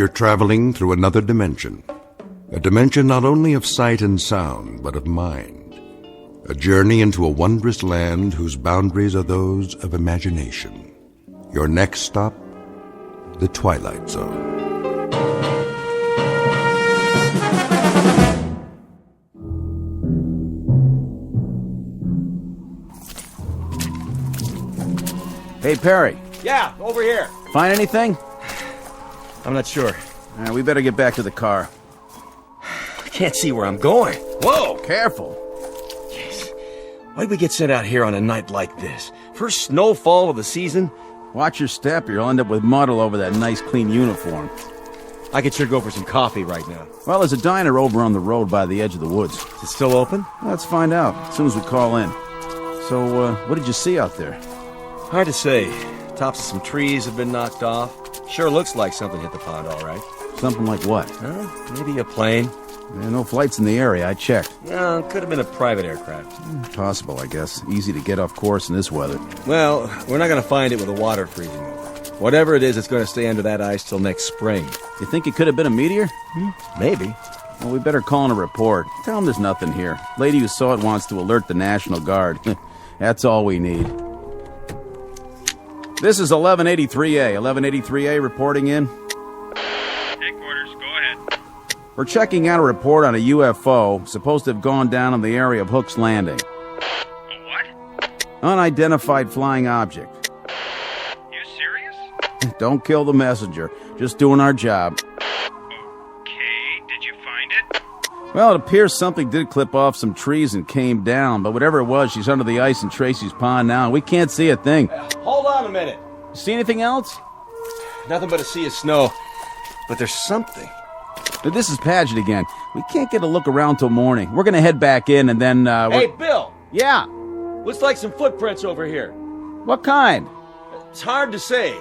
you're traveling through another dimension. A dimension not only of sight and sound, but of mind. A journey into a wondrous land whose boundaries are those of imagination. Your next stop, the Twilight Zone. Hey, Perry. Yeah, over here. Find anything? I'm not sure. We better get back to the car. I can't see where I'm going. Whoa, careful. Jeez. Why'd we get sent out here on a night like this? First snowfall of the season? Watch your step or you'll end up with mud all over that nice, clean uniform. I could sure go for some coffee right now. Well, there's a diner over on the road by the edge of the woods. Is it still open? Let's find out as soon as we call in. So, what did you see out there? Hard to say. Tops of some trees have been knocked off. Sure looks like something hit the pond, all right. Something like what? Maybe a plane. No flights in the area, I checked. No, could have been a private aircraft. Possible, I guess. Easy to get off course in this weather. Well, we're not going to find it with the water freezing over. Whatever it is, it's going to stay under that ice till next spring. You think it could have been a meteor? Maybe. Well, we better call in a report. Tell them there's nothing here. Lady who saw it wants to alert the National Guard. That's all we need. This is 1183A. 1183A reporting in. Headquarters, go ahead. We're checking out a report on a UFO supposed to have gone down in the area of Hook's Landing. A what? Unidentified flying object. You serious? Don't kill the messenger. Just doing our job. Okay, did you find it? Well, it appears something did clip off some trees and came down, but whatever it was, she's under the ice in Tracy's pond now, and we can't see a thing. Hold on a minute. See anything else? Nothing but a sea of snow. But there's something. This is Paget again. We can't get a look around till morning. We're gonna head back in and then, Hey, Bill! Yeah? Looks like some footprints over here. What kind? It's hard to say.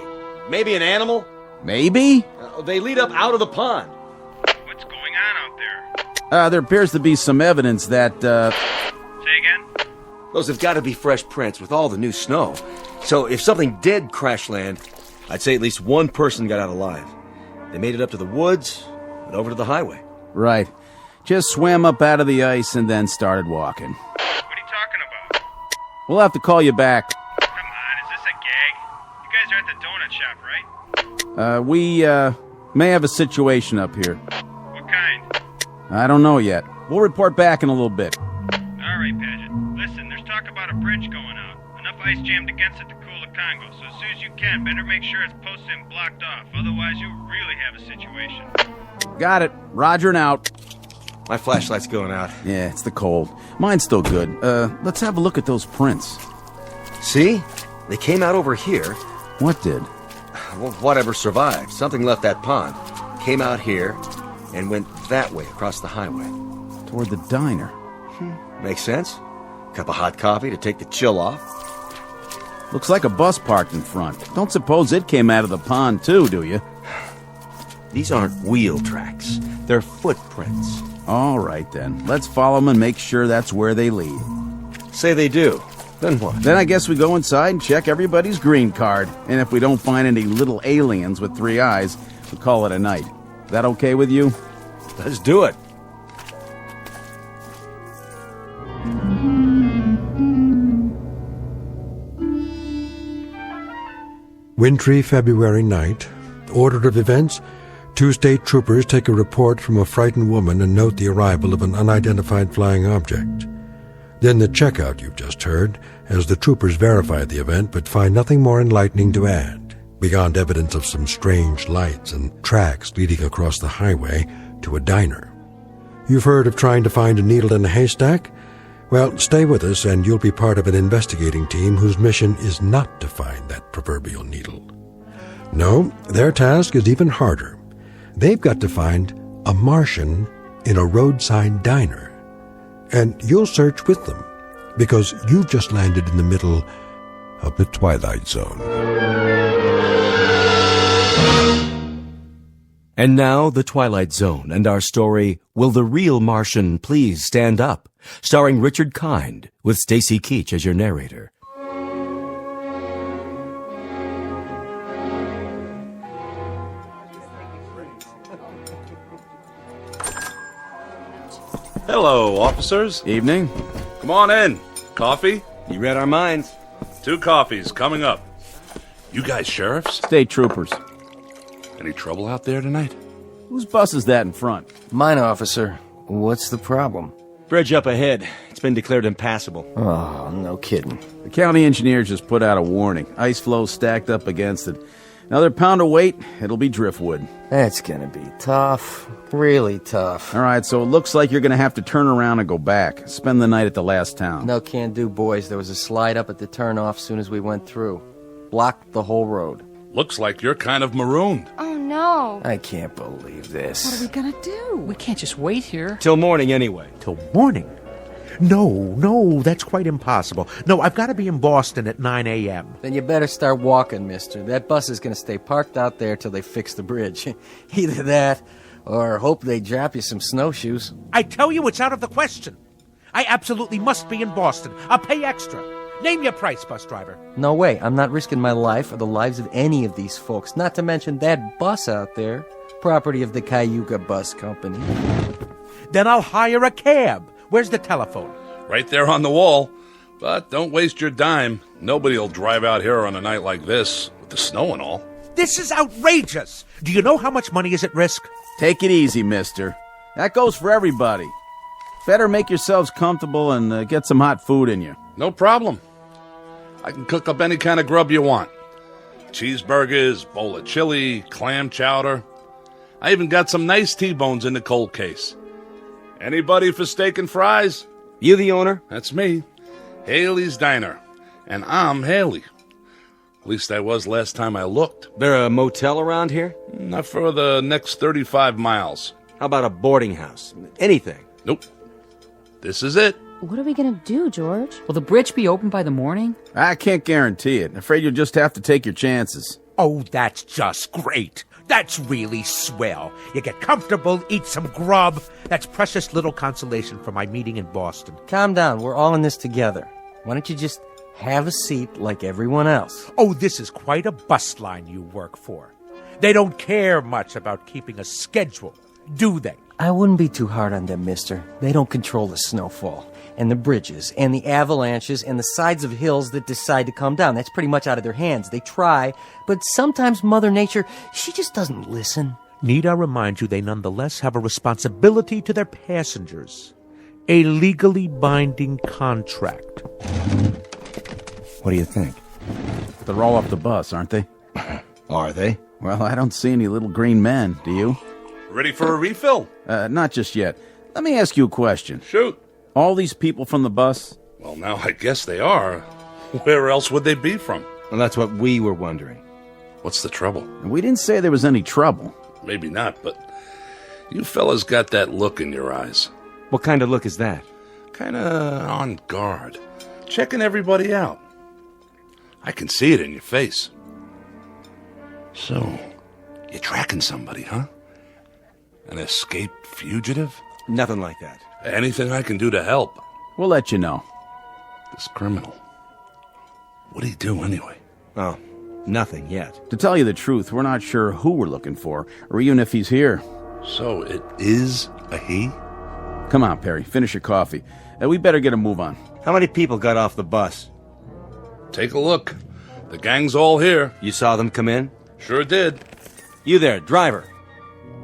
Maybe an animal? Maybe? They lead up out of the pond. What's going on out there? There appears to be some evidence that, Say again? Those have got to be fresh prints with all the new snow. So if something did crash land, I'd say at least one person got out alive. They made it up to the woods and over to the highway. Right. Just swam up out of the ice and then started walking. What are you talking about? We'll have to call you back. Come on, is this a gag? You guys are at the donut shop, right? We may have a situation up here. What kind? I don't know yet. We'll report back in a little bit. All right, Paget. Listen, there's talk about a bridge going out. Enough ice jammed against it to cool the Congo, so as soon as you can, better make sure it's posted and blocked off. Otherwise, you'll really have a situation. Got it. Roger and out. My flashlight's going out. Yeah, it's the cold. Mine's still good. Let's have a look at those prints. See? They came out over here. What did? Well, whatever survived. Something left that pond. Came out here and went that way across the highway. Toward the diner. Makes sense. Cup of hot coffee to take the chill off. Looks like a bus parked in front. Don't suppose it came out of the pond too, do you? These aren't wheel tracks. They're footprints. All right, then. Let's follow them and make sure that's where they lead. Say they do. Then what? Then I guess we go inside and check everybody's green card. And if we don't find any little aliens with 3 eyes, we call it a night. That okay with you? Let's do it. Wintry February night. Order of events: 2 state troopers take a report from a frightened woman and note the arrival of an unidentified flying object. Then the checkout you've just heard, as the troopers verify the event but find nothing more enlightening to add, beyond evidence of some strange lights and tracks leading across the highway to a diner. You've heard of trying to find a needle in a haystack? Well, stay with us and you'll be part of an investigating team whose mission is not to find that proverbial needle. No, their task is even harder. They've got to find a Martian in a roadside diner. And you'll search with them, because you've just landed in the middle of the Twilight Zone. And now, The Twilight Zone and our story, Will the Real Martian Please Stand Up? Starring Richard Kind, with Stacy Keach as your narrator. Hello, officers. Evening. Come on in. Coffee? You read our minds. 2 coffees coming up. You guys sheriffs? State troopers. Any trouble out there tonight? Whose bus is that in front? Mine, officer. What's the problem? Bridge up ahead. It's been declared impassable. Oh, no kidding. The county engineer just put out a warning. Ice flow stacked up against it. Another pound of weight, it'll be driftwood. That's gonna be tough. Really tough. All right, so it looks like you're going to have to turn around and go back. Spend the night at the last town. No can do, boys. There was a slide up at the turnoff soon as we went through. Blocked the whole road. Looks like you're kind of marooned. Oh, no. I can't believe this. What are we gonna do? We can't just wait here. Till morning anyway. Till morning? No, that's quite impossible. No, I've got to be in Boston at 9 a.m. Then you better start walking, mister. That bus is gonna stay parked out there till they fix the bridge. Either that, or hope they drop you some snowshoes. I tell you, it's out of the question. I absolutely must be in Boston. I'll pay extra. Name your price, bus driver. No way. I'm not risking my life or the lives of any of these folks. Not to mention that bus out there. Property of the Cayuga Bus Company. Then I'll hire a cab. Where's the telephone? Right there on the wall. But don't waste your dime. Nobody'll drive out here on a night like this, with the snow and all. This is outrageous. Do you know how much money is at risk? Take it easy, mister. That goes for everybody. Better make yourselves comfortable and get some hot food in you. No problem. I can cook up any kind of grub you want. Cheeseburgers, bowl of chili, clam chowder. I even got some nice T-bones in the cold case. Anybody for steak and fries? You the owner? That's me. Haley's Diner. And I'm Haley. At least I was last time I looked. There a motel around here? Not for the next 35 miles. How about a boarding house? Anything? Nope. This is it. What are we gonna do, George? Will the bridge be open by the morning? I can't guarantee it. Afraid you'll just have to take your chances. Oh, that's just great. That's really swell. You get comfortable, eat some grub. That's precious little consolation for my meeting in Boston. Calm down. We're all in this together. Why don't you just have a seat like everyone else? Oh, this is quite a bus line you work for. They don't care much about keeping a schedule, do they? I wouldn't be too hard on them, mister. They don't control the snowfall, and the bridges, and the avalanches, and the sides of hills that decide to come down. That's pretty much out of their hands. They try, but sometimes Mother Nature, she just doesn't listen. Need I remind you they nonetheless have a responsibility to their passengers. A legally binding contract. What do you think? They're all off the bus, aren't they? Are they? Well, I don't see any little green men, do you? Ready for a refill? Not just yet. Let me ask you a question. Shoot. All these people from the bus? Well, now I guess they are. Where else would they be from? Well, that's what we were wondering. What's the trouble? We didn't say there was any trouble. Maybe not, but you fellas got that look in your eyes. What kind of look is that? Kinda on guard. Checking everybody out. I can see it in your face. So, you're tracking somebody, huh? An escaped fugitive? Nothing like that. Anything I can do to help? We'll let you know. This criminal. What'd he do anyway? Oh, nothing yet. To tell you the truth, we're not sure who we're looking for, or even if he's here. So it is a he? Come on, Perry, finish your coffee. We better get a move on. How many people got off the bus? Take a look. The gang's all here. You saw them come in? Sure did. You there, driver.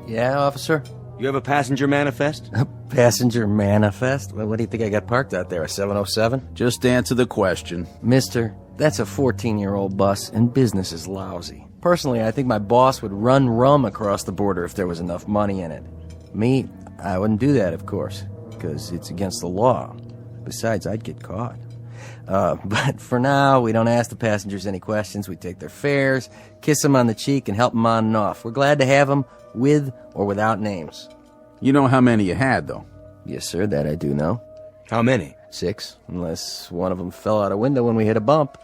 Yeah, officer? You have a passenger manifest? A passenger manifest? Well, what do you think I got parked out there, a 707? Just answer the question. Mister, that's a 14-year-old bus, and business is lousy. Personally, I think my boss would run rum across the border if there was enough money in it. Me, I wouldn't do that, of course, because it's against the law. Besides, I'd get caught. But for now, we don't ask the passengers any questions. We take their fares, kiss them on the cheek, and help them on and off. We're glad to have them, with or without names. You know how many you had, though? Yes, sir, that I do know. How many? 6, unless one of them fell out a window when we hit a bump.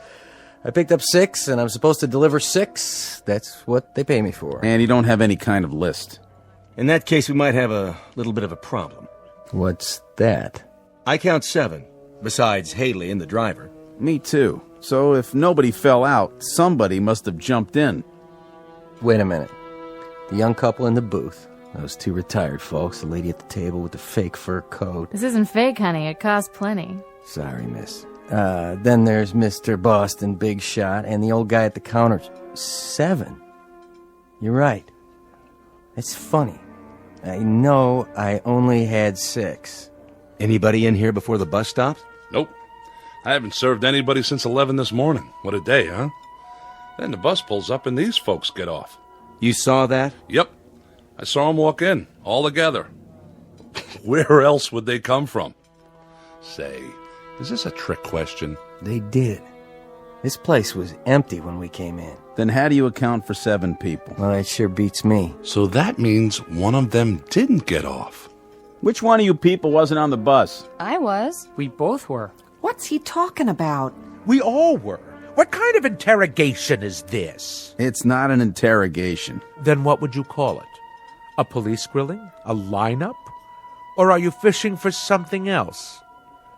I picked up 6, and I'm supposed to deliver 6. That's what they pay me for. And you don't have any kind of list. In that case, we might have a little bit of a problem. What's that? I count 7, besides Haley and the driver. Me too. So if nobody fell out, somebody must have jumped in. Wait a minute. The young couple in the booth. Those two retired folks, the lady at the table with the fake fur coat. This isn't fake, honey. It costs plenty. Sorry, miss. Then there's Mr. Boston Big Shot and the old guy at the counter. 7. You're right. It's funny. I know I only had 6. Anybody in here before the bus stopped? Nope. I haven't served anybody since 11 this morning. What a day, huh? Then the bus pulls up and these folks get off. You saw that? Yep. I saw them walk in, all together. Where else would they come from? Say, is this a trick question? They did. This place was empty when we came in. Then how do you account for 7 people? Well, that sure beats me. So that means one of them didn't get off. Which one of you people wasn't on the bus? I was. We both were. What's he talking about? We all were. What kind of interrogation is this? It's not an interrogation. Then what would you call it? A police grilling? A lineup? Or are you fishing for something else?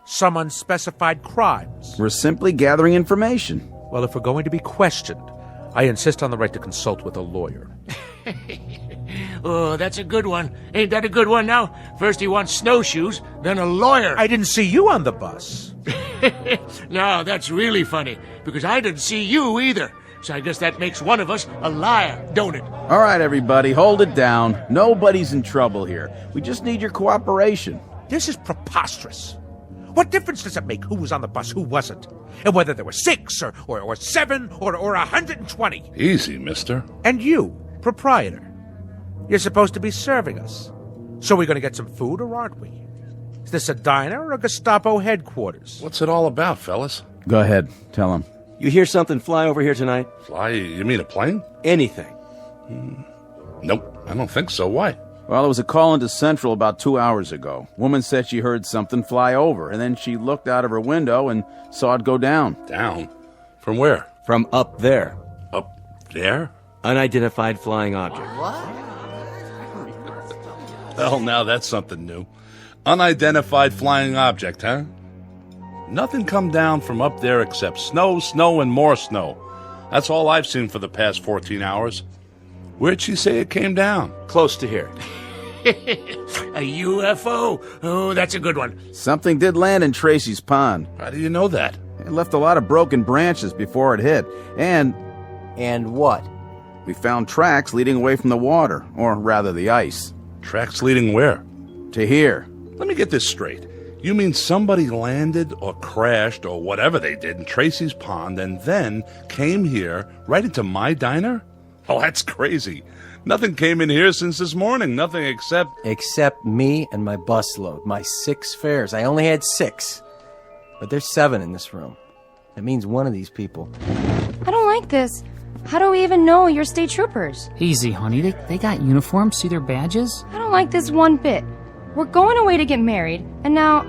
Some unspecified crimes? We're simply gathering information. Well, if we're going to be questioned, I insist on the right to consult with a lawyer. Oh, that's a good one. Ain't that a good one now? First he wants snowshoes, then a lawyer. I didn't see you on the bus. No, that's really funny, because I didn't see you either. So I guess that makes one of us a liar, don't it? All right, everybody, hold it down. Nobody's in trouble here. We just need your cooperation. This is preposterous. What difference does it make who was on the bus, who wasn't? And whether there were 6 or 7 or 120? Easy, mister. And you, proprietor, you're supposed to be serving us. So we're going to get some food, or aren't we? Is this a diner or a Gestapo headquarters? What's it all about, fellas? Go ahead, tell him. You hear something fly over here tonight? Fly? You mean a plane? Anything? Nope, I don't think so. Why? Well, there was a call into Central about 2 hours ago. Woman said she heard something fly over, and then she looked out of her window and saw it go down. Down? From where? From up there. Up there? Unidentified flying object. Well, now that's something new. Unidentified flying object, huh? Nothing come down from up there except snow, snow, and more snow. That's all I've seen for the past 14 hours. Where'd she say it came down? Close to here. A UFO? Oh, that's a good one. Something did land in Tracy's pond. How do you know that? It left a lot of broken branches before it hit. And what? we found tracks leading away from the water, or rather the ice. Tracks leading where? To here. Let me get this straight. You mean somebody landed or crashed or whatever they did in Tracy's pond and then came here right into my diner? Oh, that's crazy. Nothing came in here since this morning. Nothing except... Except me and my busload. My 6 fares. I only had 6. But there's 7 in this room. That means one of these people. I don't like this. How do we even know you're state troopers? Easy, honey. They got uniforms. See their badges? I don't like this one bit. We're going away to get married, and now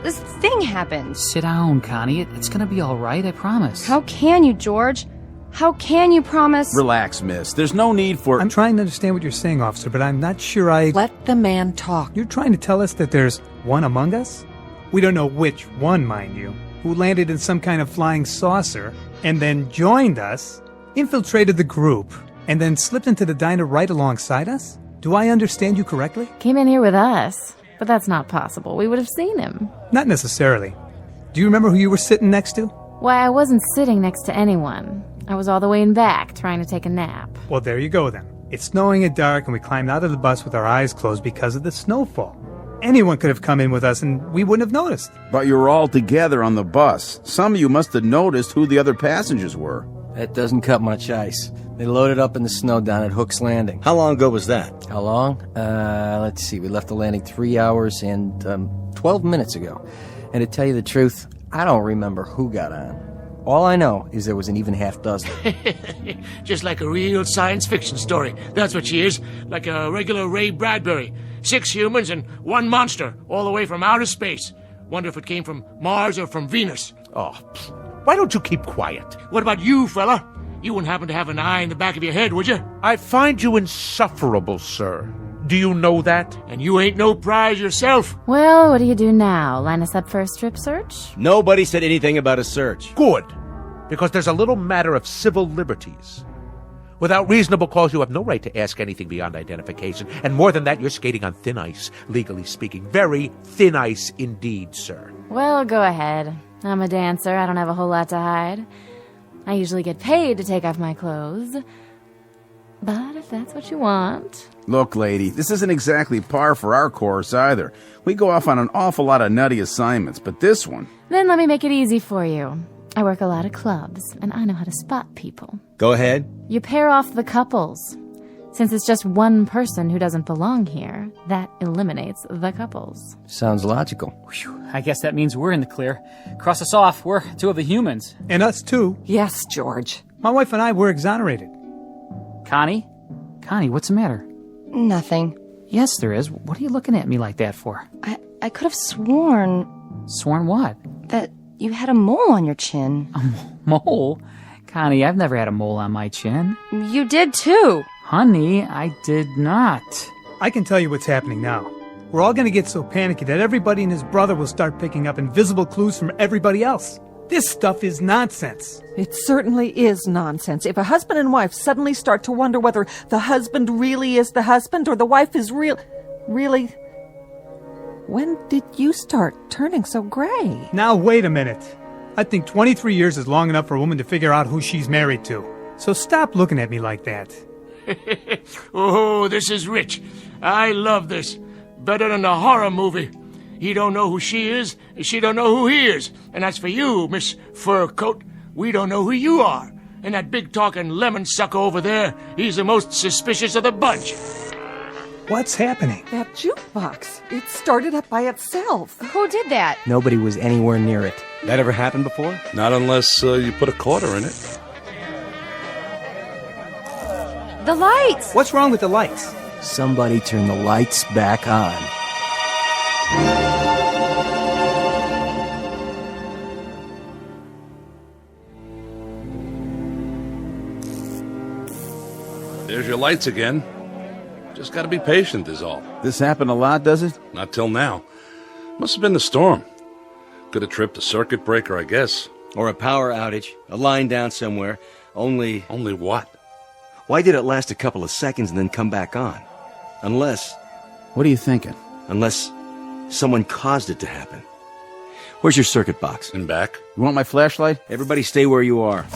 this thing happened. Sit down, Connie. It's gonna be all right, I promise. How can you, George? How can you promise? Relax, miss. There's no need for... I'm trying to understand what you're saying, officer, but I'm not sure I... Let the man talk. You're trying to tell us that there's one among us? We don't know which one, mind you, who landed in some kind of flying saucer and then joined us, infiltrated the group, and then slipped into the diner right alongside us? Do I understand you correctly? Came in here with us, but that's not possible. We would have seen him. Not necessarily. Do you remember who you were sitting next to? Why, I wasn't sitting next to anyone. I was all the way in back, trying to take a nap. Well, there you go then. It's snowing and dark, and we climbed out of the bus with our eyes closed because of the snowfall. Anyone could have come in with us, and we wouldn't have noticed. But you were all together on the bus. Some of you must have noticed who the other passengers were. That doesn't cut much ice. They loaded up in the snow down at Hook's Landing. How long ago was that? How long? Let's see. We left the landing 3 hours and 12 minutes ago. And to tell you the truth, I don't remember who got on. All I know is there was an even half dozen. Just like a real science fiction story. That's what she is. Like a regular Ray Bradbury. 6 humans and 1 monster, all the way from outer space. Wonder if it came from Mars or from Venus. Oh, why don't you keep quiet? What about you, fella? You wouldn't happen to have an eye in the back of your head, would you? I find you insufferable, sir. Do you know that? And you ain't no prize yourself. Well, what do you do now? Line us up for a strip search? Nobody said anything about a search. Good. Because there's a little matter of civil liberties. Without reasonable cause, you have no right to ask anything beyond identification. And more than that, you're skating on thin ice, legally speaking. Very thin ice indeed, sir. Well, go ahead. I'm a dancer. I don't have a whole lot to hide. I usually get paid to take off my clothes. But if that's what you want... Look, lady, this isn't exactly par for our course either. We go off on an awful lot of nutty assignments, but this one... Then let me make it easy for you. I work a lot of clubs, and I know how to spot people. Go ahead. You pair off the couples. Since it's just one person who doesn't belong here, that eliminates the couples. Sounds logical. Whew, I guess that means we're in the clear. Cross us off. We're two of the humans. And us too. Yes, George. My wife and I were exonerated. Connie? Connie, what's the matter? Nothing. Yes, there is. What are you looking at me like that for? I could have sworn Sworn what? that you had a mole on your chin. A mole? Connie, I've never had a mole on my chin. You did too. Honey, I did not. I can tell you what's happening now. We're all going to get so panicky that everybody and his brother will start picking up invisible clues from everybody else. This stuff is nonsense. It certainly is nonsense. If a husband and wife suddenly start to wonder whether the husband really is the husband or the wife is really... When did you start turning so gray? Now, wait a minute. I think 23 years is long enough for a woman to figure out who she's married to. So stop looking at me like that. Oh, this is rich. I love this. Better than a horror movie. He don't know who she is, and she don't know who he is. And as for you, Miss Fur Coat, we don't know who you are. And that big-talking lemon sucker over there, he's the most suspicious of the bunch. What's happening? That jukebox. It started up by itself. Who did that? Nobody was anywhere near it. That ever happened before? Not unless you put a quarter in it. The lights! What's wrong with the lights? Somebody turn the lights back on. There's your lights again. Just gotta be patient is all. This happened a lot, does it? Not till now. Must have been the storm. Could have tripped a circuit breaker, I guess. Or a power outage, a line down somewhere. Only what? Why did it last a couple of seconds and then come back on? Unless... What are you thinking? Unless someone caused it to happen. Where's your circuit box? In back. You want my flashlight? Everybody stay where you are.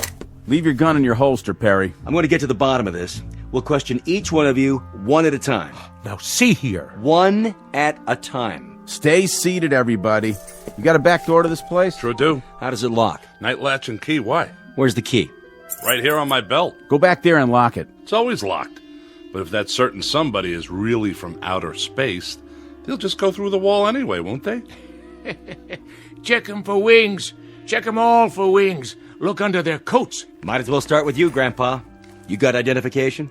Leave your gun in your holster, Perry. I'm going to get to the bottom of this. We'll question each one of you one at a time. Now see here. One at a time. Stay seated, everybody. You got a back door to this place? Sure do. How does it lock? Night latch and key, why? Where's the key? Right here on my belt. Go back there and lock it. It's always locked. But if that certain somebody is really from outer space, they'll just go through the wall anyway, won't they? Check 'em for wings. Check 'em all for wings. Look under their coats. Might as well start with you, Grandpa. You got identification?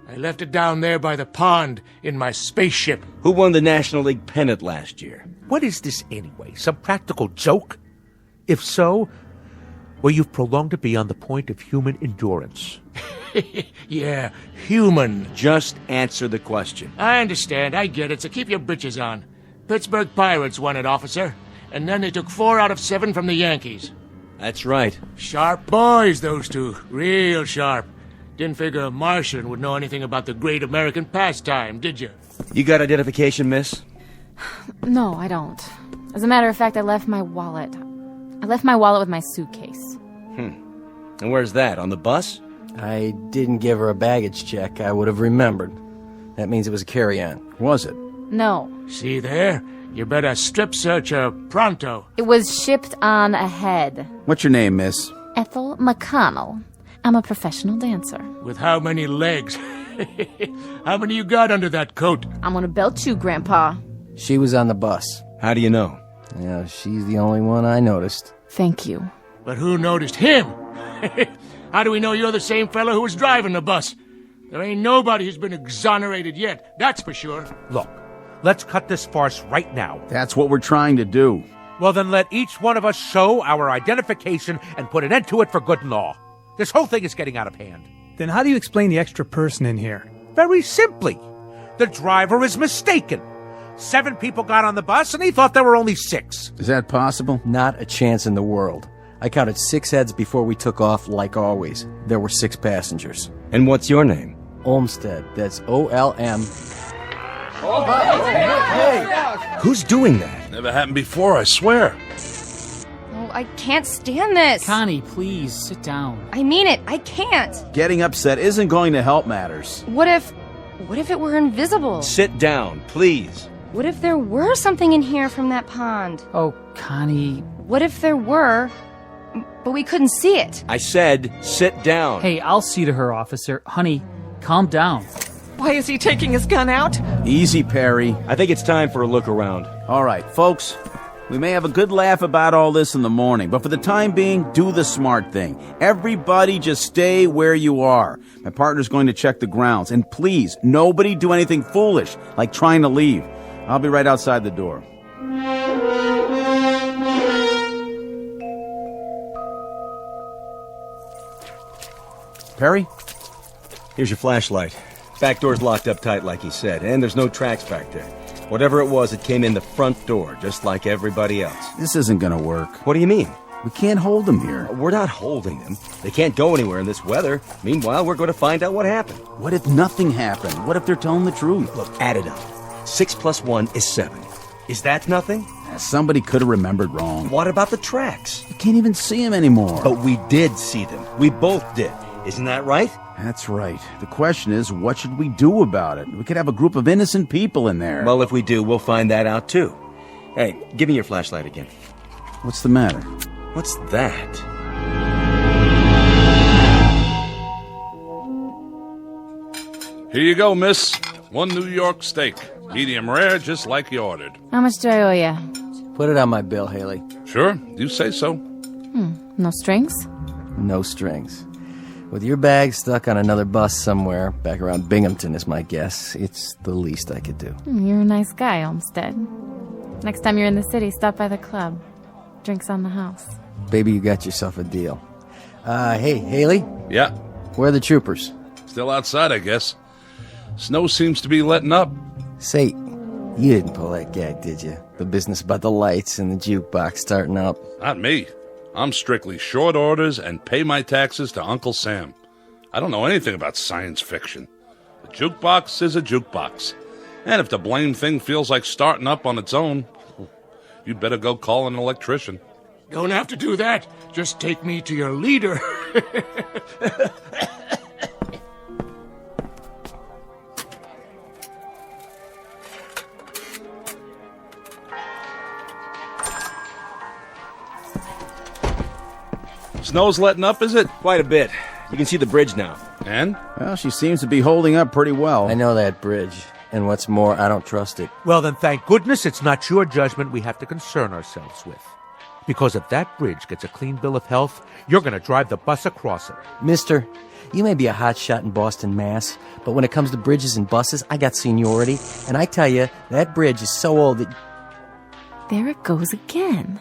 I left it down there by the pond in my spaceship. Who won the National League pennant last year? What is this anyway? Some practical joke? If so, well, you've prolonged it beyond the point of human endurance. Yeah, human. Just answer the question. I understand. I get it. So keep your britches on. Pittsburgh Pirates won it, officer. And then they took 4 out of 7 from the Yankees. That's right. Sharp boys, those two. Real sharp. Didn't figure a Martian would know anything about the great American pastime, did you? You got identification, miss? No, I don't. As a matter of fact, I left my wallet. I left my wallet with my suitcase. And where's that? On the bus? I didn't give her a baggage check. I would have remembered. That means it was a carry-on. Was it? No. See there? You better strip search her pronto. It was shipped on ahead. What's your name, miss? Ethel McConnell. I'm a professional dancer. With how many legs? How many you got under that coat? I'm gonna belt you, Grandpa. She was on the bus. How do you know? Yeah, she's the only one I noticed. Thank you. But who noticed him? How do we know you're the same fellow who was driving the bus? There ain't nobody who's been exonerated yet, that's for sure. Look, let's cut this farce right now. That's what we're trying to do. Well, then let each one of us show our identification and put an end to it for good and law. This whole thing is getting out of hand. Then how do you explain the extra person in here? Very simply. The driver is mistaken. 7 people got on the bus and he thought there were only 6. Is that possible? Not a chance in the world. I counted 6 heads before we took off, like always. There were 6 passengers. And what's your name? Olmsted. That's O-L-M. Who's doing that? Never happened before, I swear. Oh, I can't stand this. Connie, please, sit down. I mean it. I can't. Getting upset isn't going to help matters. What if it were invisible? Sit down, please. What if there were something in here from that pond? Oh, Connie. What if there were, but we couldn't see it? I said, sit down. Hey, I'll see to her, officer. Honey, calm down. Why is he taking his gun out? Easy, Perry. I think it's time for a look around. All right, folks. We may have a good laugh about all this in the morning, but for the time being, do the smart thing. Everybody just stay where you are. My partner's going to check the grounds. And please, nobody do anything foolish, like trying to leave. I'll be right outside the door. Perry? Here's your flashlight. Back door's locked up tight like he said, and there's no tracks back there. Whatever it was, it came in the front door, just like everybody else. This isn't gonna work. What do you mean? We can't hold them here. We're not holding them. They can't go anywhere in this weather. Meanwhile, we're going to find out what happened. What if nothing happened? What if they're telling the truth? Look, add it up. 6 + 1 is 7. Is that nothing? Somebody could have remembered wrong. What about the tracks? You can't even see them anymore. But we did see them. We both did. Isn't that right? That's right. The question is, what should we do about it? We could have a group of innocent people in there. Well, if we do, we'll find that out too. Hey, give me your flashlight again. What's the matter? What's that? Here you go, miss. 1 New York steak. Medium rare, just like you ordered. How much do I owe you? Put it on my bill, Haley. Sure, you say so. No strings? No strings. With your bag stuck on another bus somewhere, back around Binghamton is my guess, it's the least I could do. You're a nice guy, Olmsted. Next time you're in the city, stop by the club. Drinks on the house. Baby, you got yourself a deal. Hey, Haley? Yeah. Where are the troopers? Still outside, I guess. Snow seems to be letting up. Say, you didn't pull that gag, did you? The business about the lights and the jukebox starting up. Not me. I'm strictly short orders and pay my taxes to Uncle Sam. I don't know anything about science fiction. A jukebox is a jukebox. And if the blame thing feels like starting up on its own, you'd better go call an electrician. Don't have to do that. Just take me to your leader. Snow's letting up, is it? Quite a bit. You can see the bridge now. And? Well, she seems to be holding up pretty well. I know that bridge. And what's more, I don't trust it. Well, then thank goodness it's not your judgment we have to concern ourselves with. Because if that bridge gets a clean bill of health, you're going to drive the bus across it. Mister, you may be a hotshot in Boston, Mass., but when it comes to bridges and buses, I got seniority. And I tell you, that bridge is so old that... There it goes again.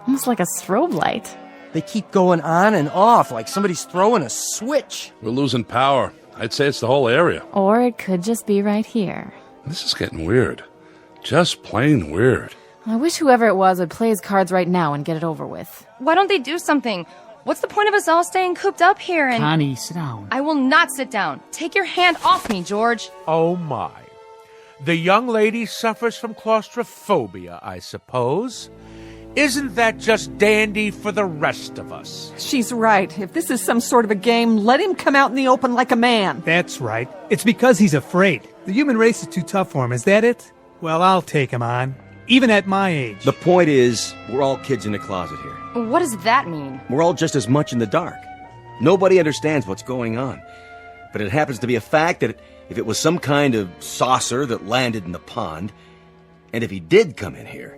Almost like a strobe light. They keep going on and off like somebody's throwing a switch. We're losing power. I'd say it's the whole area. Or it could just be right here. This is getting weird. Just plain weird. I wish whoever it was would play his cards right now and get it over with. Why don't they do something? What's the point of us all staying cooped up here and... Connie, sit down. I will not sit down. Take your hand off me, George. Oh, my. The young lady suffers from claustrophobia, I suppose. Isn't that just dandy for the rest of us? She's right. If this is some sort of a game, let him come out in the open like a man. That's right. It's because he's afraid. The human race is too tough for him, is that it? Well, I'll take him on. Even at my age. The point is, we're all kids in a closet here. What does that mean? We're all just as much in the dark. Nobody understands what's going on. But it happens to be a fact that if it was some kind of saucer that landed in the pond, and if he did come in here,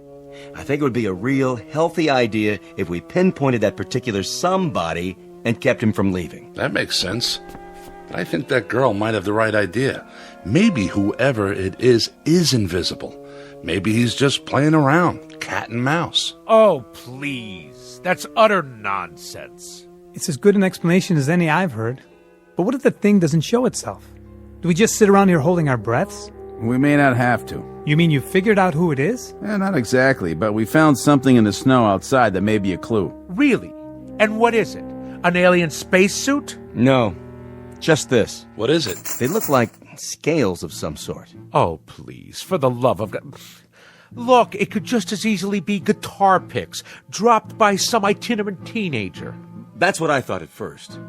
I think it would be a real healthy idea if we pinpointed that particular somebody and kept him from leaving. That makes sense. I think that girl might have the right idea. Maybe whoever it is invisible. Maybe he's just playing around, cat and mouse. Oh, please. That's utter nonsense. It's as good an explanation as any I've heard. But what if the thing doesn't show itself? Do we just sit around here holding our breaths? We may not have to. You mean you figured out who it is? Not exactly, but we found something in the snow outside that may be a clue. Really? And what is it? An alien spacesuit? No, just this. What is it? They look like scales of some sort. Oh, please, for the love of God. Look, it could just as easily be guitar picks dropped by some itinerant teenager. That's what I thought at first.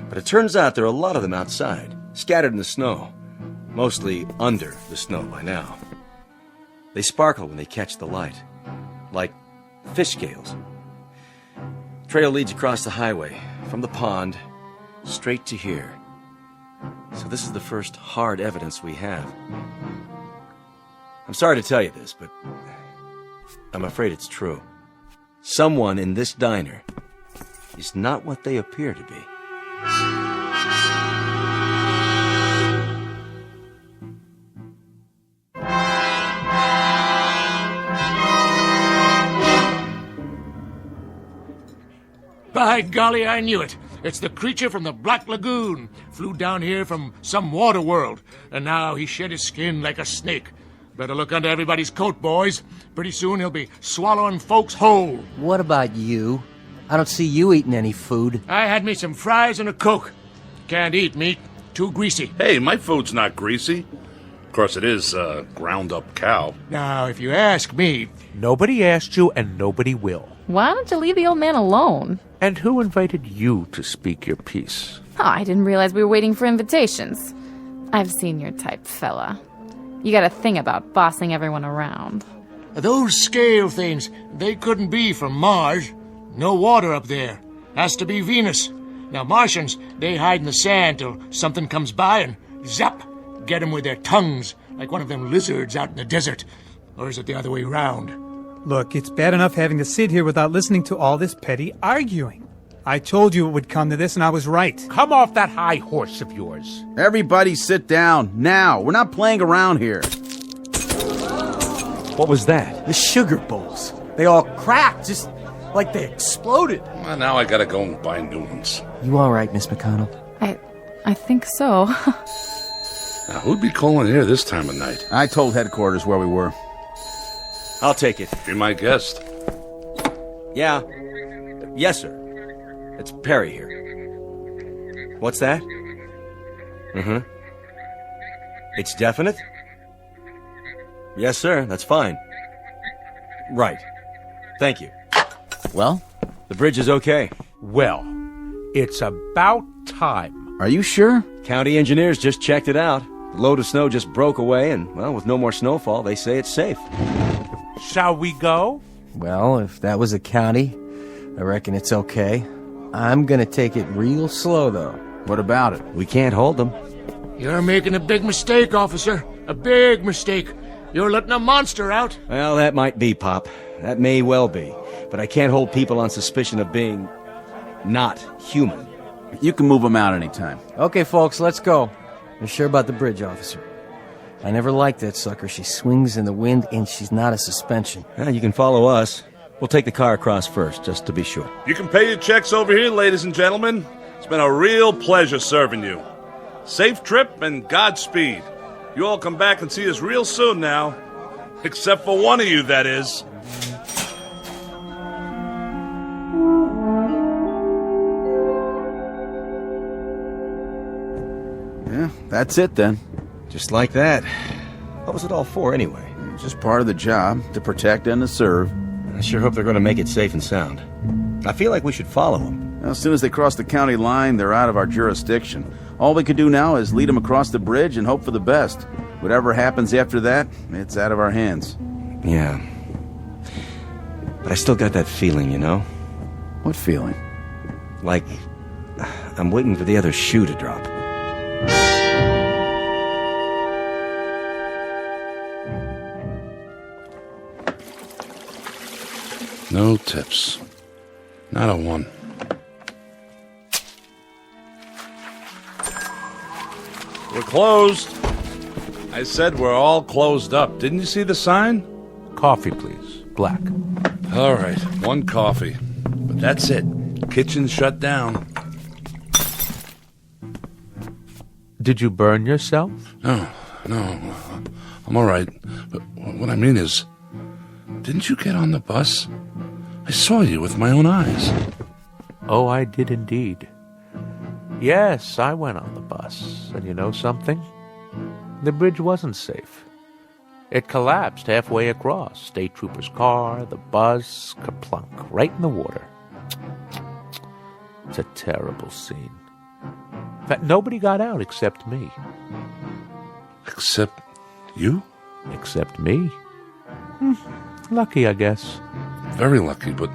But it turns out there are a lot of them outside, scattered in the snow. Mostly under the snow by now. They sparkle when they catch the light, like fish scales. Trail leads across the highway, from the pond, straight to here. So this is the first hard evidence we have. I'm sorry to tell you this, but I'm afraid it's true. Someone in this diner is not what they appear to be. By golly, I knew it. It's the creature from the Black Lagoon. Flew down here from some water world, and now he shed his skin like a snake. Better look under everybody's coat, boys. Pretty soon he'll be swallowing folks whole. What about you? I don't see you eating any food. I had me some fries and a Coke. Can't eat meat. Too greasy. Hey, my food's not greasy. Of course, it is ground-up cow. Now, if you ask me... Nobody asked you, and nobody will. Why don't you leave the old man alone? And who invited you to speak your piece? Oh, I didn't realize we were waiting for invitations. I've seen your type, fella. You got a thing about bossing everyone around. Those scale things, they couldn't be from Mars. No water up there. Has to be Venus. Now, Martians, they hide in the sand till something comes by and zap, get 'em with their tongues, like one of them lizards out in the desert. Or is it the other way round? Look, it's bad enough having to sit here without listening to all this petty arguing. I told you it would come to this, and I was right. Come off that high horse of yours. Everybody sit down, now. We're not playing around here. What was that? The sugar bowls. They all cracked, just like they exploded. Well, now I gotta go and buy new ones. You all right, Miss McConnell? I think so. Now, who'd be calling here this time of night? I told headquarters where we were. I'll take it. Be my guest. Yeah. Yes, sir. It's Perry here. What's that? Mm-hmm. It's definite? Yes, sir. That's fine. Right. Thank you. Well? The bridge is okay. Well, it's about time. Are you sure? County engineers just checked it out. The load of snow just broke away, and, well, with no more snowfall, they say it's safe. Shall we go? Well, if that was a county, I reckon it's okay. I'm gonna take it real slow, though. What about it? We can't hold them. You're making a big mistake, officer. A big mistake. You're letting a monster out. Well, that might be, Pop. That may well be. But I can't hold people on suspicion of being not human. You can move them out anytime. Okay, folks, let's go. You're sure about the bridge, officer? I never liked that sucker. She swings in the wind, and she's not a suspension. You can follow us. We'll take the car across first, just to be sure. You can pay your checks over here, ladies and gentlemen. It's been a real pleasure serving you. Safe trip and Godspeed. You all come back and see us real soon now. Except for one of you, that is. Yeah, that's it then. Just like that. What was it all for, anyway? It's just part of the job, to protect and to serve. I sure hope they're going to make it safe and sound. I feel like we should follow them. Well, as soon as they cross the county line, they're out of our jurisdiction. All we can do now is lead them across the bridge and hope for the best. Whatever happens after that, it's out of our hands. Yeah. But I still got that feeling, you know? What feeling? Like I'm waiting for the other shoe to drop. No tips. Not a one. We're closed. I said we're all closed up. Didn't you see the sign? Coffee, please. Black. All right, one coffee. But that's it. Kitchen's shut down. Did you burn yourself? No. I'm all right. But what I mean is, didn't you get on the bus? I saw you with my own eyes. Oh, I did indeed. Yes, I went on the bus. And you know something? The bridge wasn't safe. It collapsed halfway across. State trooper's car, the bus, kerplunk, right in the water. It's a terrible scene. In fact, nobody got out except me. Except you? Except me. Lucky, I guess. Very lucky, but...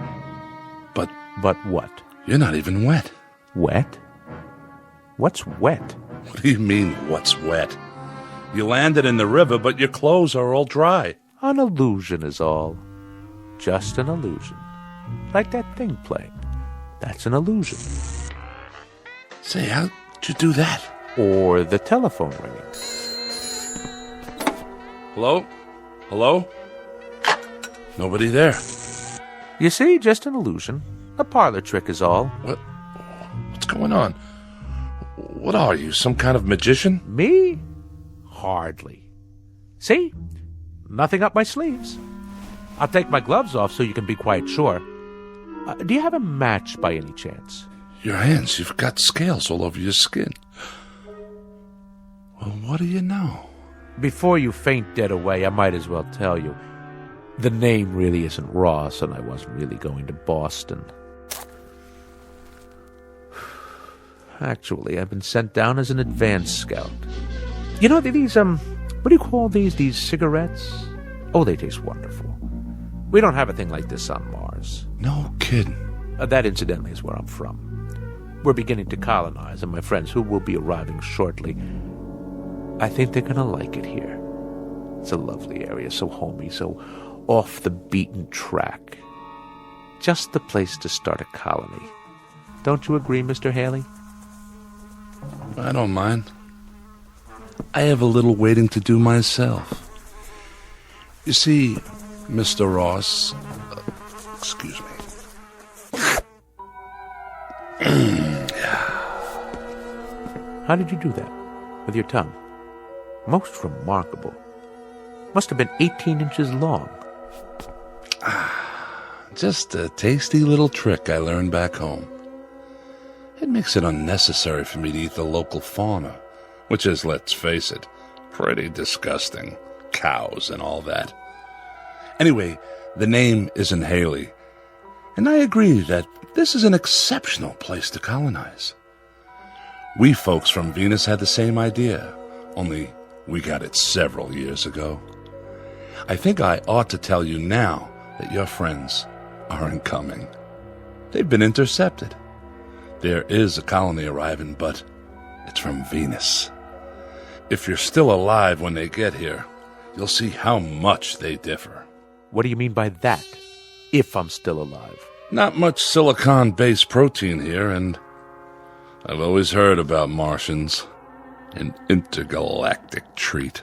But what? You're not even wet. Wet? What's wet? What do you mean, what's wet? You landed in the river, but your clothes are all dry. An illusion is all. Just an illusion. Like that thing playing. That's an illusion. Say, how'd you do that? Or the telephone ringing. Hello? Hello? Nobody there. You see, just an illusion. A parlor trick is all. What's going on? What are you, some kind of magician? Me? Hardly. See? Nothing up my sleeves. I'll take my gloves off so you can be quite sure. Do you have a match by any chance? Your hands, you've got scales all over your skin. Well, what do you know? Before you faint dead away, I might as well tell you. The name really isn't Ross, and I wasn't really going to Boston. Actually, I've been sent down as an advance scout. You know, these, what do you call these? These cigarettes? Oh, they taste wonderful. We don't have a thing like this on Mars. No kidding. That, incidentally, is where I'm from. We're beginning to colonize, and my friends, who will be arriving shortly, I think they're going to like it here. It's a lovely area, so homey, so off the beaten track. Just the place to start a colony. Don't you agree, Mr. Haley? I don't mind. I have a little waiting to do myself. You see, Mr. Ross... excuse me. How did you do that? With your tongue? Most remarkable. Must have been 18 inches long. Just a tasty little trick I learned back home. It makes it unnecessary for me to eat the local fauna, which is, let's face it, pretty disgusting. Cows and all that. Anyway, the name isn't Haley, and I agree that this is an exceptional place to colonize. We folks from Venus had the same idea, only we got it several years ago. I think I ought to tell you now that your friends aren't coming. They've been intercepted. There is a colony arriving, but it's from Venus. If you're still alive when they get here, you'll see how much they differ. What do you mean by that? If I'm still alive? Not much silicon-based protein here, and I've always heard about Martians. An intergalactic treat.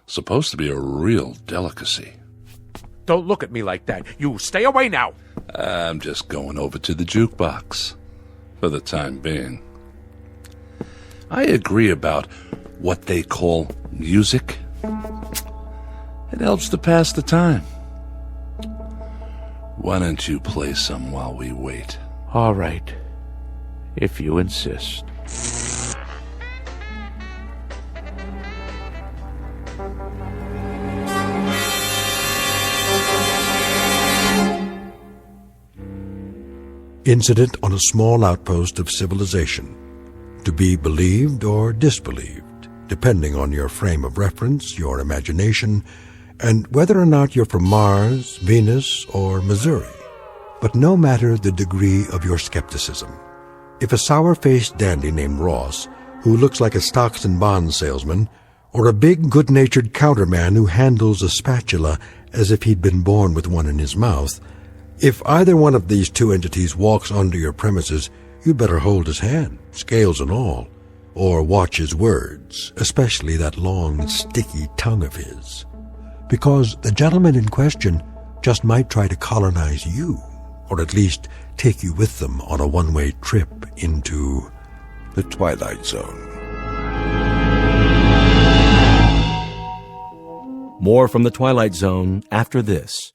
Supposed to be a real delicacy. Don't look at me like that. You stay away now. I'm just going over to the jukebox. For the time being. I agree about what they call music. It helps to pass the time. Why don't you play some while we wait? All right. If you insist. Incident on a small outpost of civilization. To be believed or disbelieved, depending on your frame of reference, your imagination, and whether or not you're from Mars, Venus, or Missouri. But no matter the degree of your skepticism, if a sour-faced dandy named Ross, who looks like a stocks and bonds salesman, or a big, good-natured counterman who handles a spatula as if he'd been born with one in his mouth, if either one of these two entities walks onto your premises, you'd better hold his hand, scales and all, or watch his words, especially that long, sticky tongue of his. Because the gentleman in question just might try to colonize you, or at least take you with them on a one-way trip into the Twilight Zone. More from the Twilight Zone after this.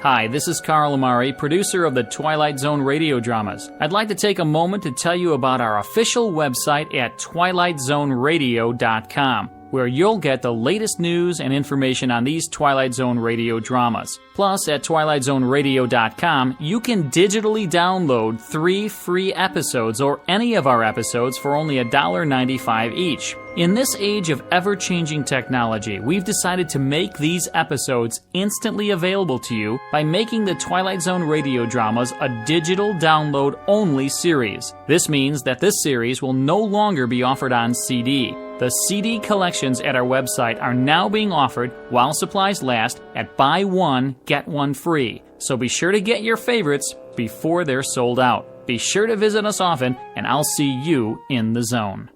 Hi, this is Carl Amari, producer of the Twilight Zone radio dramas. I'd like to take a moment to tell you about our official website at twilightzoneradio.com, where you'll get the latest news and information on these Twilight Zone radio dramas. Plus, at twilightzoneradio.com, you can digitally download 3 free episodes or any of our episodes for only $1.95 each. In this age of ever-changing technology, we've decided to make these episodes instantly available to you by making the Twilight Zone radio dramas a digital download-only series. This means that this series will no longer be offered on CD. The CD collections at our website are now being offered, while supplies last, at buy one, get one free. So be sure to get your favorites before they're sold out. Be sure to visit us often, and I'll see you in the zone.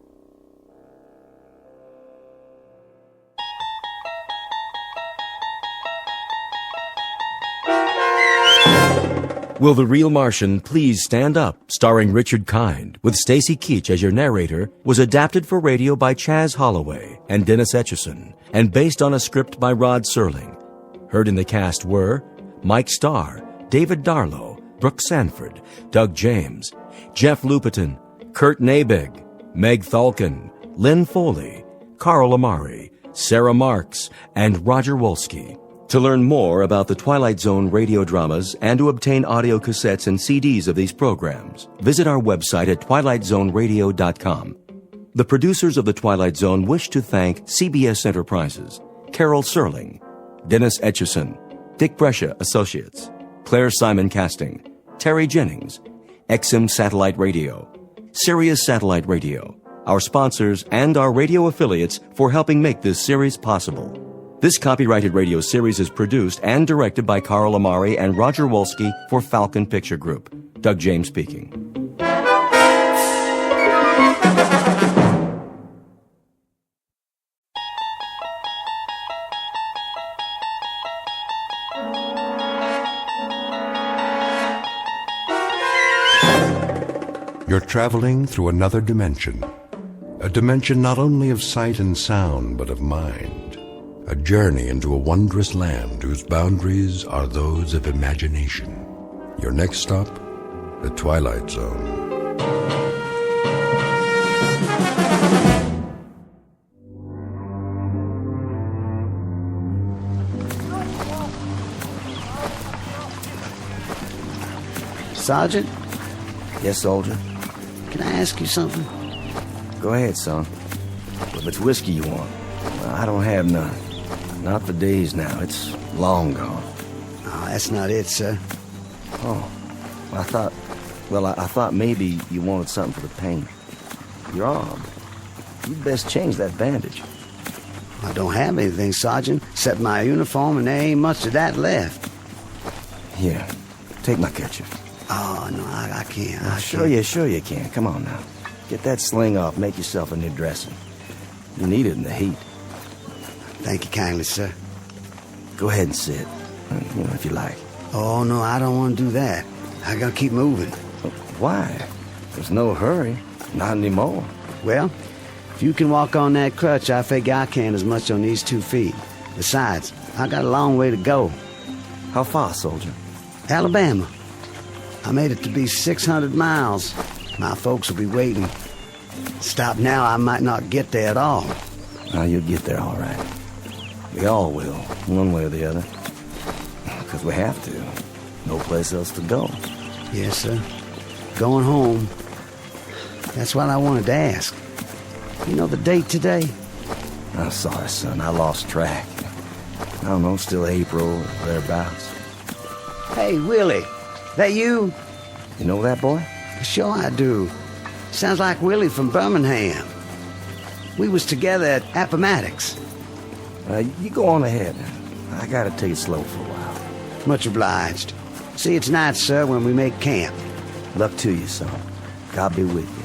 Will the Real Martian Please Stand Up, starring Richard Kind, with Stacy Keach as your narrator, was adapted for radio by Chaz Holloway and Dennis Etchison, and based on a script by Rod Serling. Heard in the cast were Mike Starr, David Darlow, Brooke Sanford, Doug James, Jeff Lupetin, Kurt Nabig, Meg Thalkin, Lynn Foley, Carl Amari, Sarah Marks, and Roger Wolski. To learn more about the Twilight Zone radio dramas and to obtain audio cassettes and CDs of these programs, visit our website at twilightzoneradio.com. The producers of The Twilight Zone wish to thank CBS Enterprises, Carol Serling, Dennis Etchison, Dick Brescia Associates, Claire Simon Casting, Terry Jennings, XM Satellite Radio, Sirius Satellite Radio, our sponsors and our radio affiliates for helping make this series possible. This copyrighted radio series is produced and directed by Carl Amari and Roger Wolski for Falcon Picture Group. Doug James speaking. You're traveling through another dimension. A dimension not only of sight and sound, but of mind. A journey into a wondrous land whose boundaries are those of imagination. Your next stop, the Twilight Zone. Sergeant? Yes, soldier? Can I ask you something? Go ahead, son. If it's whiskey you want, I don't have none. Not for days now. It's long gone. Oh, that's not it, sir. Oh, I thought maybe you wanted something for the pain. Your arm. You'd best change that bandage. I don't have anything, Sergeant, except my uniform, and there ain't much of that left. Here, take my kerchief. Oh, no, I can't. Sure you can. Come on now. Get that sling off. Make yourself a new dressing. You need it in the heat. Thank you kindly, sir. Go ahead and sit, if you like. Oh, no, I don't want to do that. I gotta keep moving. Why? There's no hurry. Not anymore. Well, if you can walk on that crutch, I figure I can as much on these 2 feet. Besides, I got a long way to go. How far, soldier? Alabama. I made it to be 600 miles. My folks will be waiting. Stop now, I might not get there at all. Now, you'll get there all right. We all will, one way or the other. Because we have to. No place else to go. Yes, sir. Going home. That's what I wanted to ask. You know the date today? I'm sorry, son. I lost track. I don't know, still April or thereabouts. Hey, Willie. That you? You know that boy? Sure I do. Sounds like Willie from Birmingham. We was together at Appomattox. You go on ahead. I gotta take it slow for a while. Much obliged. See you tonight, sir, when we make camp. Luck to you, son. God be with you.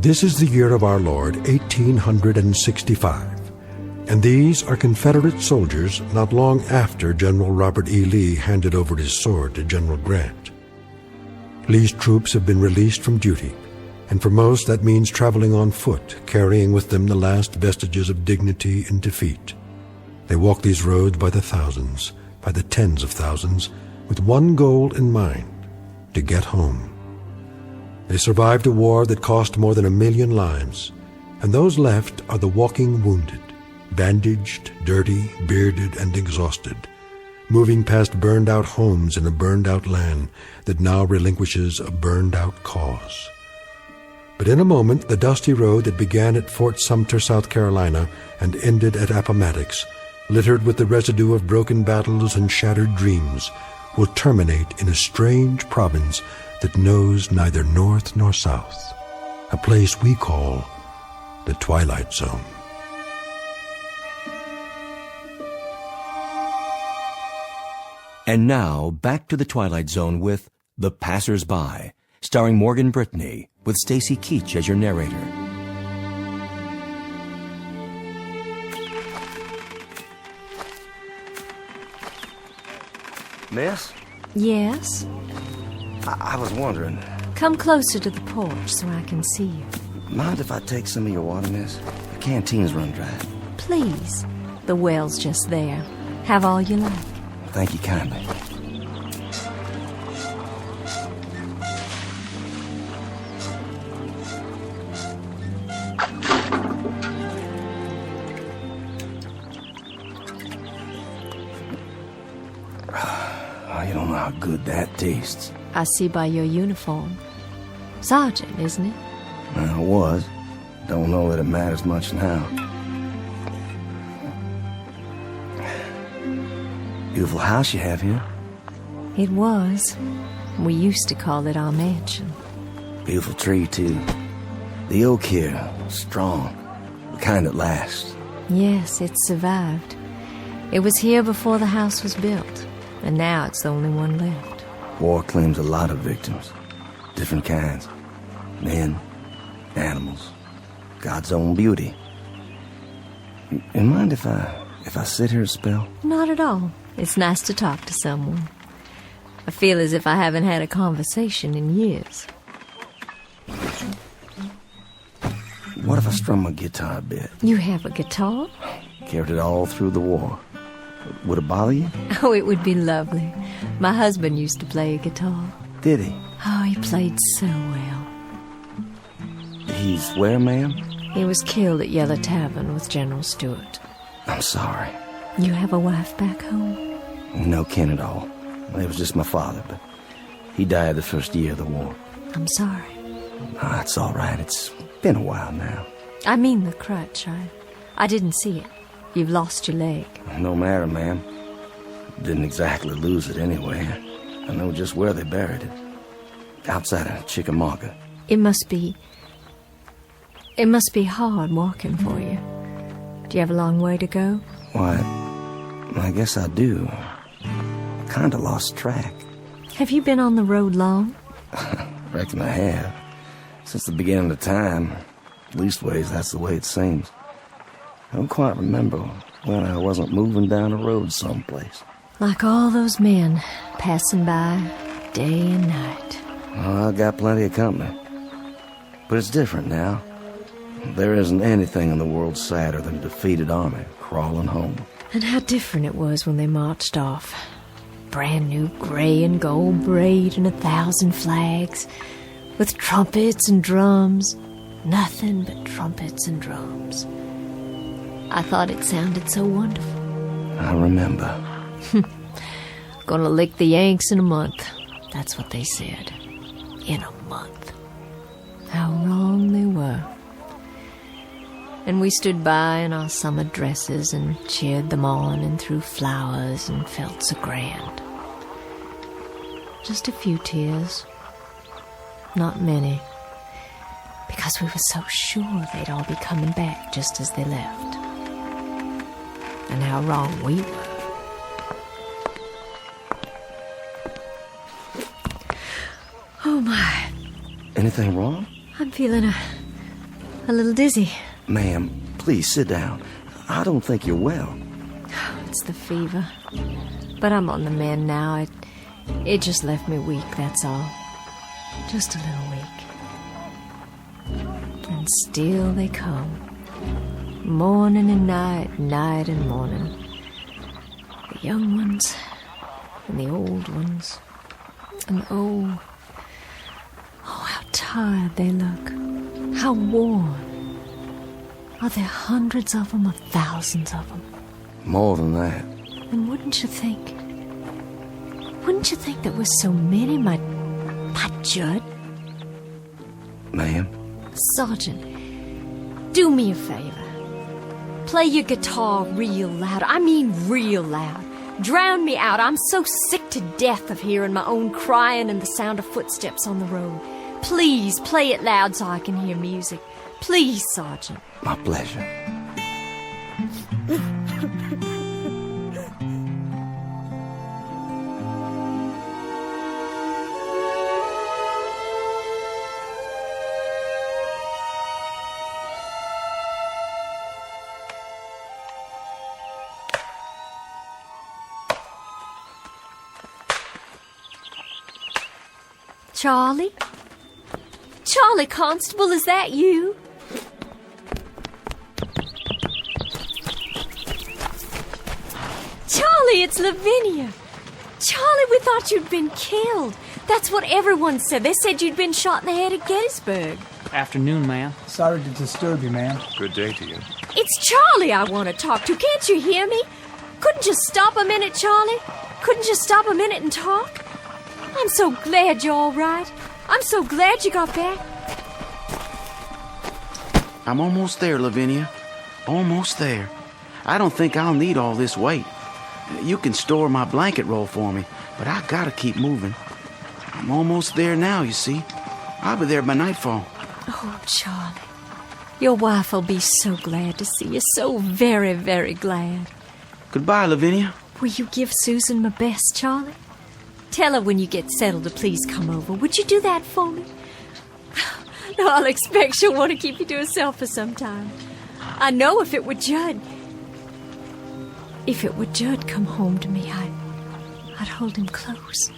This is the year of our Lord, 1865. And these are Confederate soldiers not long after General Robert E. Lee handed over his sword to General Grant. Lee's troops have been released from duty, and for most that means traveling on foot, carrying with them the last vestiges of dignity and defeat. They walk these roads by the thousands, by the tens of thousands, with one goal in mind: to get home. They survived a war that cost more than 1 million lives, and those left are the walking wounded, bandaged, dirty, bearded, and exhausted, moving past burned-out homes in a burned-out land that now relinquishes a burned-out cause. But in a moment, the dusty road that began at Fort Sumter, South Carolina, and ended at Appomattox, littered with the residue of broken battles and shattered dreams, will terminate in a strange province that knows neither north nor south, a place we call the Twilight Zone. And now, back to the Twilight Zone with The Passers-By, starring Morgan Brittany, with Stacy Keach as your narrator. Miss? Yes? I was wondering, Come closer to the porch so I can see you. mind if I take some of your water, miss? The canteen's run dry. Please. The well's just there. Have all you like. Thank you kindly. You don't know how good that tastes. I see by your uniform. Sergeant, isn't it? I was. Don't know that it matters much now. Beautiful house you have here. It was. We used to call it our mansion. Beautiful tree, too. The oak here, strong. The kind that lasts. Yes, it survived. It was here before the house was built, and now it's the only one left. War claims a lot of victims. Different kinds. Men, animals, God's own beauty. You mind if I sit here a spell? Not at all. It's nice to talk to someone. I feel as if I haven't had a conversation in years. What if I strum my guitar a bit? You have a guitar? Carried it all through the war. Would it bother you? Oh, it would be lovely. My husband used to play a guitar. Did he? Oh, he played so well. He's where, ma'am? He was killed at Yellow Tavern with General Stewart. I'm sorry. You have a wife back home? No kin at all. It was just my father, but he died the first year of the war. I'm sorry. Oh, it's all right. It's been a while now. I mean the crutch. I didn't see it. You've lost your leg. No matter, ma'am. Didn't exactly lose it anyway. I know just where they buried it. Outside of Chickamauga. It must be hard walking for you. Do you have a long way to go? Why, I guess I do. I kinda lost track. Have you been on the road long? Reckon I have. Since the beginning of time. Leastways, that's the way it seems. I don't quite remember when I wasn't moving down a road someplace. Like all those men passing by day and night. Oh, I got plenty of company. But it's different now. There isn't anything in the world sadder than a defeated army crawling home. And how different it was when they marched off. Brand new gray and gold braid and 1,000 flags. With trumpets and drums. Nothing but trumpets and drums. I thought it sounded so wonderful. I remember. Gonna lick the Yanks in a month. That's what they said. In a month. How wrong they were. And we stood by in our summer dresses and cheered them on and threw flowers and felt so grand. Just a few tears. Not many. Because we were so sure they'd all be coming back just as they left. And how wrong we were. Oh my. Anything wrong? I'm feeling a little dizzy. Ma'am, please sit down. I don't think you're well. It's the fever. But I'm on the mend now. It just left me weak, that's all. Just a little weak. And still they come. Morning and night, night and morning. The young ones and the old ones. And oh, how tired they look. How worn. Are there hundreds of them or thousands of them? More than that. And wouldn't you think that with so many, my Judd? Ma'am? Sergeant, do me a favor. Play your guitar real loud. I mean real loud. Drown me out. I'm so sick to death of hearing my own crying and the sound of footsteps on the road. Please play it loud so I can hear music. Please, Sergeant. My pleasure. Charlie? Charlie Constable, is that you? Charlie, it's Lavinia. Charlie, we thought you'd been killed. That's what everyone said. They said you'd been shot in the head at Gettysburg. Afternoon, ma'am. Sorry to disturb you, ma'am. Good day to you. It's Charlie I want to talk to. Can't you hear me? Couldn't you stop a minute, Charlie? Couldn't you stop a minute and talk? I'm so glad you're all right. I'm so glad you got back. I'm almost there, Lavinia. Almost there. I don't think I'll need all this weight. You can store my blanket roll for me, but I gotta keep moving. I'm almost there now, you see. I'll be there by nightfall. Oh, Charlie. Your wife will be so glad to see you. So very, very glad. Goodbye, Lavinia. Will you give Susan my best, Charlie? Tell her when you get settled to please come over. Would you do that for me? No, I'll expect she'll want to keep you to herself for some time. I know if it were Judd come home to me, I'd hold him close.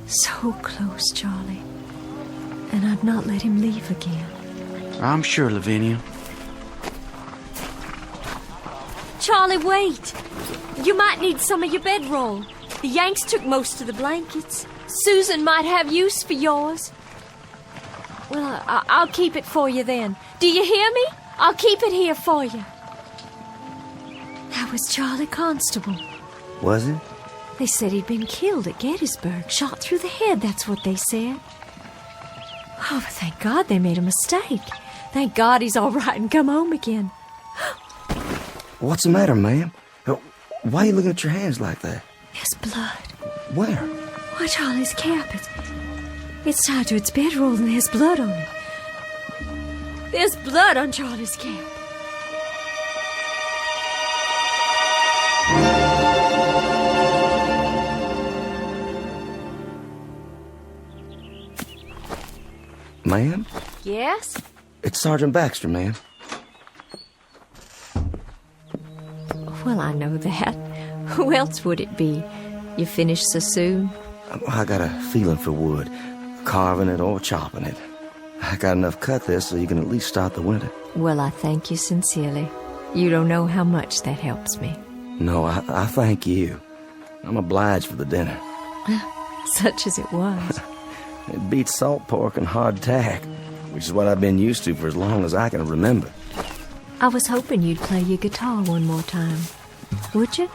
So close, Charlie. And I'd not let him leave again. I'm sure, Lavinia. Charlie, wait. You might need some of your bedroll. The Yanks took most of the blankets. Susan might have use for yours. Well, I'll keep it for you then. Do you hear me? I'll keep it here for you. That was Charlie Constable. Was it? They said he'd been killed at Gettysburg, shot through the head, that's what they said. Oh, but thank God they made a mistake. Thank God he's all right and come home again. What's the matter, ma'am? Why are you looking at your hands like that? There's blood. Where? Why, Charlie's cap. It's tied to its bedroll and there's blood on it. There's blood on Charlie's cap. Ma'am? Yes? It's Sergeant Baxter, ma'am. Well, I know that. Who else would it be? You finished so soon? I got a feeling for wood, carving it or chopping it. I got enough cut this so you can at least start the winter. Well, I thank you sincerely. You don't know how much that helps me. No, I thank you. I'm obliged for the dinner. Such as it was. It beats salt pork and hardtack, which is what I've been used to for as long as I can remember. I was hoping you'd play your guitar one more time. Would you?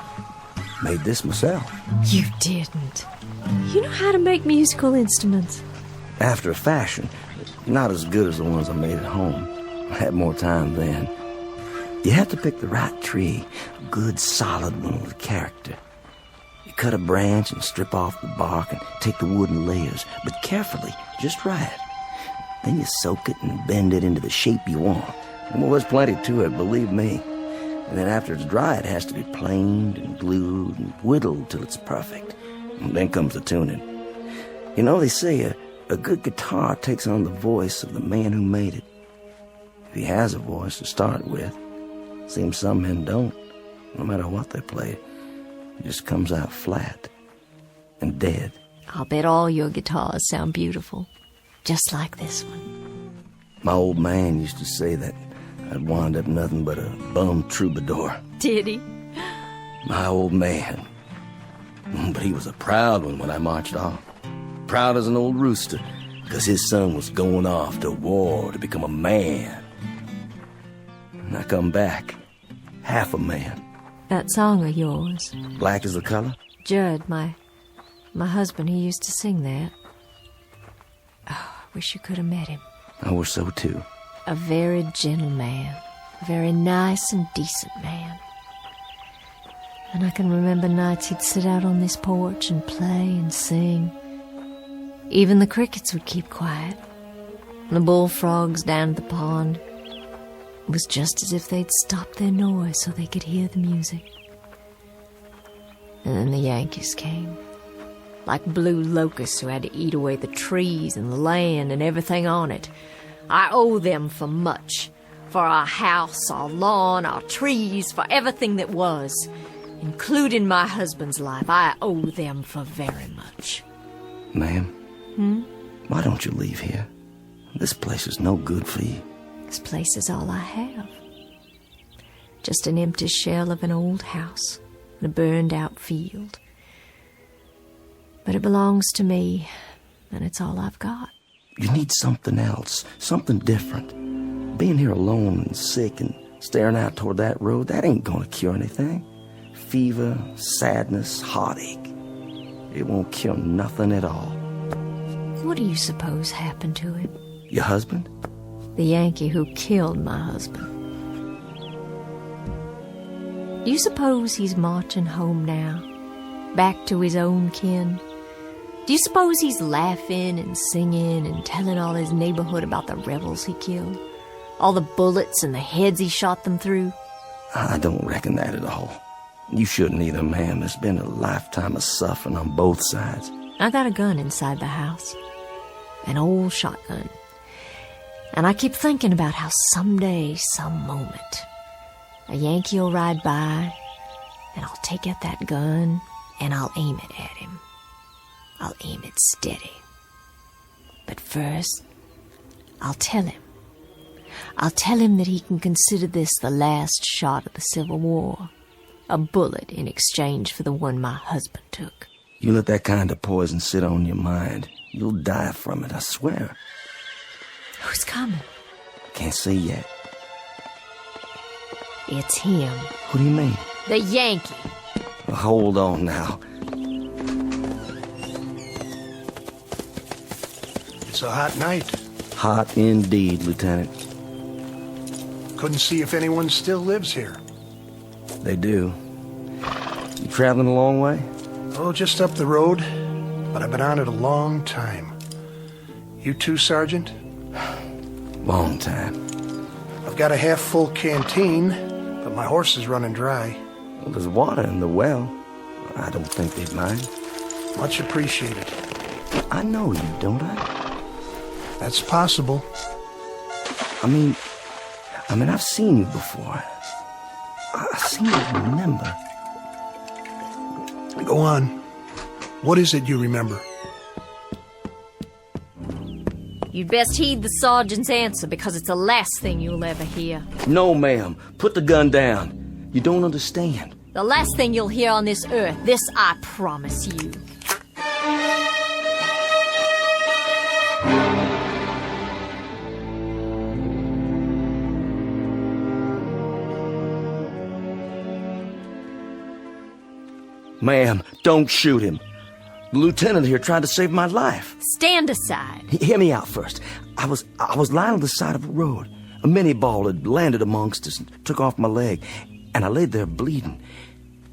Made this myself. You didn't. You know how to make musical instruments. After a fashion. Not as good as the ones I made at home. I had more time then. You have to pick the right tree. A good, solid one with character. You cut a branch and strip off the bark and take the wood in layers, but carefully, just right. Then you soak it and bend it into the shape you want. And well, there's plenty to it, believe me. And then after it's dry, it has to be planed and glued and whittled till it's perfect. And then comes the tuning. You know, they say a good guitar takes on the voice of the man who made it. If he has a voice to start with. Seems some men don't. No matter what they play, it just comes out flat and dead. I'll bet all your guitars sound beautiful, just like this one. My old man used to say that I'd wind up nothing but a bum troubadour. Did he? My old man. But he was a proud one when I marched off. Proud as an old rooster, because his son was going off to war to become a man. And I come back, half a man. That song of yours. Black is the color? Judd, my husband, he used to sing that. Oh, I wish you could have met him. I wish so too. A very gentle man. A very nice and decent man. And I can remember nights he'd sit out on this porch and play and sing. Even the crickets would keep quiet. And the bullfrogs down at the pond. It was just as if they'd stopped their noise so they could hear the music. And then the Yankees came. Like blue locusts who had to eat away the trees and the land and everything on it. I owe them for much. For our house, our lawn, our trees, for everything that was. Including my husband's life, I owe them for very much. Ma'am? Hmm? Why don't you leave here? This place is no good for you. This place is all I have. Just an empty shell of an old house and a burned-out field. But it belongs to me, and it's all I've got. You need something else, something different. Being here alone and sick and staring out toward that road, that ain't gonna cure anything. Fever, sadness, heartache. It won't cure nothing at all. What do you suppose happened to him? Your husband? The Yankee who killed my husband. Do you suppose he's marching home now? Back to his own kin? Do you suppose he's laughing and singing and telling all his neighborhood about the rebels he killed? All the bullets and the heads he shot them through? I don't reckon that at all. You shouldn't either, ma'am. There's been a lifetime of suffering on both sides. I got a gun inside the house. An old shotgun. And I keep thinking about how someday, some moment, a Yankee will ride by, and I'll take out that gun, and I'll aim it at him. I'll aim it steady. But first, I'll tell him. I'll tell him that he can consider this the last shot of the Civil War. A bullet in exchange for the one my husband took. You let that kind of poison sit on your mind, you'll die from it, I swear. Who's coming? Can't see yet. It's him. Who do you mean? The Yankee. Well, hold on now. It's a hot night. Hot indeed, Lieutenant. Couldn't see if anyone still lives here. They do. You traveling a long way? Oh, just up the road. But I've been on it a long time. You too, Sergeant? Long time. I've got a half-full canteen, but my horse is running dry. Well, there's water in the well. I don't think they'd mind. Much appreciated. I know you, don't I? That's possible. I mean, I've seen you before. I seem to remember. Go on. What is it you remember? You'd best heed the sergeant's answer, because it's the last thing you'll ever hear. No, ma'am. Put the gun down. You don't understand. The last thing you'll hear on this earth. This I promise you. Ma'am, don't shoot him. The lieutenant here tried to save my life. Stand aside. Hear me out first. I was lying on the side of a road. A mini ball had landed amongst us and took off my leg, and I laid there bleeding.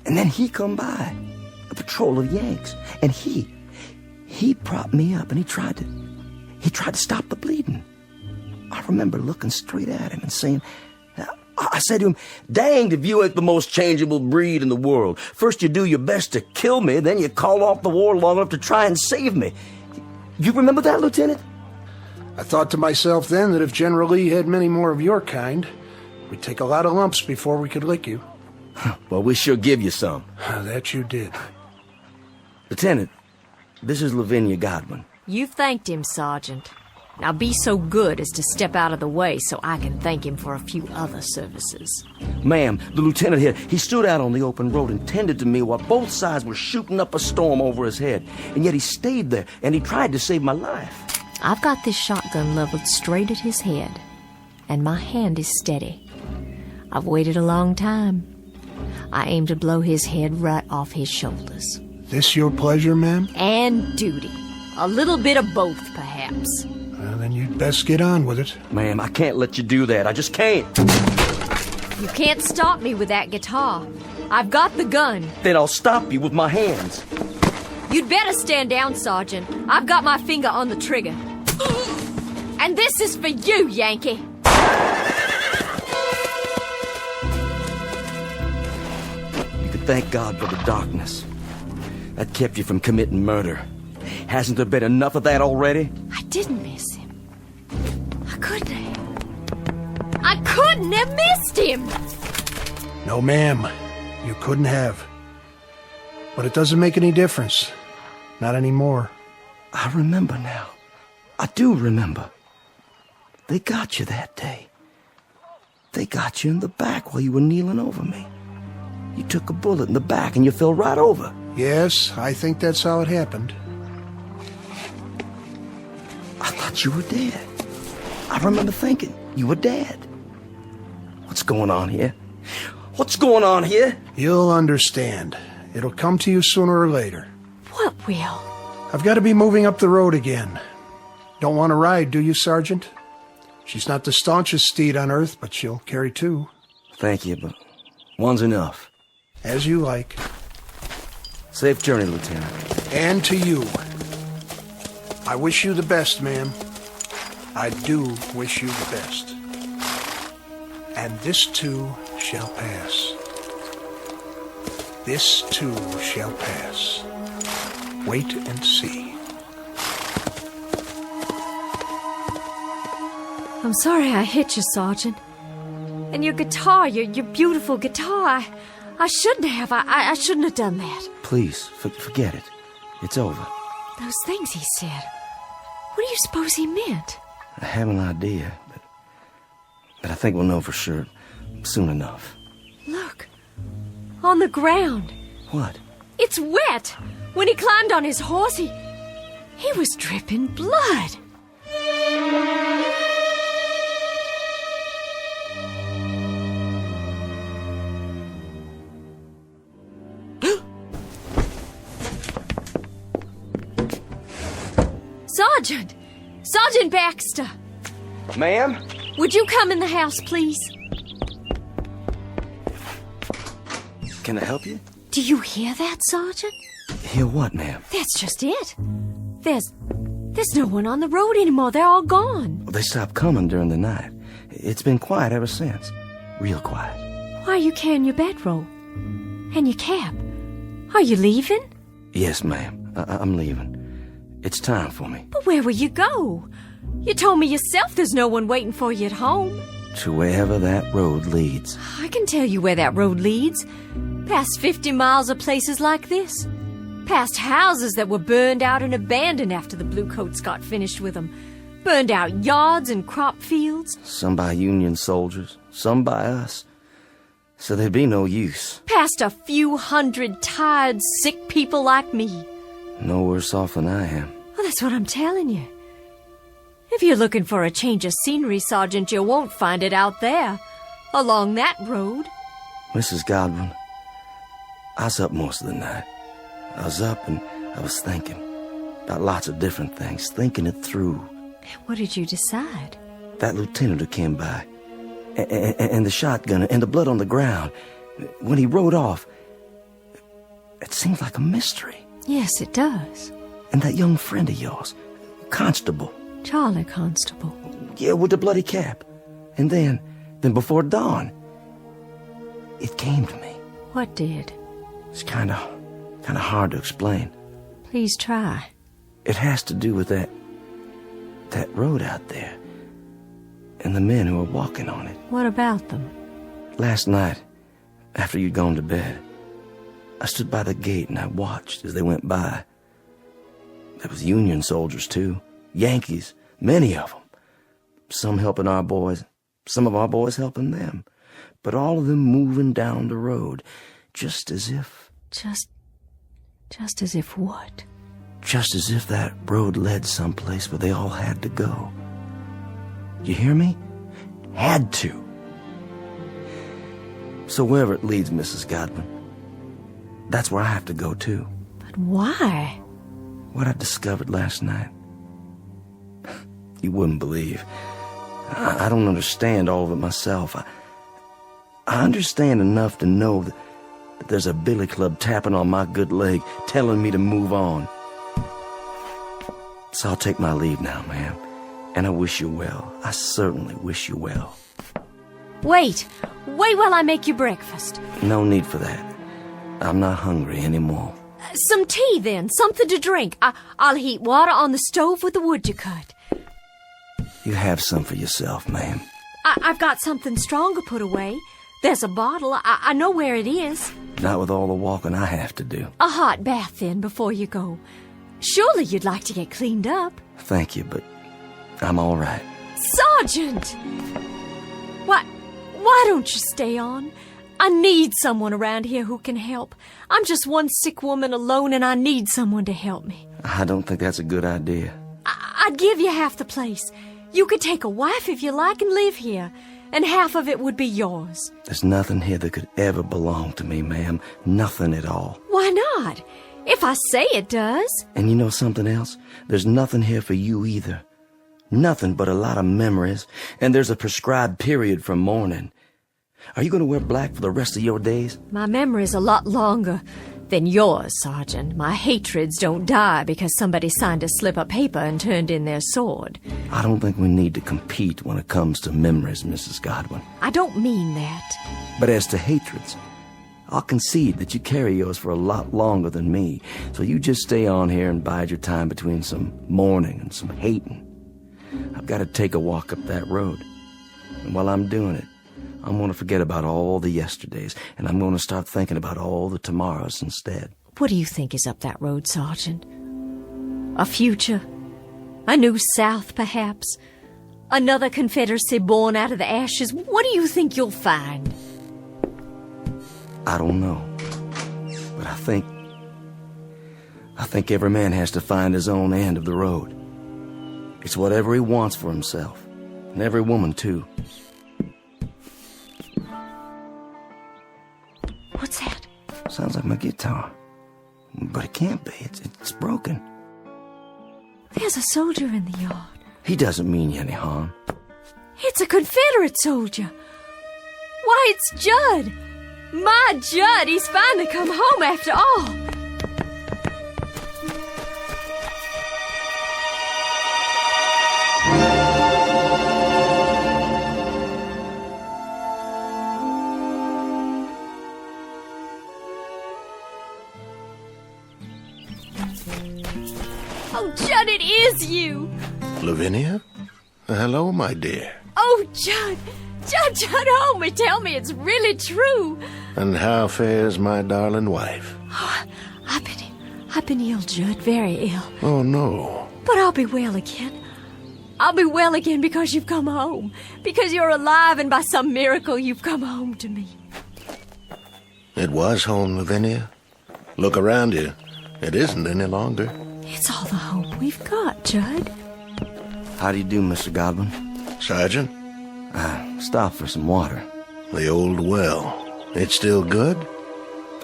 And then he come by, a patrol of Yanks, and he propped me up, and he tried to stop the bleeding. I remember looking straight at him and saying, I said to him, "Danged if you ain't the most changeable breed in the world. First you do your best to kill me, then you call off the war long enough to try and save me." You remember that, Lieutenant? I thought to myself then that if General Lee had many more of your kind, We'd take a lot of lumps before we could lick you. Well, we sure give you some. That you did. Lieutenant, this is Lavinia Godwin. You've thanked him, Sergeant. Now be so good as to step out of the way so I can thank him for a few other services. Ma'am, the lieutenant here, he stood out on the open road and tended to me while both sides were shooting up a storm over his head. And yet he stayed there, and he tried to save my life. I've got this shotgun leveled straight at his head, and my hand is steady. I've waited a long time. I aim to blow his head right off his shoulders. This your pleasure, ma'am? And duty. A little bit of both, perhaps. Well, then you'd best get on with it. Ma'am, I can't let you do that. I just can't. You can't stop me with that guitar. I've got the gun. Then I'll stop you with my hands. You'd better stand down, Sergeant. I've got my finger on the trigger. And this is for you, Yankee. You could thank God for the darkness. That kept you from committing murder. Hasn't there been enough of that already? I didn't miss him. I couldn't have. I couldn't have missed him! No, ma'am. You couldn't have. But it doesn't make any difference. Not anymore. I remember now. I do remember. They got you that day. They got you in the back while you were kneeling over me. You took a bullet in the back and you fell right over. Yes, I think that's how it happened. I thought you were dead. I remember thinking you were dead. What's going on here? What's going on here? You'll understand. It'll come to you sooner or later. What will? I've got to be moving up the road again. Don't want to ride, do you, Sergeant? She's not the staunchest steed on earth, but she'll carry two. Thank you, but one's enough. As you like. Safe journey, Lieutenant. And to you. I wish you the best, ma'am. I do wish you the best. And this too shall pass. This too shall pass. Wait and see. I'm sorry I hit you, Sergeant. And your guitar, your beautiful guitar, I shouldn't have. I shouldn't have done that. Please, forget it. It's over. Those things he said. What do you suppose he meant? I have an idea, but I think we'll know for sure soon enough. Look. On the ground. What? It's wet. When he climbed on his horse, he was dripping blood. Sergeant! Sergeant Baxter! Ma'am? Would you come in the house, please? Can I help you? Do you hear that, Sergeant? Hear what, ma'am? That's just it. There's no one on the road anymore. They're all gone. They stopped coming during the night. It's been quiet ever since. Real quiet. Why are you carrying your bedroll? And your cap? Are you leaving? Yes, ma'am. I'm leaving. It's time for me. But where will you go? You told me yourself there's no one waiting for you at home. To wherever that road leads. I can tell you where that road leads. Past 50 miles of places like this. Past houses that were burned out and abandoned after the Bluecoats got finished with them. Burned out yards and crop fields. Some by Union soldiers, some by us. So there'd be no use. Past a few hundred tired, sick people like me. No worse off than I am. Well, that's what I'm telling you. If you're looking for a change of scenery, Sergeant, you won't find it out there. Along that road. Mrs. Godwin, I was up most of the night. I was up and I was thinking about lots of different things, thinking it through. What did you decide? That lieutenant who came by, and the shotgun, and the blood on the ground. When he rode off, it seemed like a mystery. Yes, it does. And that young friend of yours, Constable. Charlie Constable. Yeah, with the bloody cap. And then before dawn, it came to me. What did? It's kind of hard to explain. Please try. It has to do with that road out there. and the men who are walking on it. What about them? Last night, after you'd gone to bed, I stood by the gate and I watched as they went by. There was Union soldiers, too. Yankees, many of them. Some helping our boys, some of our boys helping them. But all of them moving down the road, just as if... Just as if what? Just as if that road led someplace where they all had to go. You hear me? Had to. So wherever it leads, Mrs. Godwin, that's where I have to go, too. But why? What I discovered last night. You wouldn't believe. I don't understand all of it myself. I understand enough to know that there's a billy club tapping on my good leg, telling me to move on. So I'll take my leave now, ma'am. And I wish you well. I certainly wish you well. Wait while I make you breakfast. No need for that. I'm not hungry anymore. Some tea, then. Something to drink. I'll heat water on the stove with the wood you cut. You have some for yourself, ma'am. I've got something stronger put away. There's a bottle. I know where it is. Not with all the walking I have to do. A hot bath, then, before you go. Surely you'd like to get cleaned up. Thank you, but I'm all right. Sergeant! Why don't you stay on? I need someone around here who can help. I'm just one sick woman alone, and I need someone to help me. I don't think that's a good idea. I'd give you half the place. You could take a wife if you like and live here, and half of it would be yours. There's nothing here that could ever belong to me, ma'am. Nothing at all. Why not? If I say it does. And you know something else? There's nothing here for you either. Nothing but a lot of memories, and there's a prescribed period for mourning. Are you going to wear black for the rest of your days? My memory's a lot longer than yours, Sergeant. My hatreds don't die because somebody signed a slip of paper and turned in their sword. I don't think we need to compete when it comes to memories, Mrs. Godwin. I don't mean that. But as to hatreds, I'll concede that you carry yours for a lot longer than me, so you just stay on here and bide your time between some mourning and some hating. I've got to take a walk up that road, and while I'm doing it, I'm going to forget about all the yesterdays, and I'm going to start thinking about all the tomorrows instead. What do you think is up that road, Sergeant? A future? A new South, perhaps? Another Confederacy born out of the ashes? What do you think you'll find? I don't know. But I think every man has to find his own end of the road. It's whatever he wants for himself. And every woman, too. What's that? Sounds like my guitar. But it can't be. It's broken. There's a soldier in the yard. He doesn't mean you any harm. It's a Confederate soldier. Why, it's Judd. My Judd, he's finally come home after all. Oh, Judd, it is you. Lavinia? Hello, my dear. Oh, Judd, homie, tell me it's really true. And how fares my darling wife? Oh, I've been ill, Judd, very ill. Oh, no. But I'll be well again. I'll be well again because you've come home. Because you're alive and by some miracle you've come home to me. It was home, Lavinia. Look around you. It isn't any longer. It's all the hope we've got, Judd. How do you do, Mr. Godwin? Sergeant? I stopped for some water. The old well. It's still good?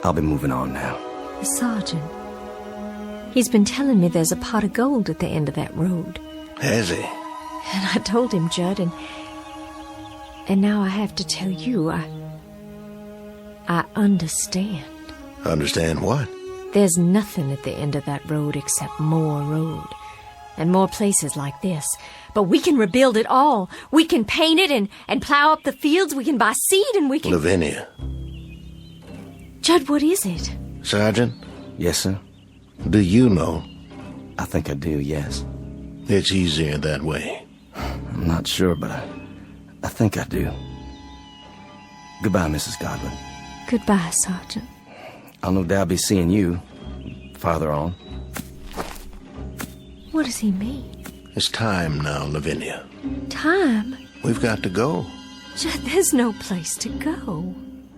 I'll be moving on now. The sergeant. He's been telling me there's a pot of gold at the end of that road. Has he? And I told him, Judd, and now I have to tell you, I understand. Understand what? There's nothing at the end of that road except more road. And more places like this. But we can rebuild it all. We can paint it and plow up the fields. We can buy seed and we can... Lavinia. Judd, what is it? Sergeant? Yes, sir? Do you know? I think I do, yes. It's easier that way. I'm not sure, but I think I do. Goodbye, Mrs. Godwin. Goodbye, Sergeant. I'll no doubt be seeing you farther on. What does he mean? It's time now, Lavinia. Time? We've got to go. Judd, there's no place to go.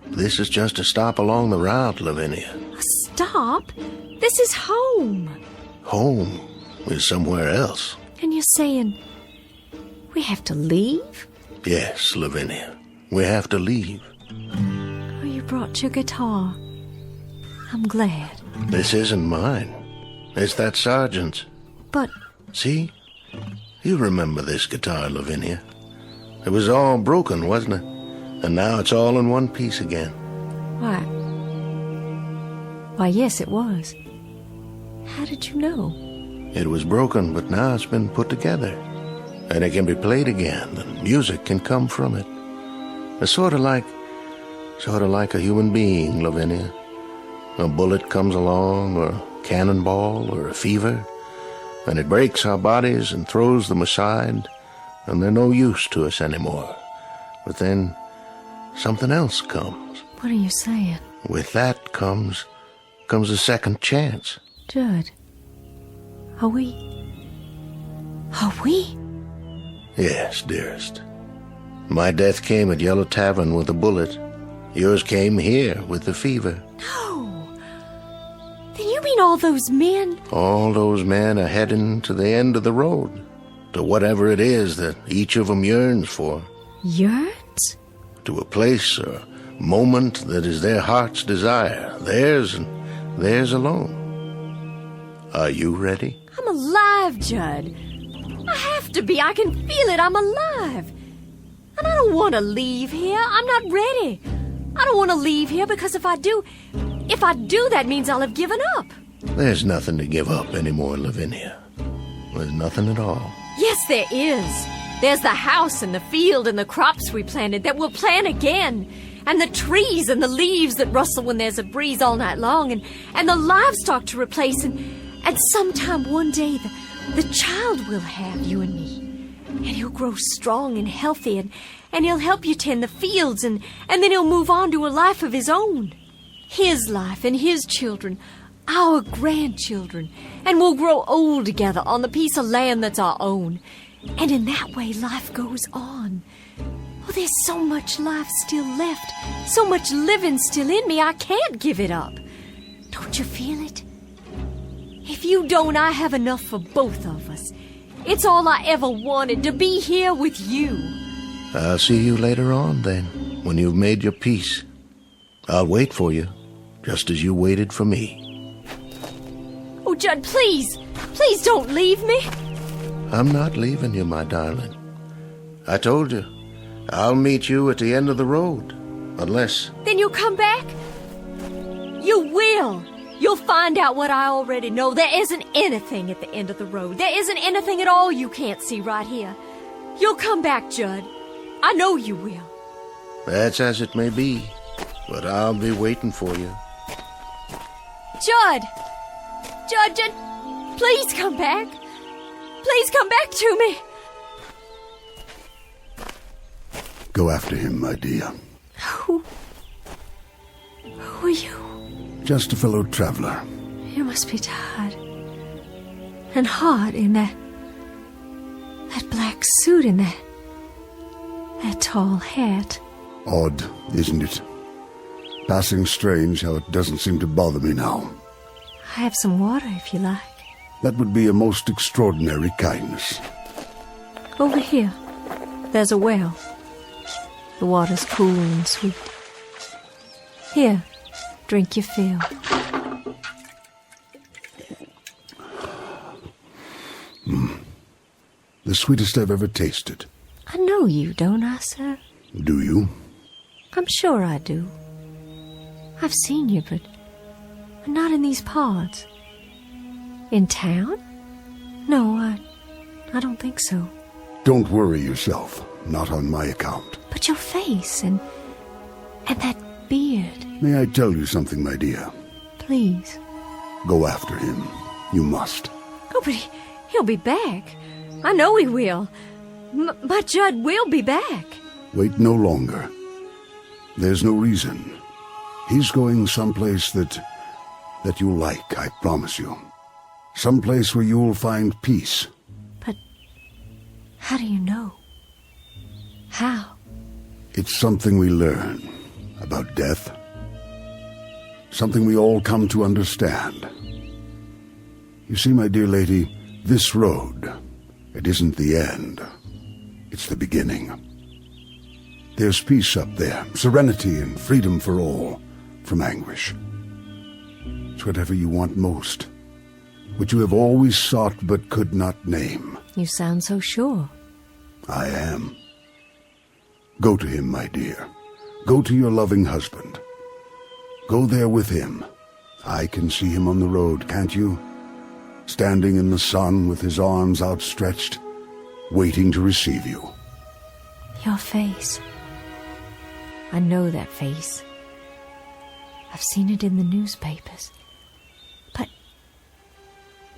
This is just a stop along the route, Lavinia. A stop? This is home. Home is somewhere else. And you're saying we have to leave? Yes, Lavinia. We have to leave. Oh, you brought your guitar. I'm glad. This isn't mine. It's that sergeant's. But... See? You remember this guitar, Lavinia. It was all broken, wasn't it? And now it's all in one piece again. Why? Why, yes, it was. How did you know? It was broken, but now it's been put together. And it can be played again, and music can come from it. It's sort of like a human being, Lavinia. A bullet comes along, or a cannonball, or a fever, and it breaks our bodies and throws them aside, and they're no use to us anymore. But then something else comes. What are you saying? With that comes a second chance. Judd, are we? Yes, dearest. My death came at Yellow Tavern with a bullet. Yours came here with the fever. No. Then you mean all those men? All those men are heading to the end of the road, to whatever it is that each of them yearns for. Yearns? To a place or moment that is their heart's desire, theirs and theirs alone. Are you ready? I'm alive, Judd. I have to be. I can feel it. I'm alive. And I don't want to leave here. I'm not ready. I don't want to leave here because if I do, that means I'll have given up. There's nothing to give up anymore, Lavinia. There's nothing at all. Yes, there is. There's the house and the field and the crops we planted that we'll plant again. And the trees and the leaves that rustle when there's a breeze all night long. And the livestock to replace. And sometime one day, the child will have, you and me. And he'll grow strong and healthy, and he'll help you tend the fields, and then he'll move on to a life of his own. His life and his children, our grandchildren, and we'll grow old together on the piece of land that's our own. And in that way, life goes on. Oh, there's so much life still left, so much living still in me, I can't give it up. Don't you feel it? If you don't, I have enough for both of us. It's all I ever wanted, to be here with you. I'll see you later on, then, when you've made your peace. I'll wait for you, just as you waited for me. Oh, Judd, please. Please don't leave me. I'm not leaving you, my darling. I told you, I'll meet you at the end of the road, unless... Then you'll come back? You will. You'll find out what I already know. There isn't anything at the end of the road. There isn't anything at all you can't see right here. You'll come back, Judd. I know you will. That's as it may be, but I'll be waiting for you. Judd, please come back. Please come back to me. Go after him, my dear. Who are you? Just a fellow traveler. You must be tired. And hot in that black suit and that tall hat. Odd, isn't it? Passing strange how it doesn't seem to bother me now. I have some water if you like. That would be a most extraordinary kindness. Over here. There's a well. The water's cool and sweet. Here. Drink your fill. The sweetest I've ever tasted. I know you, don't I, sir? Do you? I'm sure I do. I've seen you, but not in these parts. In town? No, I don't think so. Don't worry yourself. Not on my account. But your face and that beard. May I tell you something, my dear? Please. Go after him. You must. Oh, but he'll be back. I know he will. My Judd will be back. Wait no longer. There's no reason. He's going someplace that you'll like, I promise you. Someplace where you'll find peace. But how do you know? How? It's something we learn about death. Something we all come to understand. You see, my dear lady, this road, it isn't the end. It's the beginning. There's peace up there, serenity and freedom for all, from anguish. It's whatever you want most, what you have always sought but could not name. You sound so sure. I am. Go to him, my dear. Go to your loving husband. Go there with him. I can see him on the road, can't you? Standing in the sun with his arms outstretched, waiting to receive you. Your face. I know that face. I've seen it in the newspapers.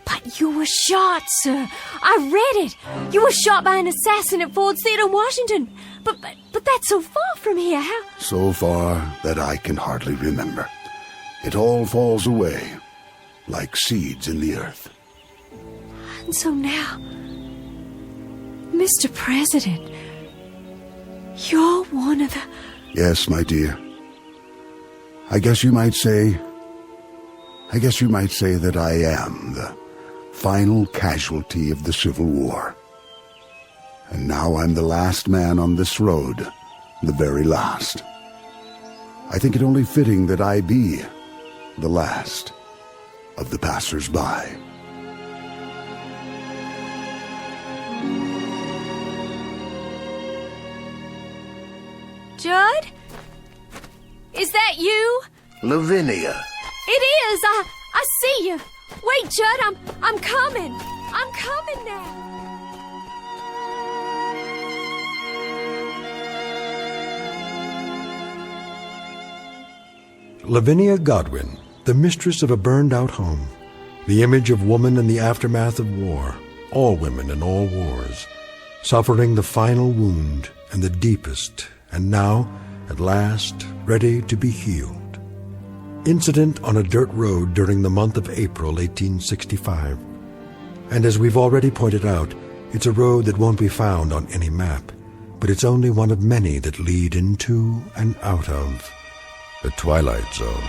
But you were shot, sir. I read it. You were shot by an assassin at Ford's Theater, Washington. But that's so far from here. How? So far that I can hardly remember. It all falls away, like seeds in the earth. And so now, Mr. President, you're one of the... Yes, my dear. I guess you might say that I am the final casualty of the Civil War. And now I'm the last man on this road, the very last. I think it only fitting that I be the last of the passers-by. Judd? Is that you? Lavinia. It is. I see you. Wait, Judd, I'm coming. I'm coming now. Lavinia Godwin, the mistress of a burned-out home, the image of woman in the aftermath of war, all women in all wars, suffering the final wound and the deepest, and now, at last, ready to be healed. Incident on a dirt road during the month of April 1865. And as we've already pointed out, it's a road that won't be found on any map, but it's only one of many that lead into and out of the Twilight Zone.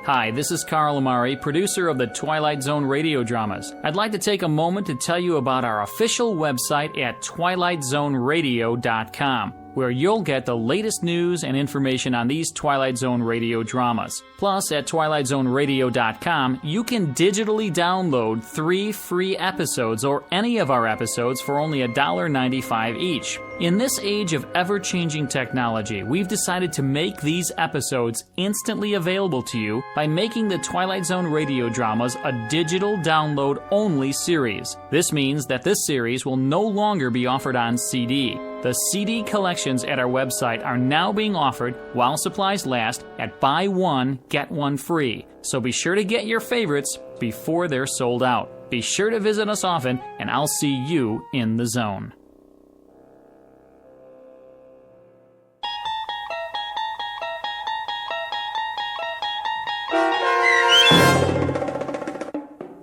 Hi, this is Carl Amari, producer of the Twilight Zone radio dramas. I'd like to take a moment to tell you about our official website at twilightzoneradio.com, where you'll get the latest news and information on these Twilight Zone radio dramas. Plus, at twilightzoneradio.com, you can digitally download 3 free episodes or any of our episodes for only $1.95 each. In this age of ever-changing technology, we've decided to make these episodes instantly available to you by making the Twilight Zone radio dramas a digital download-only series. This means that this series will no longer be offered on CD. The CD collections at our website are now being offered while supplies last at buy one, get one free. So be sure to get your favorites before they're sold out. Be sure to visit us often, and I'll see you in the zone.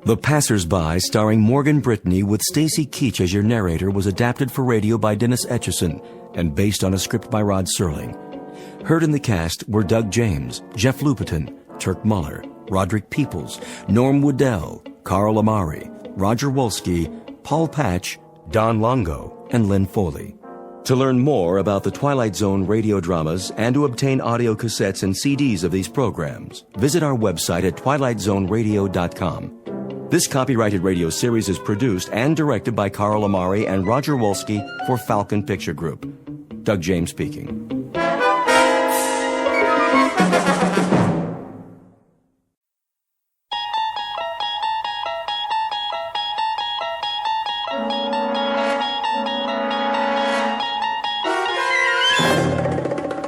The Passers-By, starring Morgan Brittany with Stacy Keach as your narrator, was adapted for radio by Dennis Etchison and based on a script by Rod Serling. Heard in the cast were Doug James, Jeff Lupetin, Turk Muller, Roderick Peoples, Norm Woodell, Carl Amari, Roger Wolski, Paul Patch, Don Longo, and Lynn Foley. To learn more about the Twilight Zone radio dramas and to obtain audio cassettes and CDs of these programs, visit our website at twilightzoneradio.com. This copyrighted radio series is produced and directed by Carl Amari and Roger Wolski for Falcon Picture Group. Doug James speaking.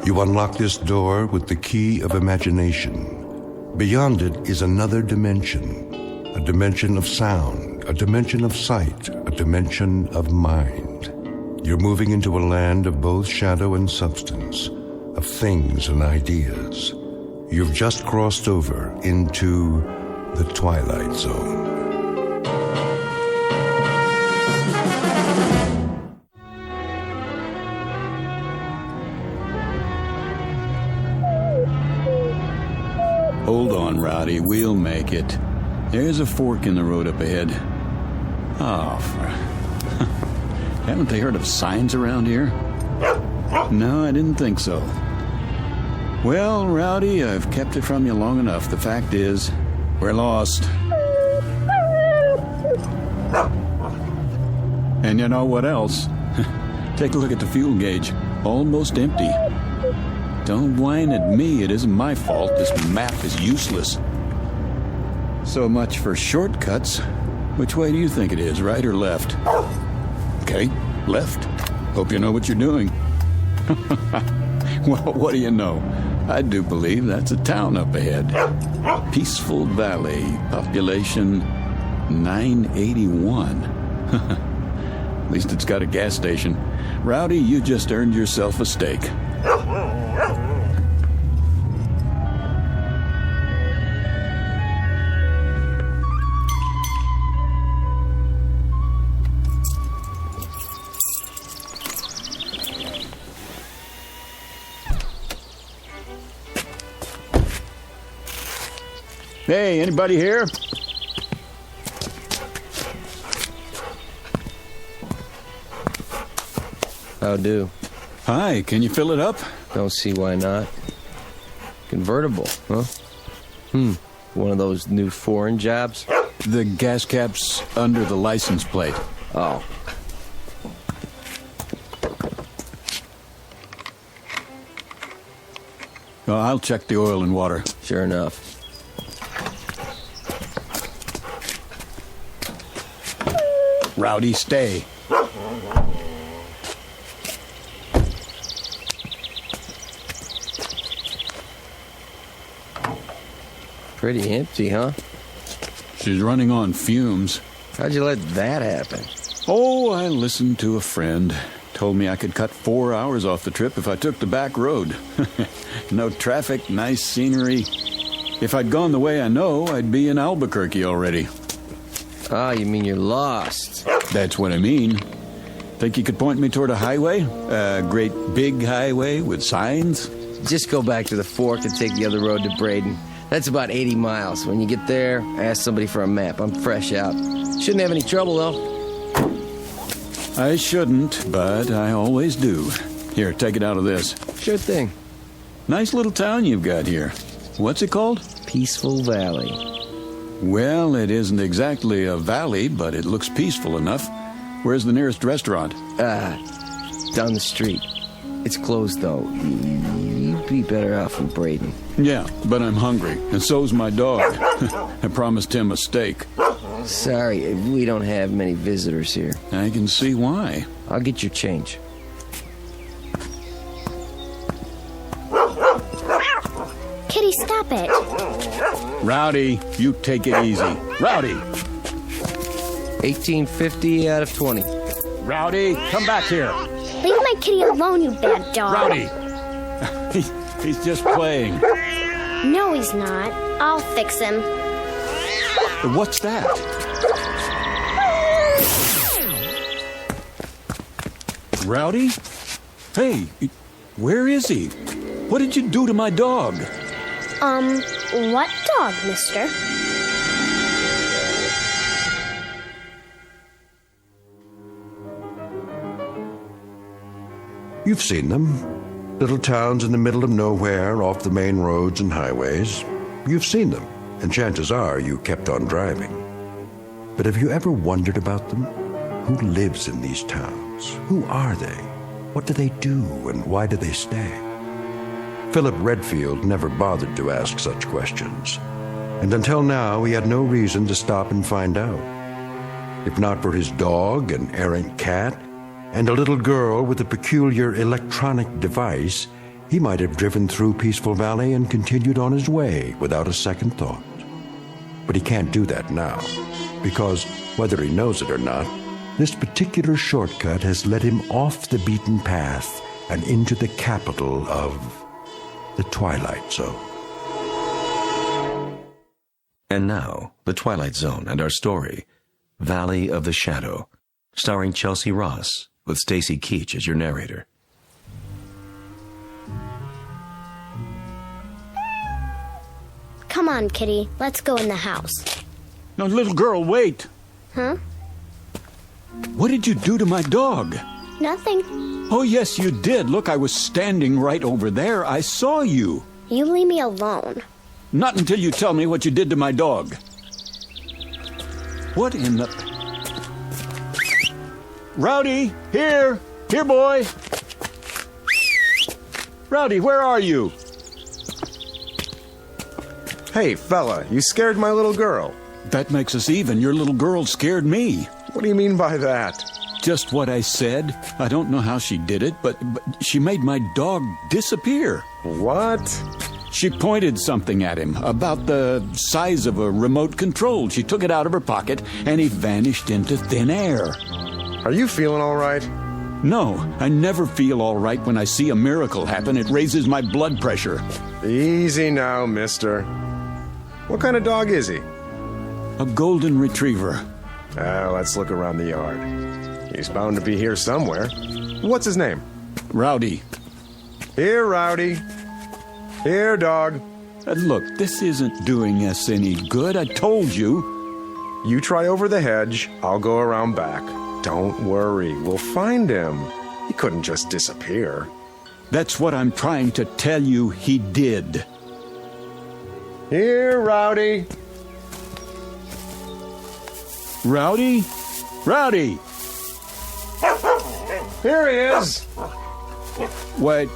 You unlock this door with the key of imagination. Beyond it is another dimension, a dimension of sound, a dimension of sight, a dimension of mind. You're moving into a land of both shadow and substance, of things and ideas. You've just crossed over into the Twilight Zone. Hold on, Rowdy. We'll make it. There's a fork in the road up ahead. Haven't they heard of signs around here? No, I didn't think so. Well, Rowdy, I've kept it from you long enough. The fact is, we're lost. And you know what else? Take a look at the fuel gauge. Almost empty. Don't whine at me. It isn't my fault. This map is useless. So much for shortcuts. Which way do you think it is, right or left? Okay, left. Hope you know what you're doing. Well, what do you know? I do believe that's a town up ahead. Peaceful Valley, population 981. At least it's got a gas station. Rowdy, you just earned yourself a steak. Hey, anybody here? How do? Hi, can you fill it up? Don't see why not. Convertible, huh? One of those new foreign jobs? The gas cap's under the license plate. Oh. I'll check the oil and water. Sure enough. Rowdy, stay. Pretty empty, huh? She's running on fumes. How'd you let that happen? Oh, I listened to a friend. Told me I could cut 4 hours off the trip if I took the back road. No traffic, nice scenery. If I'd gone the way I know, I'd be in Albuquerque already. Ah, you mean you're lost? That's what I mean. Think you could point me toward a highway? A great big highway with signs? Just go back to the fork and take the other road to Braden. That's about 80 miles. When you get there, ask somebody for a map. I'm fresh out. Shouldn't have any trouble, though. I shouldn't, but I always do. Here, take it out of this. Sure thing. Nice little town you've got here. What's it called? Peaceful Valley. Well, it isn't exactly a valley, but it looks peaceful enough. Where's the nearest restaurant? Down the street. It's closed, though. You'd be better off in Braden. Yeah, but I'm hungry, and so's my dog. I promised him a steak. Sorry, we don't have many visitors here. I can see why. I'll get your change. Kitty, stop it. Rowdy, you take it easy. Rowdy! 1850 out of 20. Rowdy, come back here. Leave my kitty alone, you bad dog. Rowdy! He's just playing. No, he's not. I'll fix him. What's that? Rowdy? Hey, where is he? What did you do to my dog? What dog, mister? You've seen them. Little towns in the middle of nowhere, off the main roads and highways. You've seen them, and chances are you kept on driving. But have you ever wondered about them? Who lives in these towns? Who are they? What do they do, and why do they stay? Philip Redfield never bothered to ask such questions, and until now he had no reason to stop and find out. If not for his dog, an errant cat, and a little girl with a peculiar electronic device, he might have driven through Peaceful Valley and continued on his way without a second thought. But he can't do that now, because, whether he knows it or not, this particular shortcut has led him off the beaten path and into the capital of the Twilight Zone. And now, The Twilight Zone and our story, Valley of the Shadow, starring Chelsea Ross, with Stacy Keach as your narrator. Come on, Kitty. Let's go in the house. No, little girl, wait. Huh? What did you do to my dog? Nothing. Oh, yes, you did. Look, I was standing right over there. I saw you. You leave me alone. Not until you tell me what you did to my dog. What in the... Rowdy, here! Here, boy! Rowdy, where are you? Hey, fella, you scared my little girl. That makes us even. Your little girl scared me. What do you mean by that? Just what I said. I don't know how she did it, but she made my dog disappear. What? She pointed something at him about the size of a remote control. She took it out of her pocket, and he vanished into thin air. Are you feeling all right? No, I never feel all right when I see a miracle happen. It raises my blood pressure. Easy now, mister. What kind of dog is he? A golden retriever. Let's look around the yard. He's bound to be here somewhere. What's his name? Rowdy. Here, Rowdy. Here, dog. Look, this isn't doing us any good. I told you. You try over the hedge. I'll go around back. Don't worry. We'll find him. He couldn't just disappear. That's what I'm trying to tell you he did. Here, Rowdy. Rowdy? Rowdy! Here he is. Wait,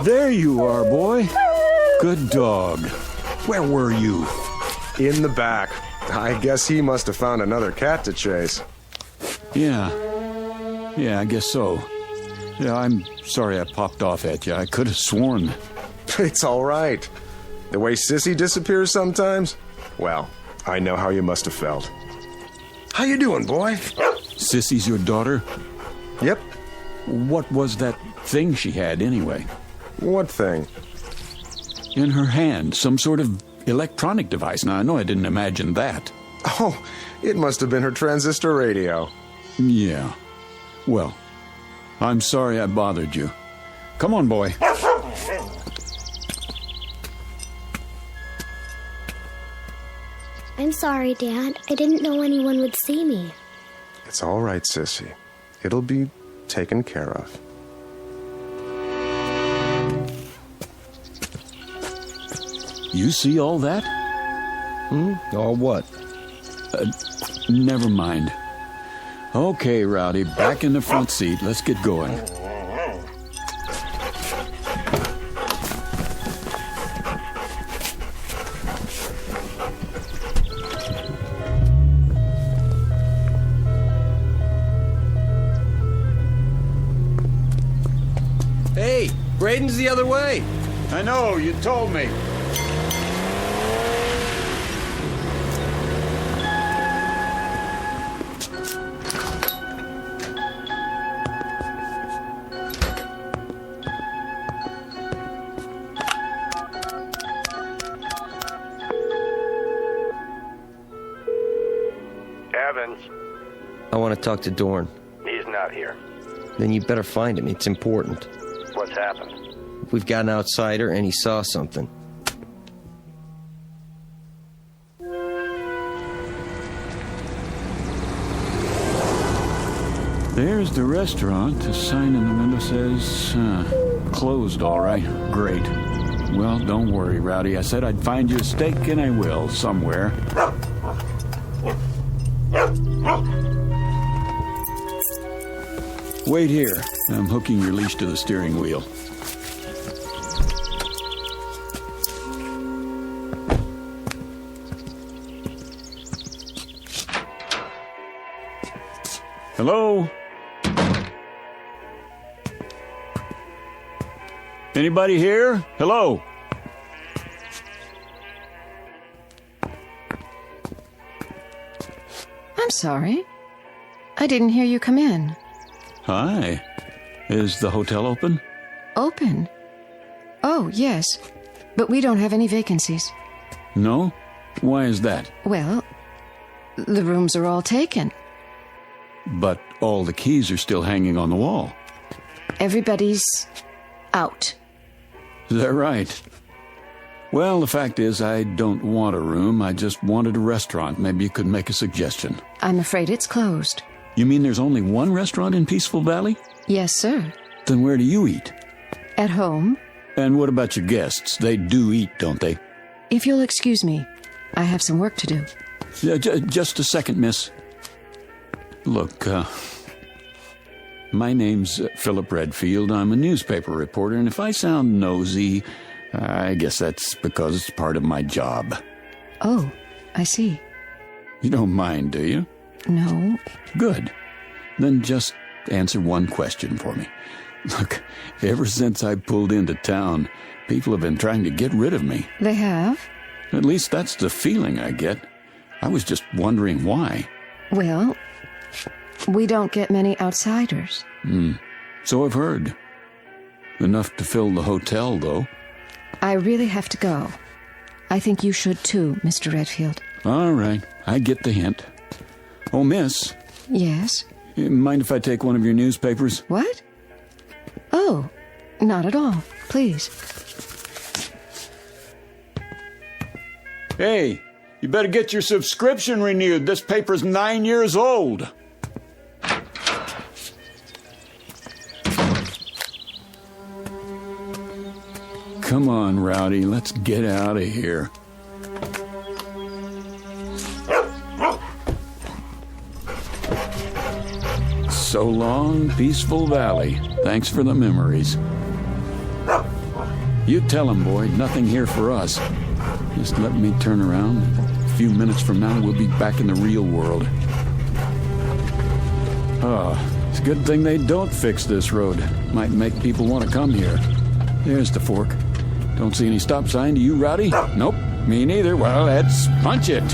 there you are, boy. Good dog. Where were you? In the back. I guess he must have found another cat to chase. Yeah, I guess so. Yeah, I'm sorry I popped off at you. I could have sworn. It's all right. The way Sissy disappears sometimes? Well, I know how you must have felt. How you doing, boy? Sissy's your daughter? Yep. What was that thing she had, anyway? What thing? In her hand, some sort of electronic device. Now, I know I didn't imagine that. Oh, it must have been her transistor radio. Yeah. Well, I'm sorry I bothered you. Come on, boy. I'm sorry, Dad. I didn't know anyone would see me. It's all right, Sissy. It'll be taken care of. You see all that? All what? Never mind. Okay, Rowdy, back in the front seat. Let's get going. Hey, Braden's the other way. I know, you told me. Evans. I want to talk to Dorn. He's not here. Then you better find him. It's important. What's happened? We've got an outsider, and he saw something. There's the restaurant. The sign in the window says, closed, all right. Great. Well, don't worry, Rowdy. I said I'd find you a steak, and I will, somewhere. Wait here. I'm hooking your leash to the steering wheel. Hello? Anybody here? Hello? I'm sorry. I didn't hear you come in. Hi. Is the hotel open? Open? Oh, yes. But we don't have any vacancies. No? Why is that? Well, the rooms are all taken. But all the keys are still hanging on the wall. Everybody's out. Is that right? Well, the fact is, I don't want a room. I just wanted a restaurant. Maybe you could make a suggestion. I'm afraid it's closed. You mean there's only one restaurant in Peaceful Valley? Yes, sir. Then where do you eat? At home. And what about your guests? They do eat, don't they? If you'll excuse me, I have some work to do. Just a second, miss. Look, my name's Philip Redfield. I'm a newspaper reporter, and if I sound nosy, I guess that's because it's part of my job. Oh, I see. You don't mind, do you? No. Good. Then just answer one question for me. Look, ever since I pulled into town, people have been trying to get rid of me. They have? At least that's the feeling I get. I was just wondering why. Well, we don't get many outsiders. So I've heard. Enough to fill the hotel, though. I really have to go. I think you should too, Mr. Redfield. All right, I get the hint. Oh, miss. Yes? Mind if I take one of your newspapers? What? Oh, not at all. Please. Hey, you better get your subscription renewed. This paper's 9 years old. Come on, Rowdy, let's get out of here. So long, Peaceful Valley. Thanks for the memories. You tell him, boy, nothing here for us. Just let me turn around. A few minutes from now, we'll be back in the real world. Oh, it's a good thing they don't fix this road. Might make people want to come here. There's the fork. Don't see any stop sign. Do you, Rowdy? Nope, me neither. Well, let's punch it.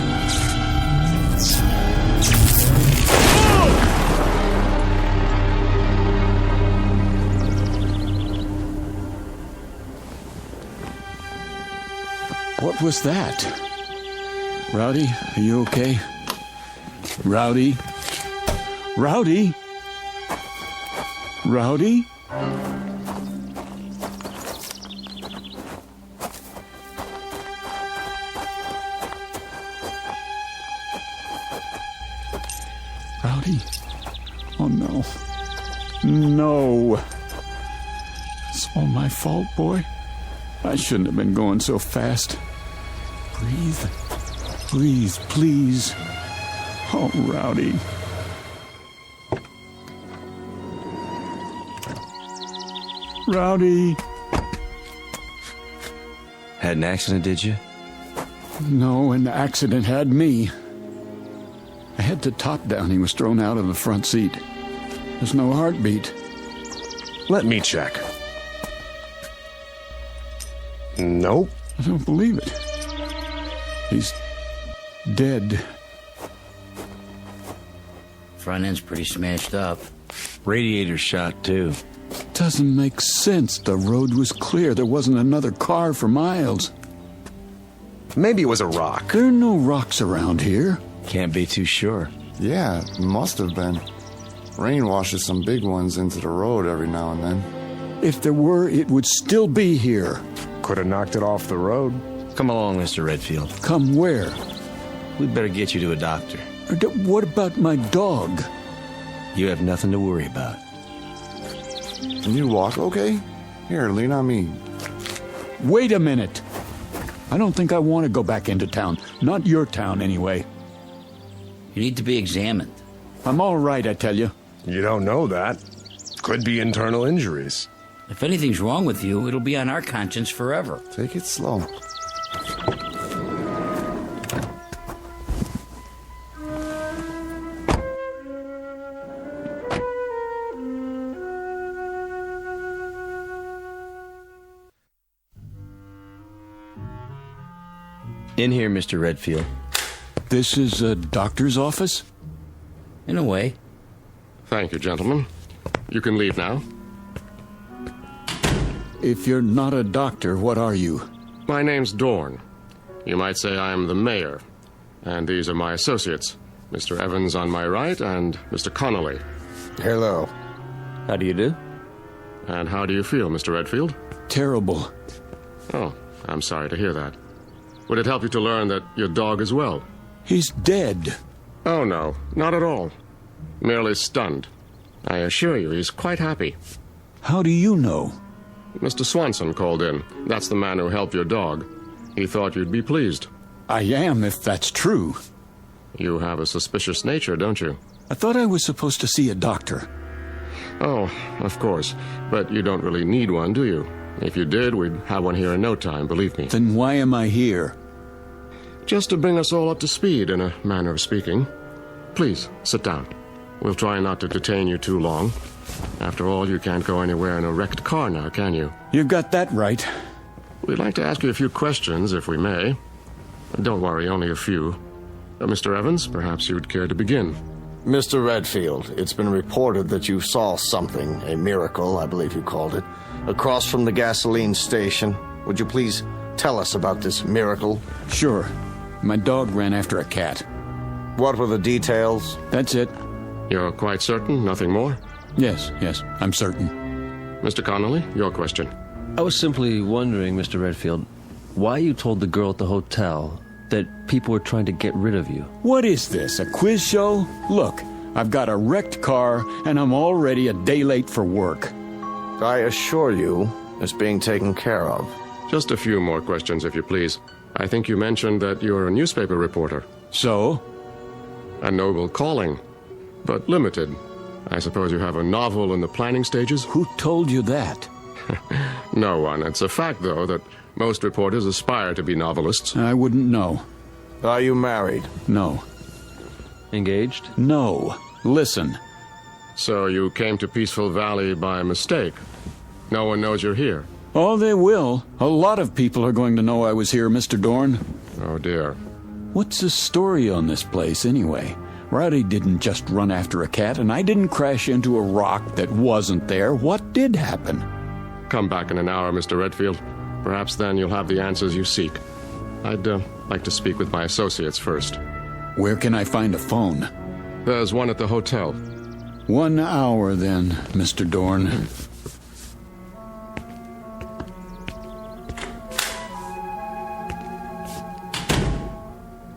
What was that? Rowdy, are you okay? Rowdy? Rowdy? Rowdy? Rowdy? Oh no. No. It's all my fault, boy. I shouldn't have been going so fast. Breathe. Breathe, please. Oh, Rowdy. Rowdy. Had an accident, did you? No, an accident had me. I had to top down. He was thrown out of the front seat. There's no heartbeat. Let me check. Nope. I don't believe it. He's dead. Front end's pretty smashed up. Radiator shot, too. Doesn't make sense. The road was clear. There wasn't another car for miles. Maybe it was a rock. There are no rocks around here. Can't be too sure. Yeah, must have been. Rain washes some big ones into the road every now and then. If there were, it would still be here. Could have knocked it off the road. Come along, Mr. Redfield. Come where? We'd better get you to a doctor. What about my dog? You have nothing to worry about. Can you walk okay? Here, lean on me. Wait a minute. I don't think I want to go back into town. Not your town, anyway. You need to be examined. I'm all right, I tell you. You don't know that. Could be internal injuries. If anything's wrong with you, it'll be on our conscience forever. Take it slow. In here, Mr. Redfield. This is a doctor's office? In a way. Thank you, gentlemen. You can leave now. If you're not a doctor, what are you? My name's Dorn. You might say I'm the mayor. And these are my associates. Mr. Evans on my right and Mr. Connolly. Hello. How do you do? And how do you feel, Mr. Redfield? Terrible. Oh, I'm sorry to hear that. Would it help you to learn that your dog is well? He's dead. Oh, no, not at all. Merely stunned. I assure you, he's quite happy. How do you know? Mr. Swanson called in. That's the man who helped your dog. He thought you'd be pleased. I am, if that's true. You have a suspicious nature, don't you? I thought I was supposed to see a doctor. Oh, of course. But you don't really need one, do you? If you did, we'd have one here in no time, believe me. Then why am I here? Just to bring us all up to speed, in a manner of speaking. Please, sit down. We'll try not to detain you too long. After all, you can't go anywhere in a wrecked car now, can you? You've got that right. We'd like to ask you a few questions, if we may. Don't worry, only a few. Mr. Evans, perhaps you'd care to begin. Mr. Redfield, it's been reported that you saw something, a miracle, I believe you called it, across from the gasoline station. Would you please tell us about this miracle? Sure. My dog ran after a cat. What were the details? That's it. You're quite certain? Nothing more? Yes, I'm certain. Mr. Connolly, your question. I was simply wondering, Mr. Redfield, why you told the girl at the hotel that people were trying to get rid of you. What is this, a quiz show? Look, I've got a wrecked car, and I'm already a day late for work. I assure you, it's being taken care of. Just a few more questions, if you please. I think you mentioned that you're a newspaper reporter. So? A noble calling, but limited. I suppose you have a novel in the planning stages? Who told you that? No one. It's a fact, though, that most reporters aspire to be novelists. I wouldn't know. Are you married? No. Engaged? No. Listen. So you came to Peaceful Valley by mistake? No one knows you're here? Oh, they will. A lot of people are going to know I was here, Mr. Dorn. Oh, dear. What's the story on this place, anyway? Rowdy didn't just run after a cat, and I didn't crash into a rock that wasn't there. What did happen? Come back in an hour, Mr. Redfield. Perhaps then you'll have the answers you seek. I'd like to speak with my associates first. Where can I find a phone? There's one at the hotel. 1 hour, then, Mr. Dorn.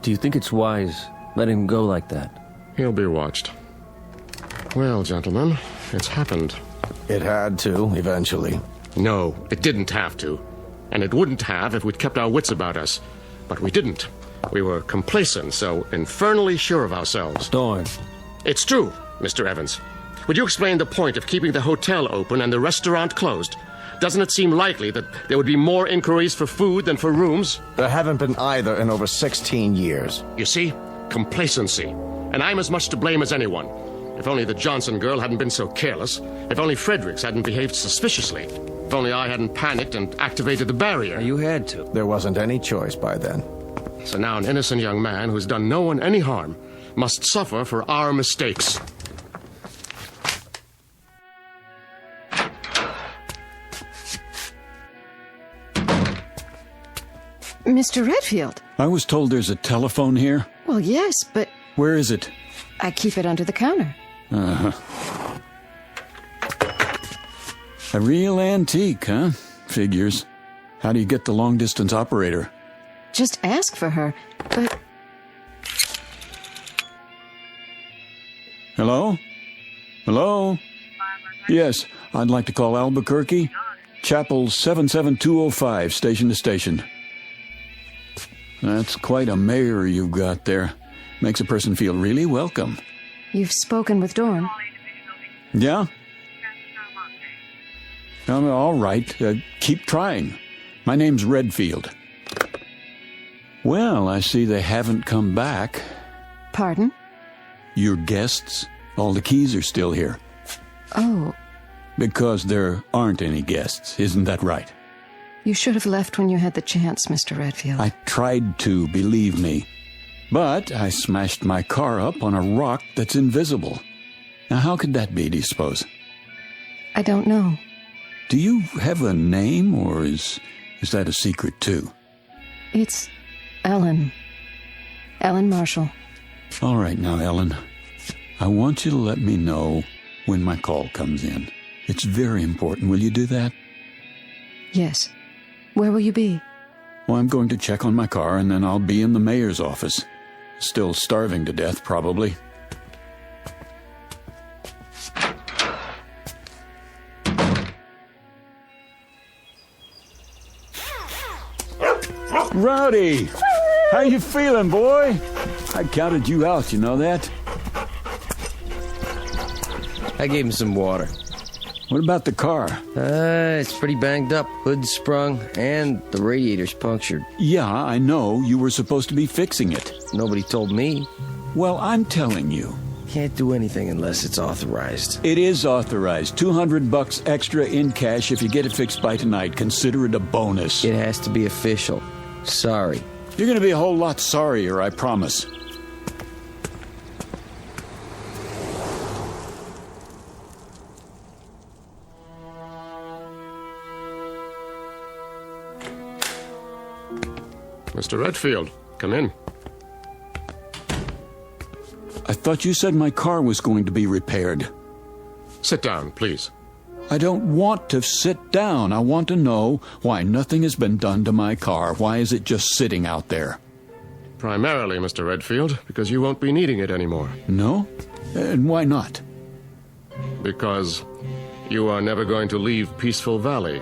Do you think it's wise letting him go like that? He'll be watched. Well, gentlemen, it's happened. It had to, eventually. No, it didn't have to. And it wouldn't have if we'd kept our wits about us. But we didn't. We were complacent, so infernally sure of ourselves. Dorn. It's true, Mr. Evans. Would you explain the point of keeping the hotel open and the restaurant closed? Doesn't it seem likely that there would be more inquiries for food than for rooms? There haven't been either in over 16 years. You see? Complacency. And I'm as much to blame as anyone. If only the Johnson girl hadn't been so careless. If only Fredericks hadn't behaved suspiciously. If only I hadn't panicked and activated the barrier. You had to. There wasn't any choice by then. So now an innocent young man who's done no one any harm must suffer for our mistakes. Mr. Redfield. I was told there's a telephone here. Well, yes, but... Where is it? I keep it under the counter. Uh-huh. A real antique, huh? Figures. How do you get the long-distance operator? Just ask for her, but... Hello? Hello? Yes, I'd like to call Albuquerque. Chapel 77205, station to station. That's quite a mare you've got there. Makes a person feel really welcome. You've spoken with Dorn. Yeah? All right. Keep trying. My name's Redfield. Well, I see they haven't come back. Pardon? Your guests? All the keys are still here. Oh. Because there aren't any guests, isn't that right? You should have left when you had the chance, Mr. Redfield. I tried to, believe me. But I smashed my car up on a rock that's invisible. Now, how could that be, do you suppose? I don't know. Do you have a name, or is that a secret, too? It's Ellen. Ellen Marshall. All right now, Ellen. I want you to let me know when my call comes in. It's very important. Will you do that? Yes. Where will you be? Well, I'm going to check on my car, and then I'll be in the mayor's office. Still starving to death, probably. Rowdy! How you feeling, boy? I counted you out, you know that? I gave him some water. What about the car? It's pretty banged up. Hood's sprung, and the radiator's punctured. Yeah, I know. You were supposed to be fixing it. Nobody told me. Well, I'm telling you. Can't do anything unless it's authorized. It is authorized. $200 extra in cash if you get it fixed by tonight. Consider it a bonus. It has to be official. Sorry. You're going to be a whole lot sorrier, I promise. Mr. Redfield, come in. I thought you said my car was going to be repaired. Sit down, please. I don't want to sit down. I want to know why nothing has been done to my car. Why is it just sitting out there? Primarily, Mr. Redfield, because you won't be needing it anymore. No? And why not? Because you are never going to leave Peaceful Valley.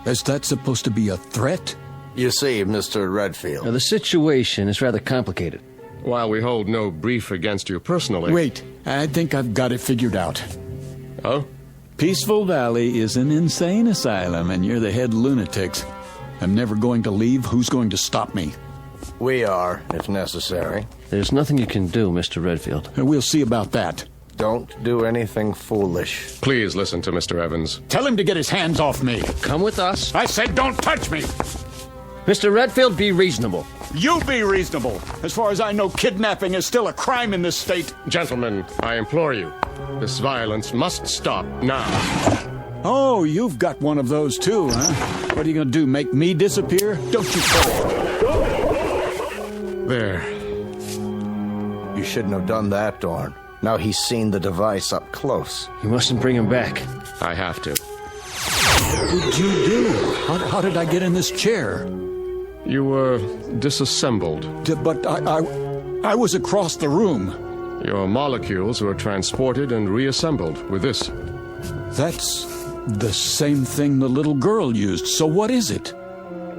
Is that supposed to be a threat? You see, Mr. Redfield. Now, the situation is rather complicated. While we hold no brief against you personally... Wait, I think I've got it figured out. Oh? Peaceful Valley is an insane asylum, and you're the head lunatics. I'm never going to leave. Who's going to stop me? We are, if necessary. There's nothing you can do, Mr. Redfield. We'll see about that. Don't do anything foolish. Please listen to Mr. Evans. Tell him to get his hands off me. Come with us. I said don't touch me. Mr. Redfield, be reasonable. You be reasonable. As far as I know, kidnapping is still a crime in this state. Gentlemen, I implore you. This violence must stop now. Oh, you've got one of those too, huh? What are you going to do, make me disappear? Don't you There. You shouldn't have done that, Dorn. Now he's seen the device up close. You mustn't bring him back. I have to. What did you do? How did I get in this chair? You were disassembled. But I was across the room. Your molecules were transported and reassembled with this. That's the same thing the little girl used. So what is it?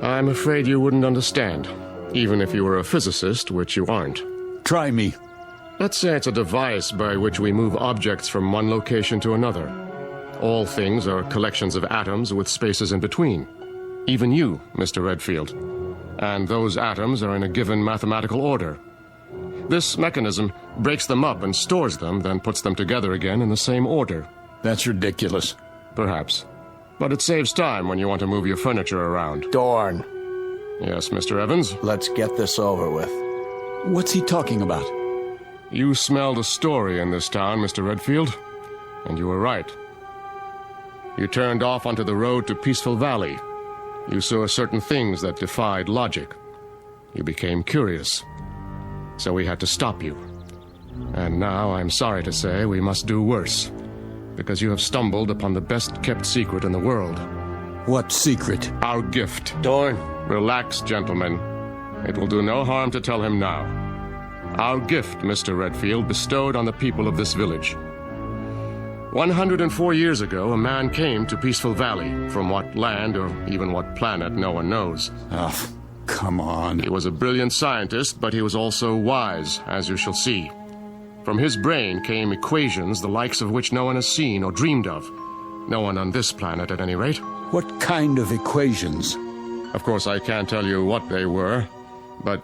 I'm afraid you wouldn't understand, even if you were a physicist, which you aren't. Try me. Let's say it's a device by which we move objects from one location to another. All things are collections of atoms with spaces in between. Even you, Mr. Redfield. And those atoms are in a given mathematical order. This mechanism breaks them up and stores them, then puts them together again in the same order. That's ridiculous. Perhaps. But it saves time when you want to move your furniture around. Dorn. Yes, Mr. Evans? Let's get this over with. What's he talking about? You smelled a story in this town, Mr. Redfield. And you were right. You turned off onto the road to Peaceful Valley. You saw certain things that defied logic. You became curious. So we had to stop you. And now, I'm sorry to say, we must do worse. Because you have stumbled upon the best-kept secret in the world. What secret? Our gift. Dorn. Relax, gentlemen. It will do no harm to tell him now. Our gift, Mr. Redfield, bestowed on the people of this village. 104 years ago, a man came to Peaceful Valley. From what land or even what planet, no one knows. Oh, come on. He was a brilliant scientist, but he was also wise, as you shall see. From his brain came equations the likes of which no one has seen or dreamed of. No one on this planet, at any rate. What kind of equations? Of course, I can't tell you what they were, but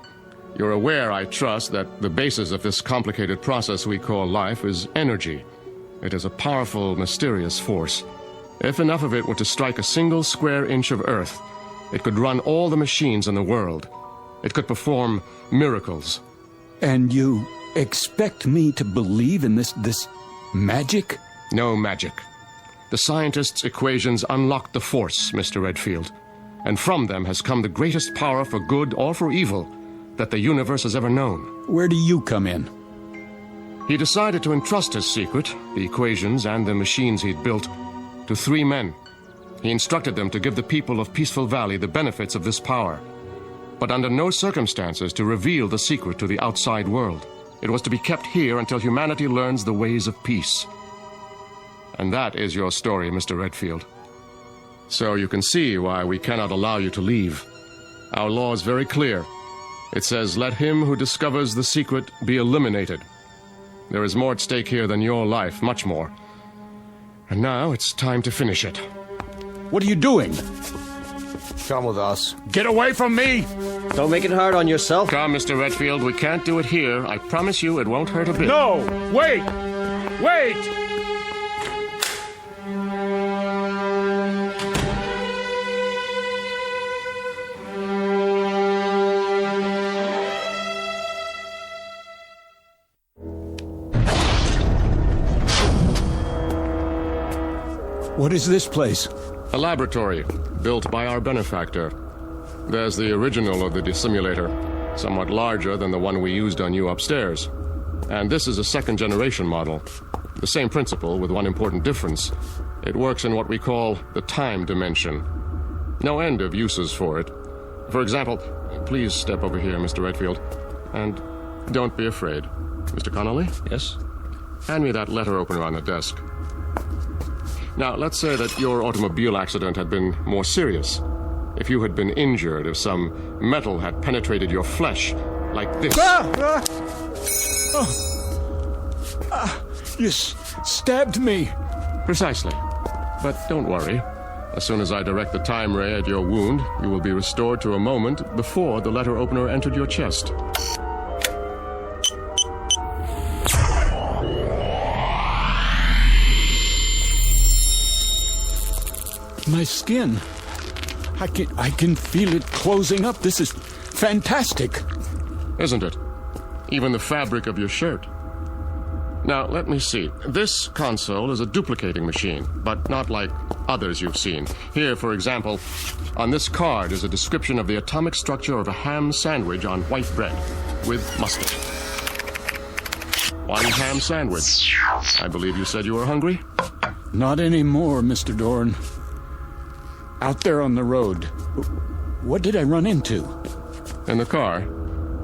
you're aware, I trust, that the basis of this complicated process we call life is energy. It is a powerful, mysterious force. If enough of it were to strike a single square inch of Earth, it could run all the machines in the world. It could perform miracles. And you expect me to believe in this magic? No magic. The scientists' equations unlocked the force, Mr. Redfield. And from them has come the greatest power for good or for evil that the universe has ever known. Where do you come in? He decided to entrust his secret, the equations and the machines he'd built, to 3 men. He instructed them to give the people of Peaceful Valley the benefits of this power, but under no circumstances to reveal the secret to the outside world. It was to be kept here until humanity learns the ways of peace. And that is your story, Mr. Redfield. So you can see why we cannot allow you to leave. Our law is very clear. It says, let him who discovers the secret be eliminated. There is more at stake here than your life, much more. And now it's time to finish it. What are you doing? Come with us. Get away from me! Don't make it hard on yourself. Come, Mr. Redfield, we can't do it here. I promise you it won't hurt a bit. No! Wait! Wait! What is this place? A laboratory, built by our benefactor. There's the original of the dissimulator, somewhat larger than the one we used on you upstairs. And this is a second-generation model. The same principle, with one important difference. It works in what we call the time dimension. No end of uses for it. For example, please step over here, Mr. Redfield. And don't be afraid. Mr. Connolly? Yes? Hand me that letter opener on the desk. Now, let's say that your automobile accident had been more serious. If you had been injured, if some metal had penetrated your flesh, like this. You stabbed me. Precisely. But don't worry. As soon as I direct the time ray at your wound, you will be restored to a moment before the letter opener entered your chest. My skin. I can feel it closing up. This is fantastic. Isn't it? Even the fabric of your shirt. Now, let me see. This console is a duplicating machine, but not like others you've seen. Here, for example, on this card is a description of the atomic structure of a ham sandwich on white bread with mustard. One ham sandwich. I believe you said you were hungry? Not anymore, Mr. Dorn. Out there on the road, what did I run into? In the car.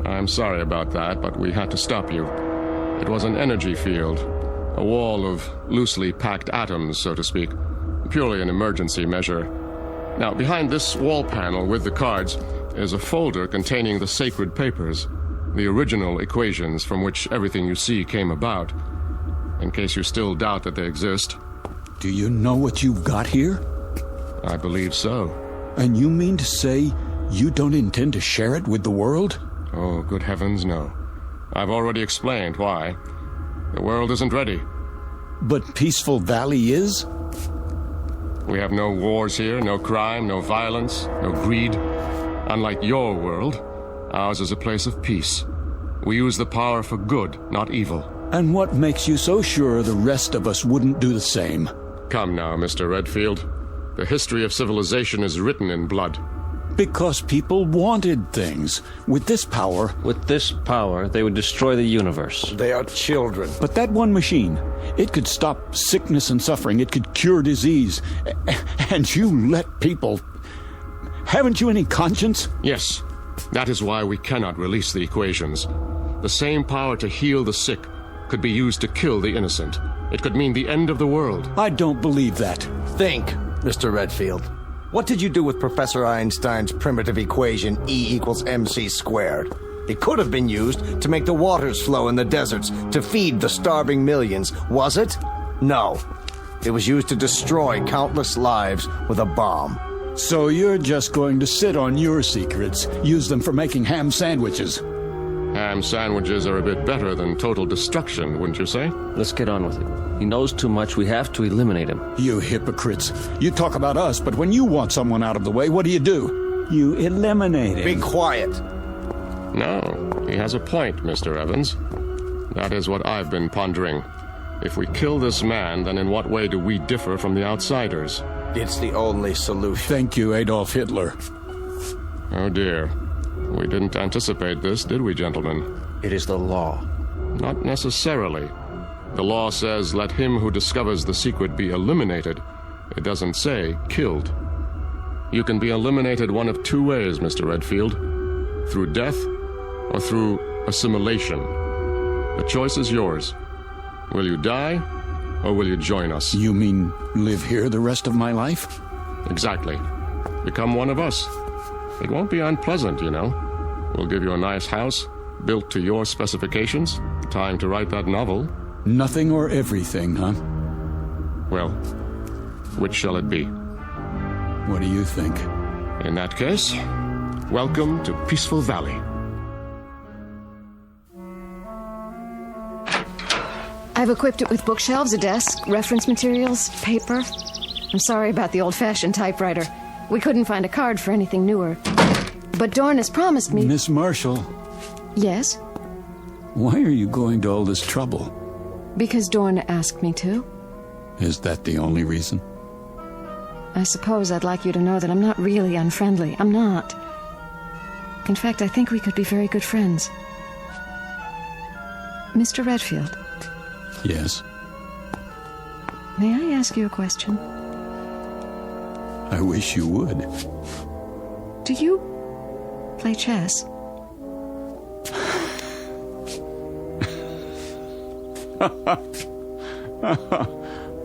I'm sorry about that, but we had to stop you. It was an energy field, a wall of loosely packed atoms, so to speak. Purely an emergency measure. Now, behind this wall panel with the cards is a folder containing the sacred papers, the original equations from which everything you see came about. In case you still doubt that they exist. Do you know what you've got here? I believe so. And you mean to say you don't intend to share it with the world? Oh, good heavens, no. I've already explained why. The world isn't ready. But Peaceful Valley is? We have no wars here, no crime, no violence, no greed. Unlike your world, ours is a place of peace. We use the power for good, not evil. And what makes you so sure the rest of us wouldn't do the same? Come now, Mr. Redfield. The history of civilization is written in blood. Because people wanted things. With this power... With this power, they would destroy the universe. They are children. But that one machine, it could stop sickness and suffering. It could cure disease. And you let people... Haven't you any conscience? Yes. That is why we cannot release the equations. The same power to heal the sick could be used to kill the innocent. It could mean the end of the world. I don't believe that. Think, Mr. Redfield. What did you do with Professor Einstein's primitive equation E = mc squared? It could have been used to make the waters flow in the deserts to feed the starving millions, was it? No. It was used to destroy countless lives with a bomb. So you're just going to sit on your secrets, use them for making ham sandwiches? Ham sandwiches are a bit better than total destruction, wouldn't you say? Let's get on with it. He knows too much. We have to eliminate him. You hypocrites. You talk about us, but when you want someone out of the way, what do? You eliminate him. Be quiet. No, he has a point, Mr. Evans. That is what I've been pondering. If we kill this man, then in what way do we differ from the outsiders? It's the only solution. Thank you, Adolf Hitler. Oh dear. We didn't anticipate this, did we, gentlemen? It is the law. Not necessarily. The law says, let him who discovers the secret be eliminated. It doesn't say killed. You can be eliminated one of two ways, Mr. Redfield. Through death or through assimilation. The choice is yours. Will you die or will you join us? You mean live here the rest of my life? Exactly. Become one of us. It won't be unpleasant, you know. We'll give you a nice house, built to your specifications. Time to write that novel. Nothing or everything, huh? Well, which shall it be? What do you think? In that case, welcome to Peaceful Valley. I've equipped it with bookshelves, a desk, reference materials, paper. I'm sorry about the old-fashioned typewriter. We couldn't find a card for anything newer. But Dorn has promised me... Miss Marshall. Yes? Why are you going to all this trouble? Because Dorn asked me to. Is that the only reason? I suppose I'd like you to know that I'm not really unfriendly. I'm not. In fact, I think we could be very good friends. Mr. Redfield. Yes? May I ask you a question? I wish you would. Do you play chess?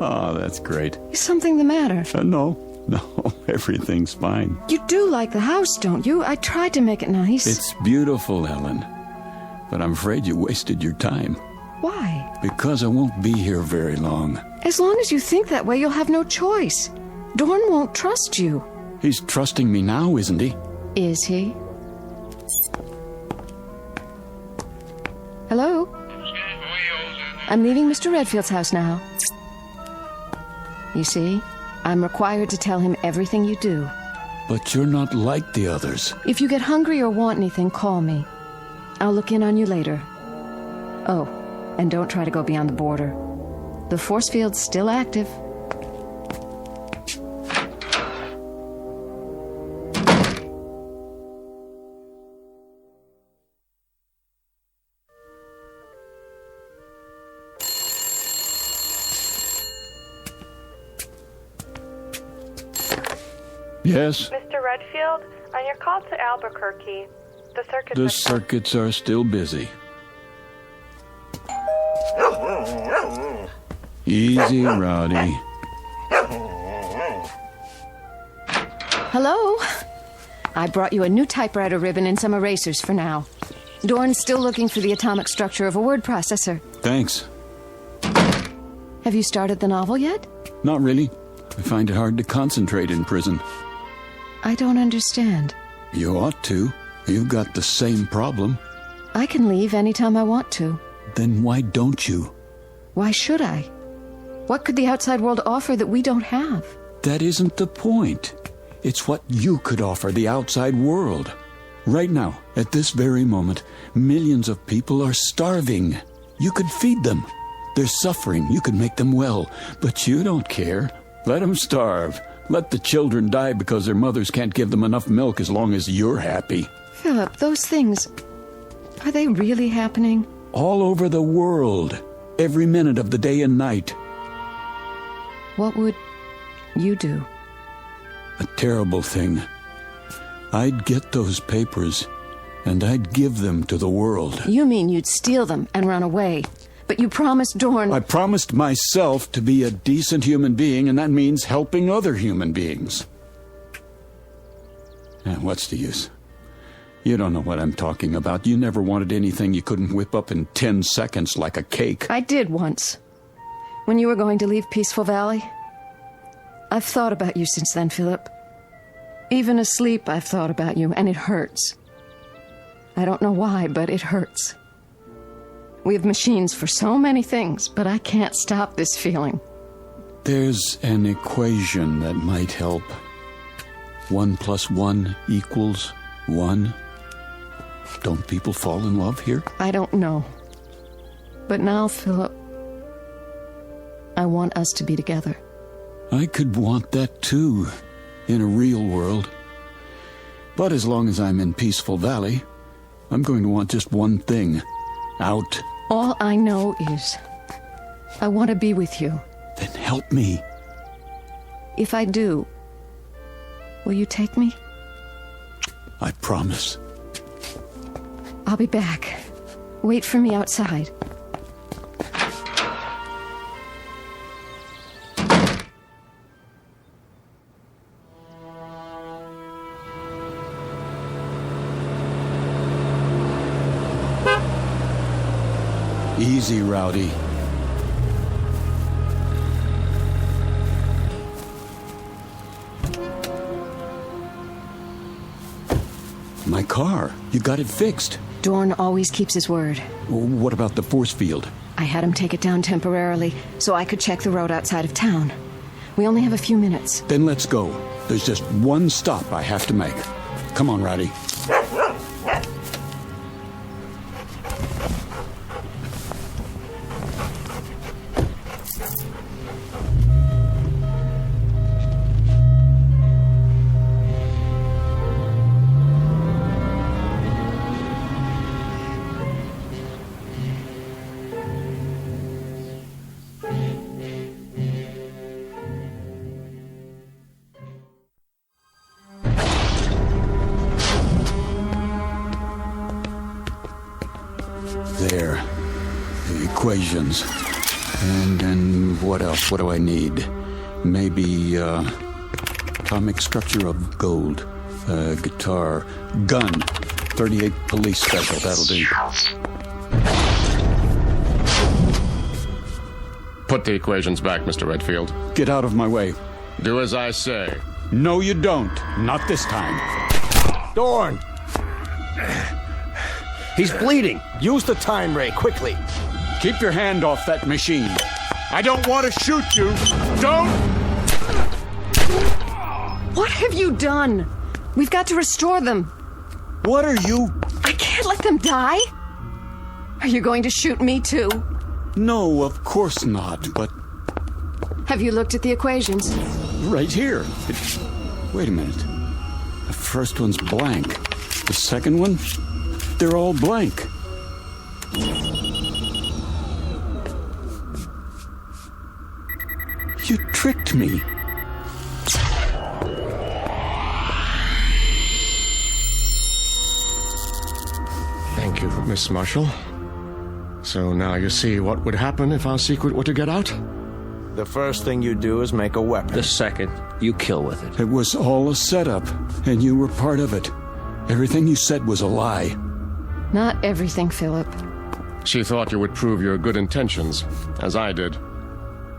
Oh, that's great. Is something the matter? No, everything's fine. You do like the house, don't you? I tried to make it nice. It's beautiful, Ellen. But I'm afraid you wasted your time. Why? Because I won't be here very long. As long as you think that way, you'll have no choice. Dorn won't trust you. He's trusting me now, isn't he? Is he? Hello? I'm leaving Mr. Redfield's house now. You see, I'm required to tell him everything you do. But you're not like the others. If you get hungry or want anything, call me. I'll look in on you later. Oh, and don't try to go beyond the border. The force field's still active. Yes? Mr. Redfield, on your call to Albuquerque, the circuits are still busy. Easy, Rowdy. Hello? I brought you a new typewriter ribbon and some erasers for now. Dorn's still looking for the atomic structure of a word processor. Thanks. Have you started the novel yet? Not really. I find it hard to concentrate in prison. I don't understand. You ought to. You've got the same problem. I can leave anytime I want to. Then why don't you? Why should I? What could the outside world offer that we don't have? That isn't the point. It's what you could offer the outside world. Right now, at this very moment, millions of people are starving. You could feed them. They're suffering. You could make them well. But you don't care. Let them starve. Let the children die because their mothers can't give them enough milk as long as you're happy. Philip, those things, are they really happening? All over the world. Every minute of the day and night. What would you do? A terrible thing. I'd get those papers, and I'd give them to the world. You mean you'd steal them and run away? But you promised Dorn... I promised myself to be a decent human being, and that means helping other human beings. And what's the use? You don't know what I'm talking about. You never wanted anything you couldn't whip up in 10 seconds like a cake. I did once. When you were going to leave Peaceful Valley. I've thought about you since then, Philip. Even asleep, I've thought about you, and it hurts. I don't know why, but it hurts. We have machines for so many things, but I can't stop this feeling. There's an equation that might help. 1 + 1 = 1. Don't people fall in love here? I don't know. But now, Philip, I want us to be together. I could want that too, in a real world. But as long as I'm in Peaceful Valley, I'm going to want just one thing. Out. All I know is I want to be with you. Then help me. If I do, will you take me? I promise. I'll be back. Wait for me outside. Easy, Rowdy. My car. You got it fixed. Dorn always keeps his word. What about the force field? I had him take it down temporarily so I could check the road outside of town. We only have a few minutes. Then let's go. There's just one stop I have to make. Come on, Rowdy. There. The equations. And what else? What do I need? Maybe, atomic structure of gold. Guitar. Gun. 38 police special. That'll do. Put the equations back, Mr. Redfield. Get out of my way. Do as I say. No, you don't. Not this time. Dorn! He's bleeding. Use the time ray, quickly. Keep your hand off that machine. I don't want to shoot you. Don't! What have you done? We've got to restore them. What are you? I can't let them die. Are you going to shoot me too? No, of course not, but... Have you looked at the equations? Right here. Wait a minute. The first one's blank. The second one? They're all blank. You tricked me. Thank you, Miss Marshall. So now you see what would happen if our secret were to get out? The first thing you do is make a weapon. The second, you kill with it. It was all a setup, and you were part of it. Everything you said was a lie. Not everything, Philip. She thought you would prove your good intentions, as I did.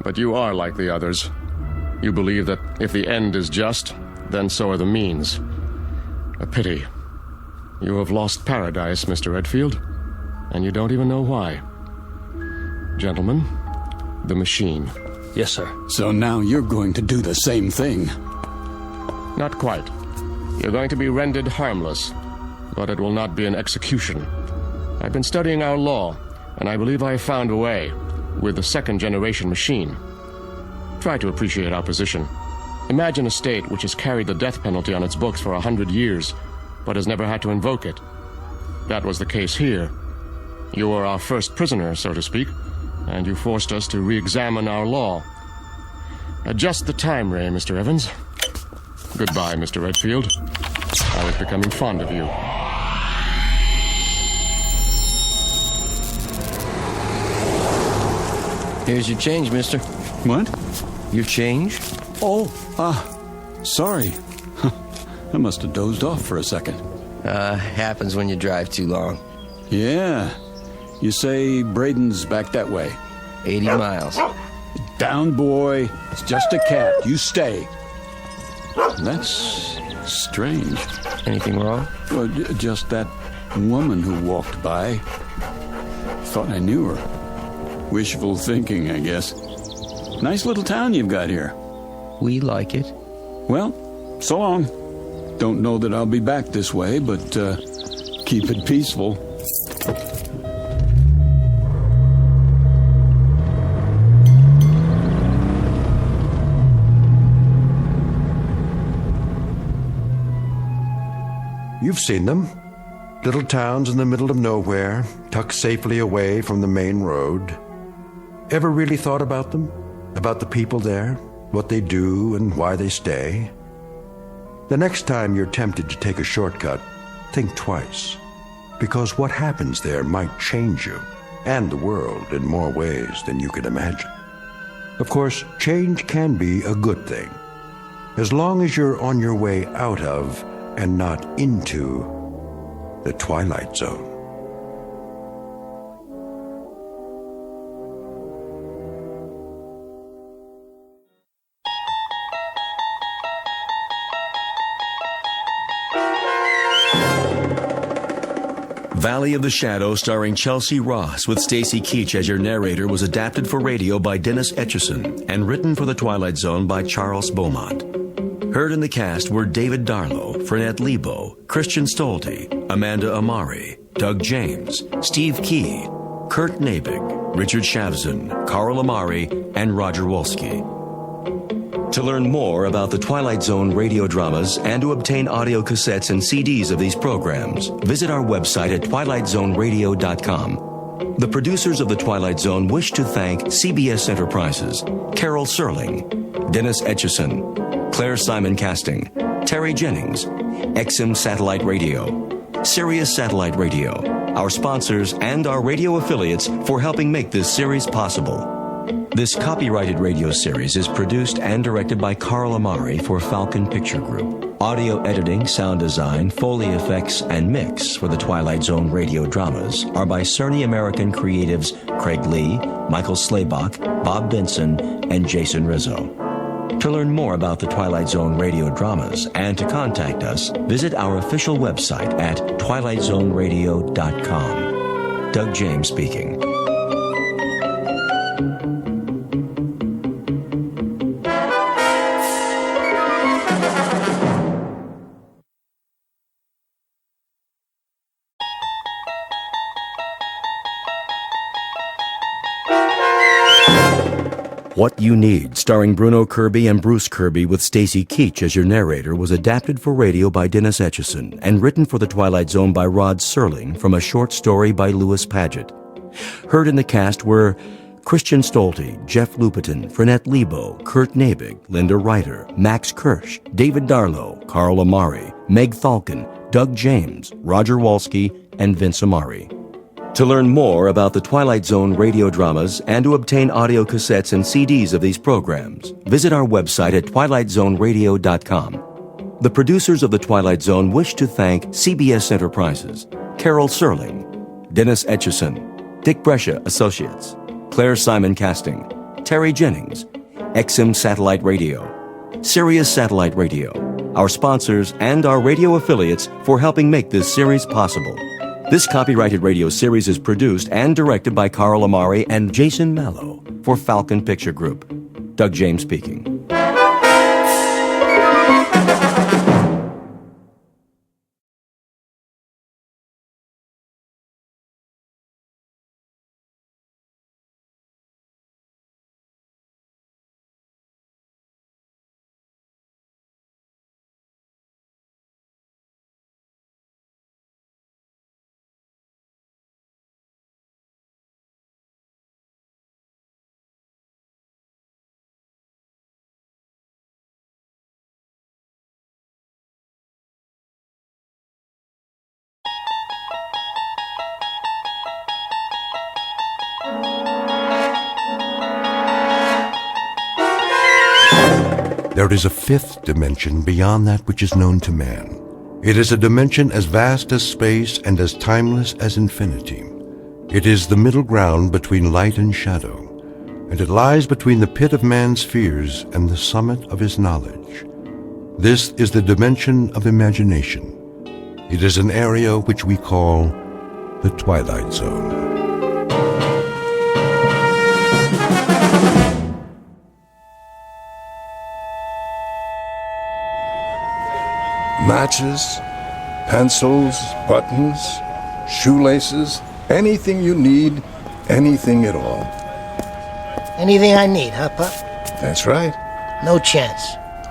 But you are like the others. You believe that if the end is just, then so are the means. A pity. You have lost paradise, Mr. Redfield, and you don't even know why. Gentlemen, the machine. Yes, sir. So now you're going to do the same thing. Not quite. You're going to be rendered harmless, but it will not be an execution. I've been studying our law, and I believe I have found a way with the second-generation machine. Try to appreciate our position. Imagine a state which has carried the death penalty on its books for 100 years, but has never had to invoke it. That was the case here. You were our first prisoner, so to speak, and you forced us to re-examine our law. Adjust the time ray, Mr. Evans. Goodbye, Mr. Redfield. I was becoming fond of you. Here's your change, mister. What? Your change? Oh, sorry. I must have dozed off for a second. Happens when you drive too long. Yeah. You say Braden's back that way. 80 miles. Down, boy. It's just a cat. You stay. That's strange. Anything wrong? Well, just that woman who walked by. Thought I knew her. Wishful thinking, I guess. Nice little town you've got here. We like it. Well, so long. Don't know that I'll be back this way, but Keep it peaceful. You've seen them. Little towns in the middle of nowhere, tucked safely away from the main road. Ever really thought about them? About the people there? What they do and why they stay? The next time you're tempted to take a shortcut, think twice. Because what happens there might change you and the world in more ways than you can imagine. Of course, change can be a good thing, as long as you're on your way out of and not into the Twilight Zone. Valley of the Shadow, starring Chelsea Ross with Stacy Keach as your narrator, was adapted for radio by Dennis Etchison and written for the Twilight Zone by Charles Beaumont. Heard in the cast were David Darlow, Frenette Lebo, Christian Stolte, Amanda Amari, Doug James, Steve Key, Kurt Nabig, Richard Shavzin, Carl Amari, and Roger Wolski. To learn more about the Twilight Zone radio dramas and to obtain audio cassettes and CDs of these programs, visit our website at twilightzoneradio.com. The producers of The Twilight Zone wish to thank CBS Enterprises, Carol Serling, Dennis Etchison, Claire Simon Casting, Terry Jennings, XM Satellite Radio, Sirius Satellite Radio, our sponsors and our radio affiliates for helping make this series possible. This copyrighted radio series is produced and directed by Carl Amari for Falcon Picture Group. Audio editing, sound design, Foley effects, and mix for the Twilight Zone radio dramas are by Cerny American Creatives Craig Lee, Michael Slaybach, Bob Benson, and Jason Rizzo. To learn more about the Twilight Zone radio dramas and to contact us, visit our official website at twilightzoneradio.com. Doug James speaking. What You Need, starring Bruno Kirby and Bruce Kirby with Stacy Keach as your narrator, was adapted for radio by Dennis Etchison and written for the Twilight Zone by Rod Serling from a short story by Louis Paget. Heard in the cast were Christian Stolte, Jeff Lupiton, Frenette Lebo, Kurt Nabig, Linda Ryder, Max Kirsch, David Darlow, Carl Amari, Meg Thalken, Doug James, Roger Wolski, and Vince Amari. To learn more about the Twilight Zone radio dramas and to obtain audio cassettes and CDs of these programs, visit our website at twilightzoneradio.com. The producers of The Twilight Zone wish to thank CBS Enterprises, Carol Serling, Dennis Etchison, Dick Brescia Associates, Claire Simon Casting, Terry Jennings, XM Satellite Radio, Sirius Satellite Radio, our sponsors and our radio affiliates for helping make this series possible. This copyrighted radio series is produced and directed by Carl Amari and Jason Mallow for Falcon Picture Group. Doug James speaking. There is a fifth dimension beyond that which is known to man. It is a dimension as vast as space and as timeless as infinity. It is the middle ground between light and shadow, and it lies between the pit of man's fears and the summit of his knowledge. This is the dimension of imagination. It is an area which we call the Twilight Zone. Matches, Pencils, buttons, shoelaces, anything you need, anything at all. Anything I need, huh, Pup? That's right. No chance.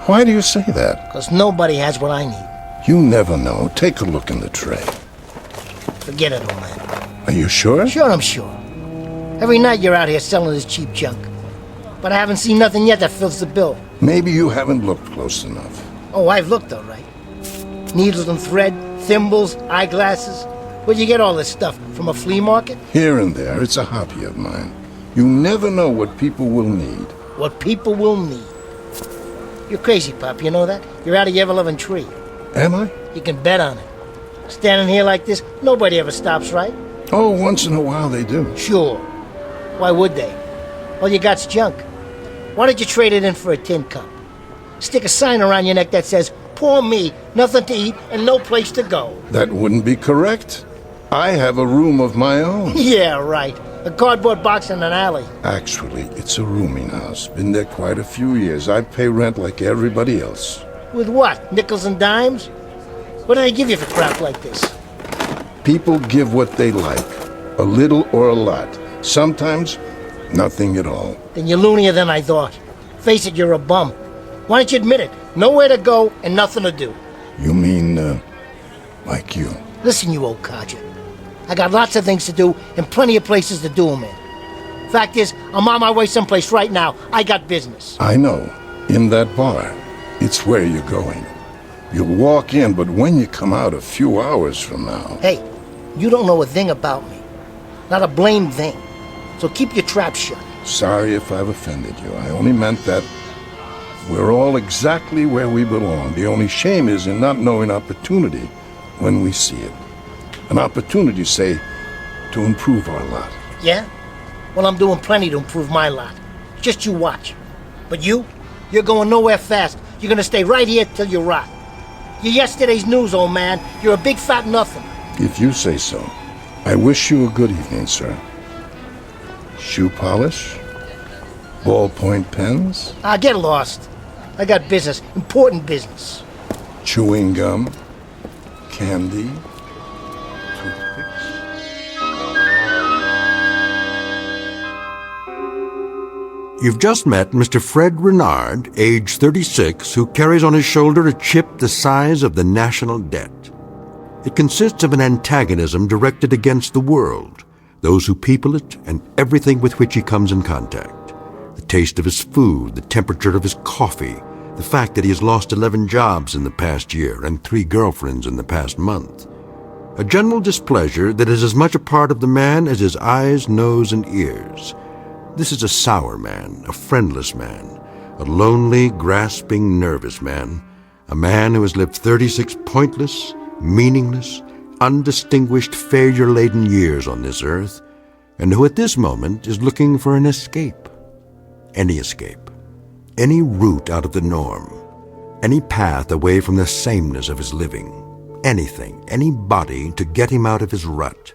Why do you say that? Because nobody has what I need. You never know. Take a look in the tray. Forget it, old man. Are you sure? Sure, I'm sure. Every night you're out here selling this cheap junk. But I haven't seen nothing yet that fills the bill. Maybe you haven't looked close enough. Oh, I've looked, all right. Needles and thread, thimbles, eyeglasses. Where'd you get all this stuff? From a flea market? Here and there. It's a hobby of mine. You never know what people will need. What people will need. You're crazy, Pop, you know that? You're out of your ever-loving tree. Am I? You can bet on it. Standing here like this, nobody ever stops, right? Oh, once in a while they do. Sure. Why would they? All you got's junk. Why don't you trade it in for a tin cup? Stick a sign around your neck that says, "Poor me, nothing to eat and no place to go." That wouldn't be correct. I have a room of my own. Yeah, right. A cardboard box in an alley. Actually, it's a rooming house. Been there quite a few years. I pay rent like everybody else. With what? Nickels and dimes? What do they give you for crap like this? People give what they like. A little or a lot. Sometimes, nothing at all. Then you're loonier than I thought. Face it, you're a bum. Why don't you admit it? Nowhere to go and nothing to do. You mean, like you? Listen, you old codger. I got lots of things to do and plenty of places to do them in. Fact is, I'm on my way someplace right now. I got business. I know. In that bar. It's where you're going. You'll walk in, but when you come out a few hours from now... Hey, you don't know a thing about me. Not a blame thing. So keep your trap shut. Sorry if I've offended you. I only meant that we're all exactly where we belong. The only shame is in not knowing opportunity when we see it. An opportunity, say, to improve our lot. Yeah? Well, I'm doing plenty to improve my lot. Just you watch. But you're going nowhere fast. You're gonna stay right here till you rot. You're yesterday's news, old man. You're a big fat nothing. If you say so. I wish you a good evening, sir. Shoe polish? Ballpoint pens? Get lost. I got business. Important business. Chewing gum? Candy? You've just met Mr. Fred Renard, age 36, who carries on his shoulder a chip the size of the national debt. It consists of an antagonism directed against the world, those who people it, and everything with which he comes in contact. The taste of his food, the temperature of his coffee, the fact that he has lost 11 jobs in the past year and 3 girlfriends in the past month. A general displeasure that is as much a part of the man as his eyes, nose, and ears. This is a sour man, a friendless man, a lonely, grasping, nervous man, a man who has lived 36 pointless, meaningless, undistinguished, failure-laden years on this earth, and who at this moment is looking for an escape. Any escape. Any route out of the norm. Any path away from the sameness of his living. Anything, anybody to get him out of his rut.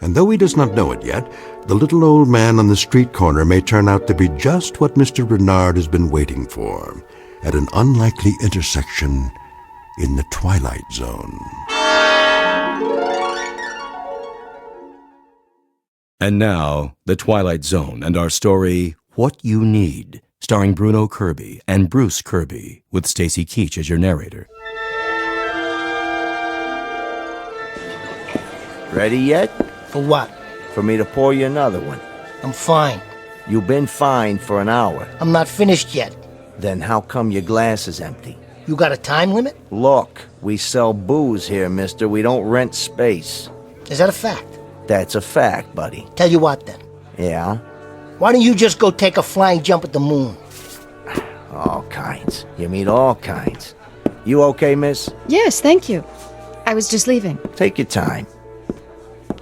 And though he does not know it yet, the little old man on the street corner may turn out to be just what Mr. Renard has been waiting for, at an unlikely intersection in the Twilight Zone. And now, The Twilight Zone and our story, What You Need, starring Bruno Kirby and Bruce Kirby, with Stacy Keach as your narrator. Ready yet? For what? For me to pour you another one. I'm fine. You've been fine for an hour. I'm not finished yet. Then how come your glass is empty? You got a time limit? Look, we sell booze here, mister. We don't rent space. Is that a fact? That's a fact, buddy. Tell you what, then. Yeah? Why don't you just go take a flying jump at the moon? All kinds. You meet all kinds. You okay, miss? Yes, thank you. I was just leaving. Take your time.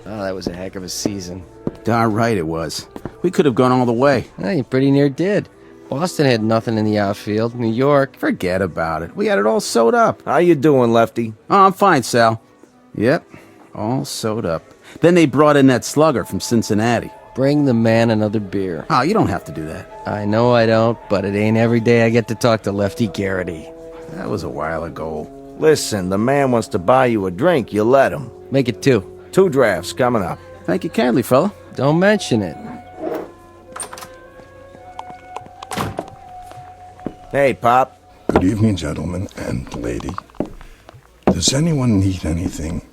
Oh, that was a heck of a season. Darn right it was. We could have gone all the way. Well, you pretty near did. Boston had nothing in the outfield. New York... Forget about it. We had it all sewed up. How you doing, Lefty? Oh, I'm fine, Sal. Yep, all sewed up. Then they brought in that slugger from Cincinnati. Bring the man another beer. Oh, you don't have to do that. I know I don't, but it ain't every day I get to talk to Lefty Garrity. That was a while ago. Listen, the man wants to buy you a drink, you let him. Make it 2. 2 drafts coming up. Thank you kindly, fella. Don't mention it. Hey, Pop. Good evening, gentlemen and lady. Does anyone need anything?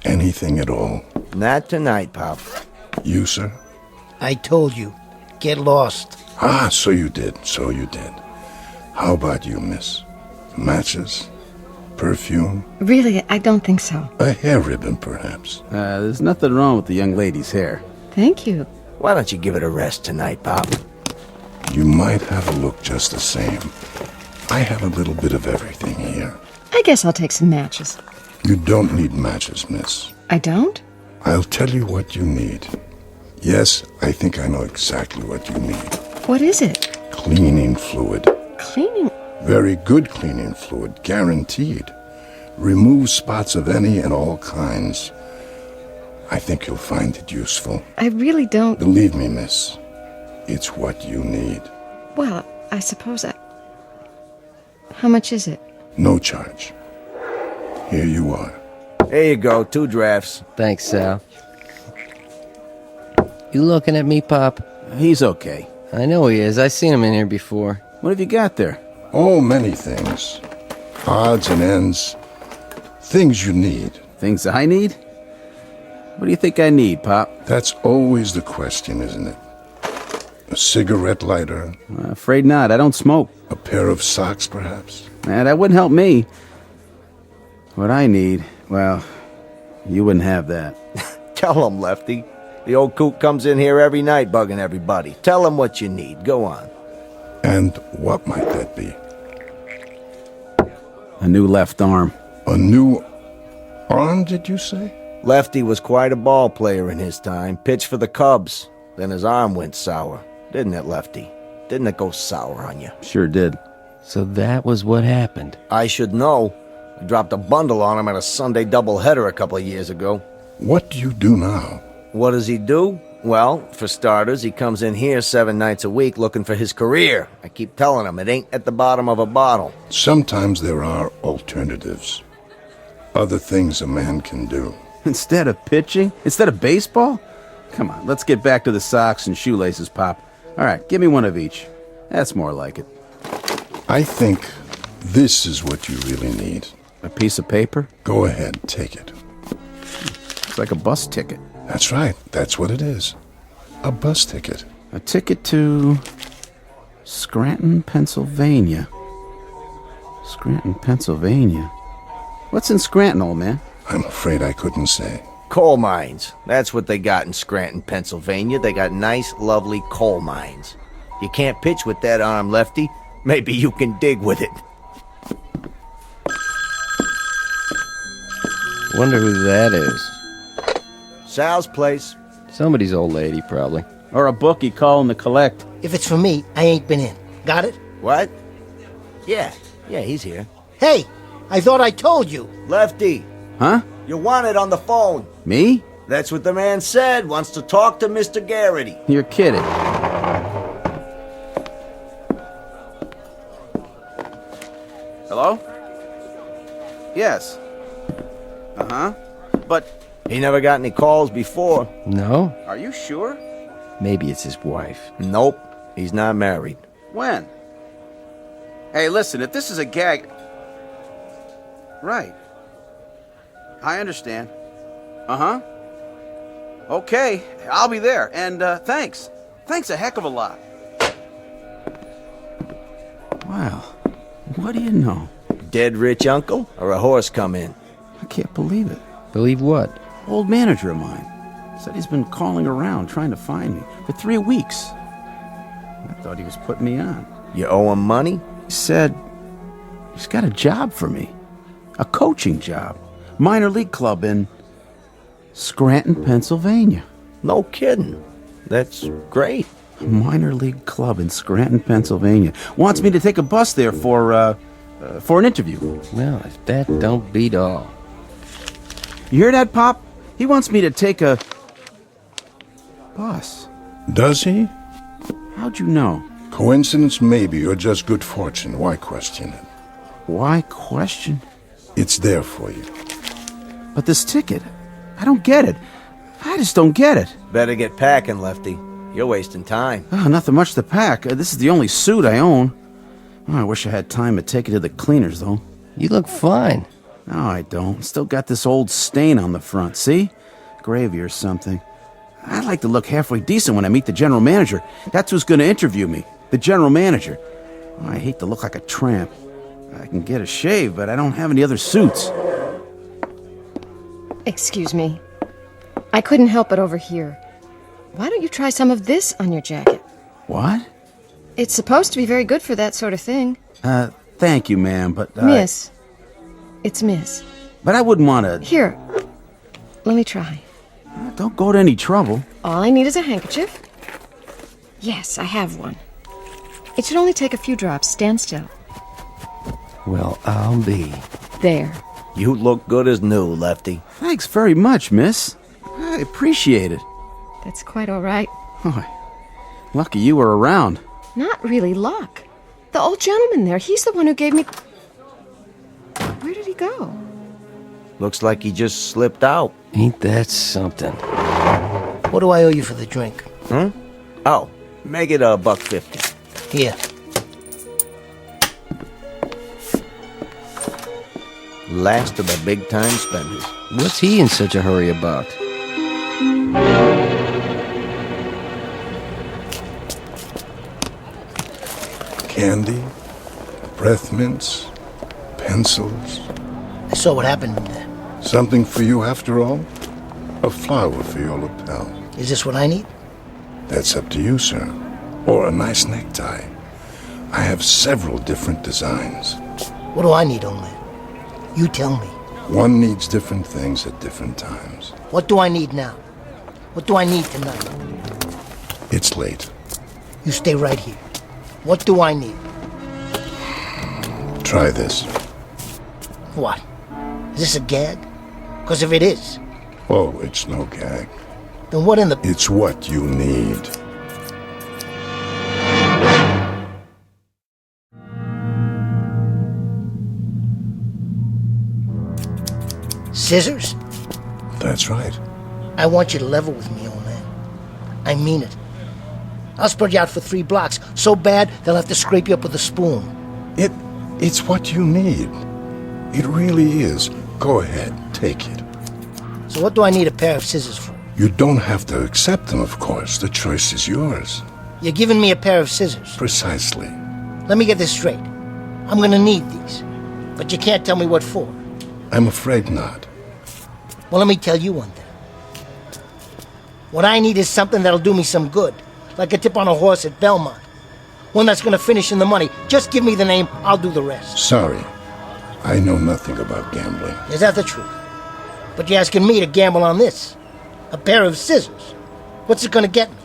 Anything at all? Not tonight, Pop. You, sir? I told you. Get lost. Ah, so you did. How about you, miss? Matches? Perfume? Really, I don't think so. A hair ribbon, perhaps? There's nothing wrong with the young lady's hair. Thank you. Why don't you give it a rest tonight, Pop? You might have a look just the same. I have a little bit of everything here. I guess I'll take some matches. You don't need matches, miss. I don't? I'll tell you what you need. Yes, I think I know exactly what you need. What is it? Cleaning fluid. Cleaning? Very good cleaning fluid, guaranteed. Remove spots of any and all kinds. I think you'll find it useful. I really don't... Believe me, miss, it's what you need. Well, I suppose I... How much is it? No charge. Here you are. Here you go, 2 drafts. Thanks, Sal. You looking at me, Pop? He's okay. I know he is. I seen him in here before. What have you got there? Oh, many things. Odds and ends. Things you need. Things I need? What do you think I need, Pop? That's always the question, isn't it? A cigarette lighter? Afraid not. I don't smoke. A pair of socks, perhaps? That wouldn't help me. What I need, well, you wouldn't have that. Tell him, Lefty. The old coot comes in here every night bugging everybody. Tell him what you need. Go on. And what might that be? A new left arm. A new arm, did you say? Lefty was quite a ball player in his time. Pitched for the Cubs. Then his arm went sour. Didn't it, Lefty? Didn't it go sour on you? Sure did. So that was what happened. I should know. I dropped a bundle on him at a Sunday doubleheader a couple of years ago. What do you do now? What does he do? Well, for starters, he comes in here 7 nights a week looking for his career. I keep telling him it ain't at the bottom of a bottle. Sometimes there are alternatives. Other things a man can do. Instead of pitching? Instead of baseball? Come on, let's get back to the socks and shoelaces, Pop. All right, give me one of each. That's more like it. I think this is what you really need. A piece of paper? Go ahead, take it. It's like a bus ticket. That's right, that's what it is. A bus ticket. A ticket to Scranton, Pennsylvania. Scranton, Pennsylvania. What's in Scranton, old man? I'm afraid I couldn't say. Coal mines. That's what they got in Scranton, Pennsylvania. They got nice, lovely coal mines. You can't pitch with that arm, Lefty. Maybe you can dig with it. Wonder who that is. Sal's place. Somebody's old lady, probably. Or a bookie calling to collect. If it's for me, I ain't been in. Got it? What? Yeah, he's here. Hey, I thought I told you. Lefty. Huh? You wanted on the phone. Me? That's what the man said. Wants to talk to Mr. Garrity. You're kidding. Hello? Yes. Uh-huh. But... He never got any calls before. No? Are you sure? Maybe it's his wife. Nope. He's not married. When? Hey, listen, if this is a gag... Right. I understand. Uh-huh. Okay, I'll be there. And, thanks. Thanks a heck of a lot. Wow. What do you know? Dead rich uncle or a horse come in? I can't believe it. Believe what? Old manager of mine. Said he's been calling around trying to find me for 3 weeks. I thought he was putting me on. You owe him money? He said he's got a job for me. A coaching job. Minor league club in Scranton, Pennsylvania. No kidding. That's great. A minor league club in Scranton, Pennsylvania. Wants me to take a bus there for an interview. Well, if that don't beat all. You hear that, Pop? He wants me to take a bus. Does he? How'd you know? Coincidence maybe, or just good fortune. Why question it? Why question? It's there for you. But this ticket, I don't get it. I just don't get it. Better get packing, Lefty. You're wasting time. Oh, nothing much to pack. This is the only suit I own. Oh, I wish I had time to take it to the cleaners, though. You look fine. No, I don't. Still got this old stain on the front, see? Gravy or something. I'd like to look halfway decent when I meet the general manager. That's who's going to interview me. The general manager. Oh, I hate to look like a tramp. I can get a shave, but I don't have any other suits. Excuse me. I couldn't help but overhear. Why don't you try some of this on your jacket? What? It's supposed to be very good for that sort of thing. Thank you, ma'am, but... Miss. It's Miss. But I wouldn't want to... Here. Let me try. Don't go to any trouble. All I need is a handkerchief. Yes, I have one. It should only take a few drops. Stand still. Well, I'll be. There. You look good as new, Lefty. Thanks very much, miss. I appreciate it. That's quite all right. Oh, lucky you were around. Not really luck. The old gentleman there, he's the one who gave me... Where did he go? Looks like he just slipped out. Ain't that something? What do I owe you for the drink? Oh, make it $1.50. Here. Last of the big-time spenders. What's he in such a hurry about? Candy, breath mints, pencils. I saw what happened in there. Something for you after all? A flower for your lapel. Is this what I need? That's up to you, sir. Or a nice necktie. I have several different designs. What do I need, old man? You tell me. One needs different things at different times. What do I need now? What do I need tonight? It's late. You stay right here. What do I need? Try this. What? Is this a gag? Because if it is... Oh, it's no gag. Then what in the... It's what you need. Scissors? That's right. I want you to level with me, old man. I mean it. I'll spread you out for 3 blocks. So bad, they'll have to scrape you up with a spoon. It's what you need. It really is. Go ahead, take it. So what do I need a pair of scissors for? You don't have to accept them, of course. The choice is yours. You're giving me a pair of scissors. Precisely. Let me get this straight. I'm gonna need these. But you can't tell me what for. I'm afraid not. Well, let me tell you one thing. What I need is something that'll do me some good. Like a tip on a horse at Belmont. One that's gonna finish in the money. Just give me the name, I'll do the rest. Sorry. I know nothing about gambling. Is that the truth? But you're asking me to gamble on this. A pair of scissors. What's it gonna get me?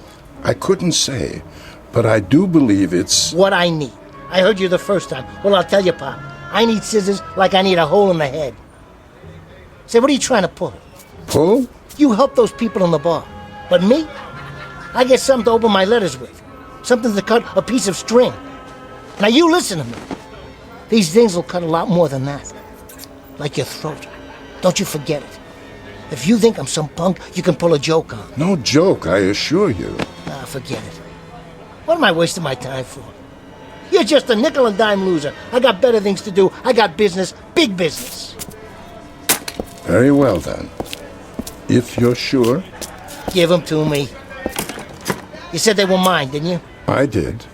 I couldn't say, but I do believe it's... What I need. I heard you the first time. Well, I'll tell you, Pop. I need scissors like I need a hole in the head. Say, what are you trying to pull? Pull? You help those people in the bar. But me? I get something to open my letters with. Something to cut a piece of string. Now you listen to me. These things will cut a lot more than that. Like your throat. Don't you forget it. If you think I'm some punk you can pull a joke on. No joke, I assure you. Ah, forget it. What am I wasting my time for? You're just a nickel and dime loser. I got better things to do. I got business, big business. Very well, then. If you're sure. Give them to me. You said they were mine, didn't you? I did.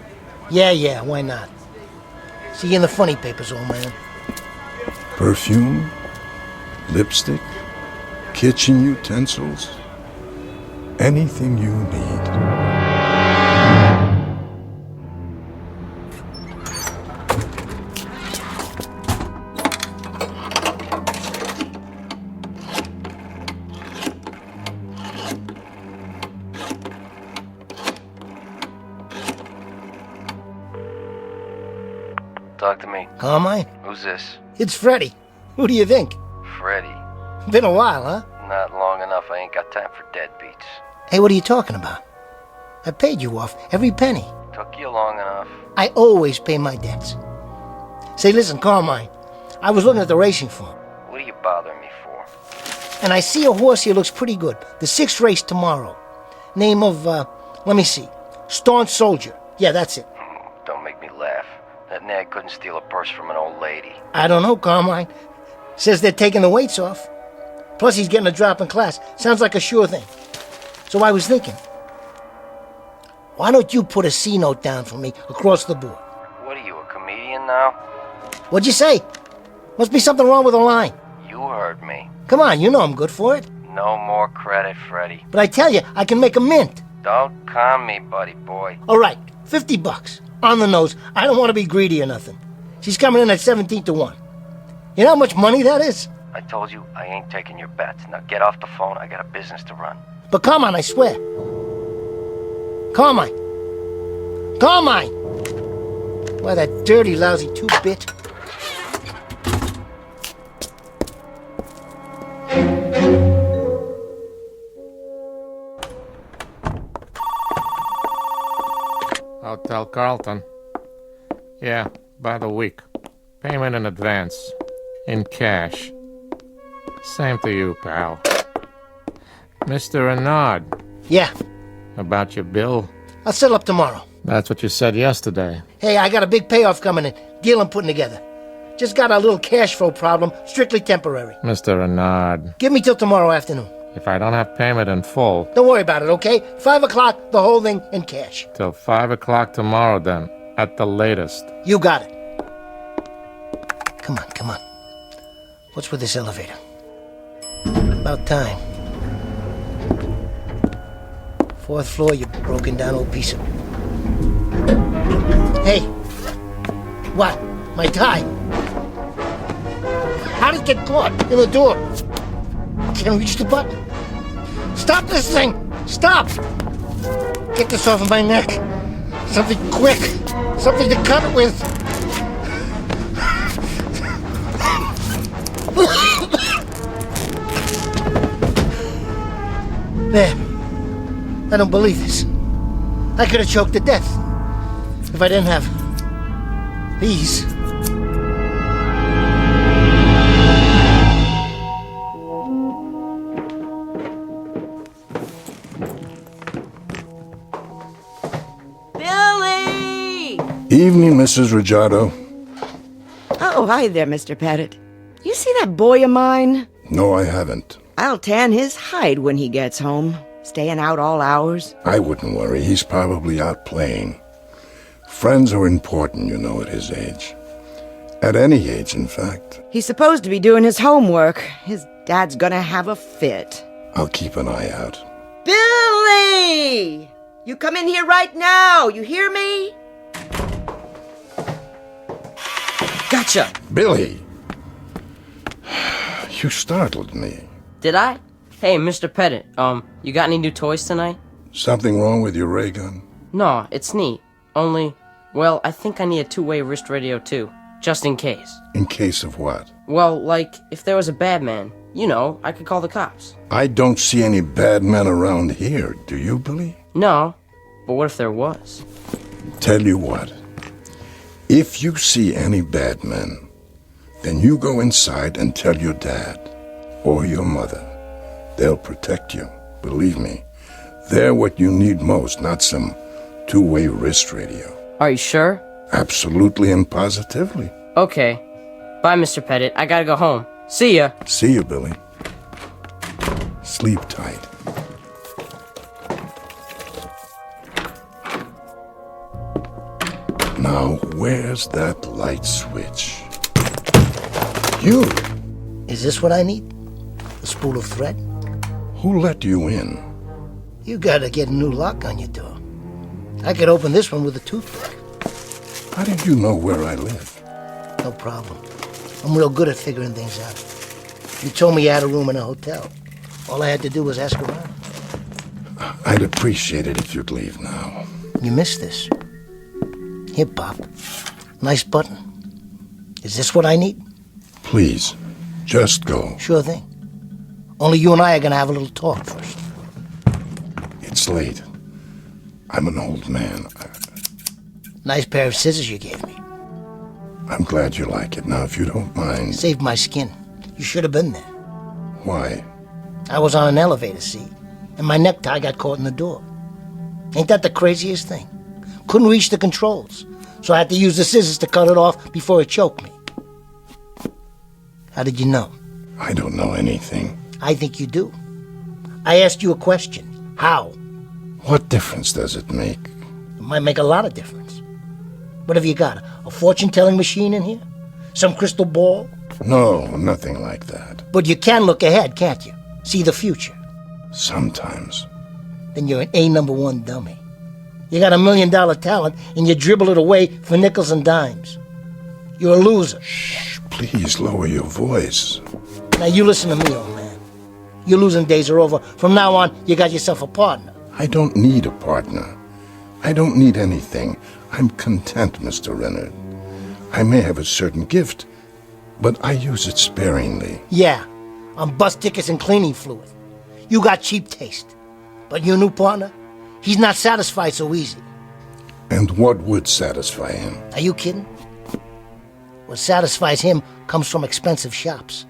Yeah, why not? See you in the funny papers, old man. Perfume, lipstick, kitchen utensils, anything you need. Talk to me. Carmine? Who's this? It's Freddie. Who do you think? Freddie. Been a while, huh? Not long enough. I ain't got time for deadbeats. Hey, what are you talking about? I paid you off, every penny. Took you long enough. I always pay my debts. Say, listen, Carmine. I was looking at the racing form. And I see a horse here looks pretty good. The 6th race tomorrow. Name of, let me see. Staunch Soldier. Yeah, that's it. Don't make me laugh. That nag couldn't steal a purse from an old lady. I don't know, Carmine. Says they're taking the weights off. Plus he's getting a drop in class. Sounds like a sure thing. So I was thinking, why don't you put a C note down for me across the board? What are you, a comedian now? What'd you say? Must be something wrong with the line. You heard me. Come on, you know I'm good for it. No more credit, Freddy. But I tell you, I can make a mint. Don't con me, buddy boy. All right, $50. On the nose. I don't want to be greedy or nothing. She's coming in at 17 to 1. You know how much money that is? I told you I ain't taking your bets. Now get off the phone. I got a business to run. But Carmine, I swear. Carmine. Carmine! Why, that dirty, lousy 2-bit. Hotel Carlton. Yeah, by the week. Payment in advance. In cash. Same to you, pal. Mr. Renard. Yeah. About your bill? I'll settle up tomorrow. That's what you said yesterday. Hey, I got a big payoff coming in. Deal I'm putting together. Just got a little cash flow problem, strictly temporary. Mr. Renard. Give me till tomorrow afternoon. If I don't have payment in full... Don't worry about it, okay? 5 o'clock, the whole thing in cash. Till 5 o'clock tomorrow, then. At the latest. You got it. Come on, come on. What's with this elevator? About time. 4th floor, you broken down old piece of... Hey! What? My tie? How did it get caught in the door? Can't reach the button. Stop this thing! Stop! Get this off of my neck. Something quick. Something to cut it with. There. I don't believe this. I could have choked to death if I didn't have these. Billy! Evening, Mrs. Rajado. Oh, hi there, Mr. Pettit. You see that boy of mine? No, I haven't. I'll tan his hide when he gets home. Staying out all hours. I wouldn't worry. He's probably out playing. Friends are important, you know, at his age. At any age, in fact. He's supposed to be doing his homework. His dad's gonna have a fit. I'll keep an eye out. Billy! You come in here right now. You hear me? Gotcha! Billy! You startled me. Did I? Hey, Mr. Pettit, you got any new toys tonight? Something wrong with your ray gun? No, it's neat. Only, well, I think I need a 2-way wrist radio too. Just in case. In case of what? Well, like, if there was a bad man, you know, I could call the cops. I don't see any bad men around here, do you, Billy? No, but what if there was? Tell you what. If you see any bad men, then you go inside and tell your dad or your mother. They'll protect you, believe me. They're what you need most, not some 2-way wrist radio. Are you sure? Absolutely and positively. Okay. Bye, Mr. Pettit. I gotta go home. See ya. See you, Billy. Sleep tight. Now, where's that light switch? You! Is this what I need? A spool of thread? Who let you in? You gotta get a new lock on your door. I could open this one with a toothpick. How did you know where I live? No problem. I'm real good at figuring things out. You told me you had a room in a hotel. All I had to do was ask around. I'd appreciate it if you'd leave now. You missed this. Here, Pop. Nice button. Is this what I need? Please, just go. Sure thing. Only you and I are gonna have a little talk first. It's late. I'm an old man. Nice pair of scissors you gave me. I'm glad you like it. Now, if you don't mind... Saved my skin. You should have been there. Why? I was on an elevator seat, and my necktie got caught in the door. Ain't that the craziest thing? Couldn't reach the controls, so I had to use the scissors to cut it off before it choked me. How did you know? I don't know anything. I think you do. I asked you a question. How? What difference does it make? It might make a lot of difference. What have you got? A fortune-telling machine in here? Some crystal ball? No, nothing like that. But you can look ahead, can't you? See the future. Sometimes. Then you're an A1 dummy. You got $1 million talent, and you dribble it away for nickels and dimes. You're a loser. Shh, please lower your voice. Now you listen to me, old man. Your losing days are over. From now on, you got yourself a partner. I don't need a partner. I don't need anything. I'm content, Mr. Renner. I may have a certain gift, but I use it sparingly. Yeah, on bus tickets and cleaning fluid. You got cheap taste. But your new partner, he's not satisfied so easy. And what would satisfy him? Are you kidding? What satisfies him comes from expensive shops.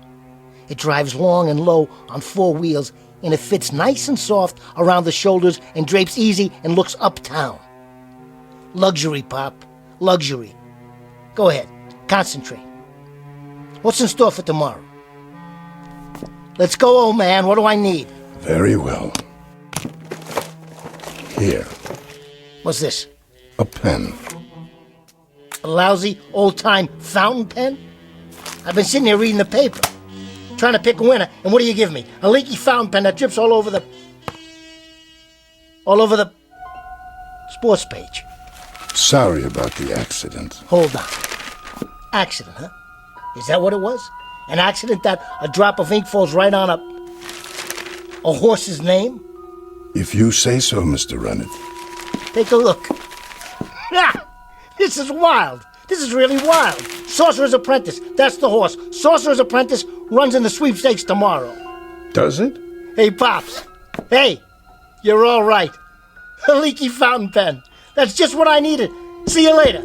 It drives long and low on 4 wheels, and it fits nice and soft around the shoulders and drapes easy and looks uptown. Luxury, Pop. Luxury. Go ahead. Concentrate. What's in store for tomorrow? Let's go, old man. What do I need? Very well. Here. What's this? A pen. A lousy, old-time fountain pen? I've been sitting here reading the paper, trying to pick a winner, and what do you give me? A leaky fountain pen that drips all over the sports page. Sorry about the accident. Hold on. Accident, huh? Is that what it was? An accident that a drop of ink falls right on a horse's name? If you say so, Mr. Runnett. Take a look. Ah! This is wild. This is really wild. Sorcerer's Apprentice. That's the horse. Sorcerer's Apprentice runs in the sweepstakes tomorrow. Does it? Hey, Pops. Hey, you're all right. A leaky fountain pen. That's just what I needed. See you later.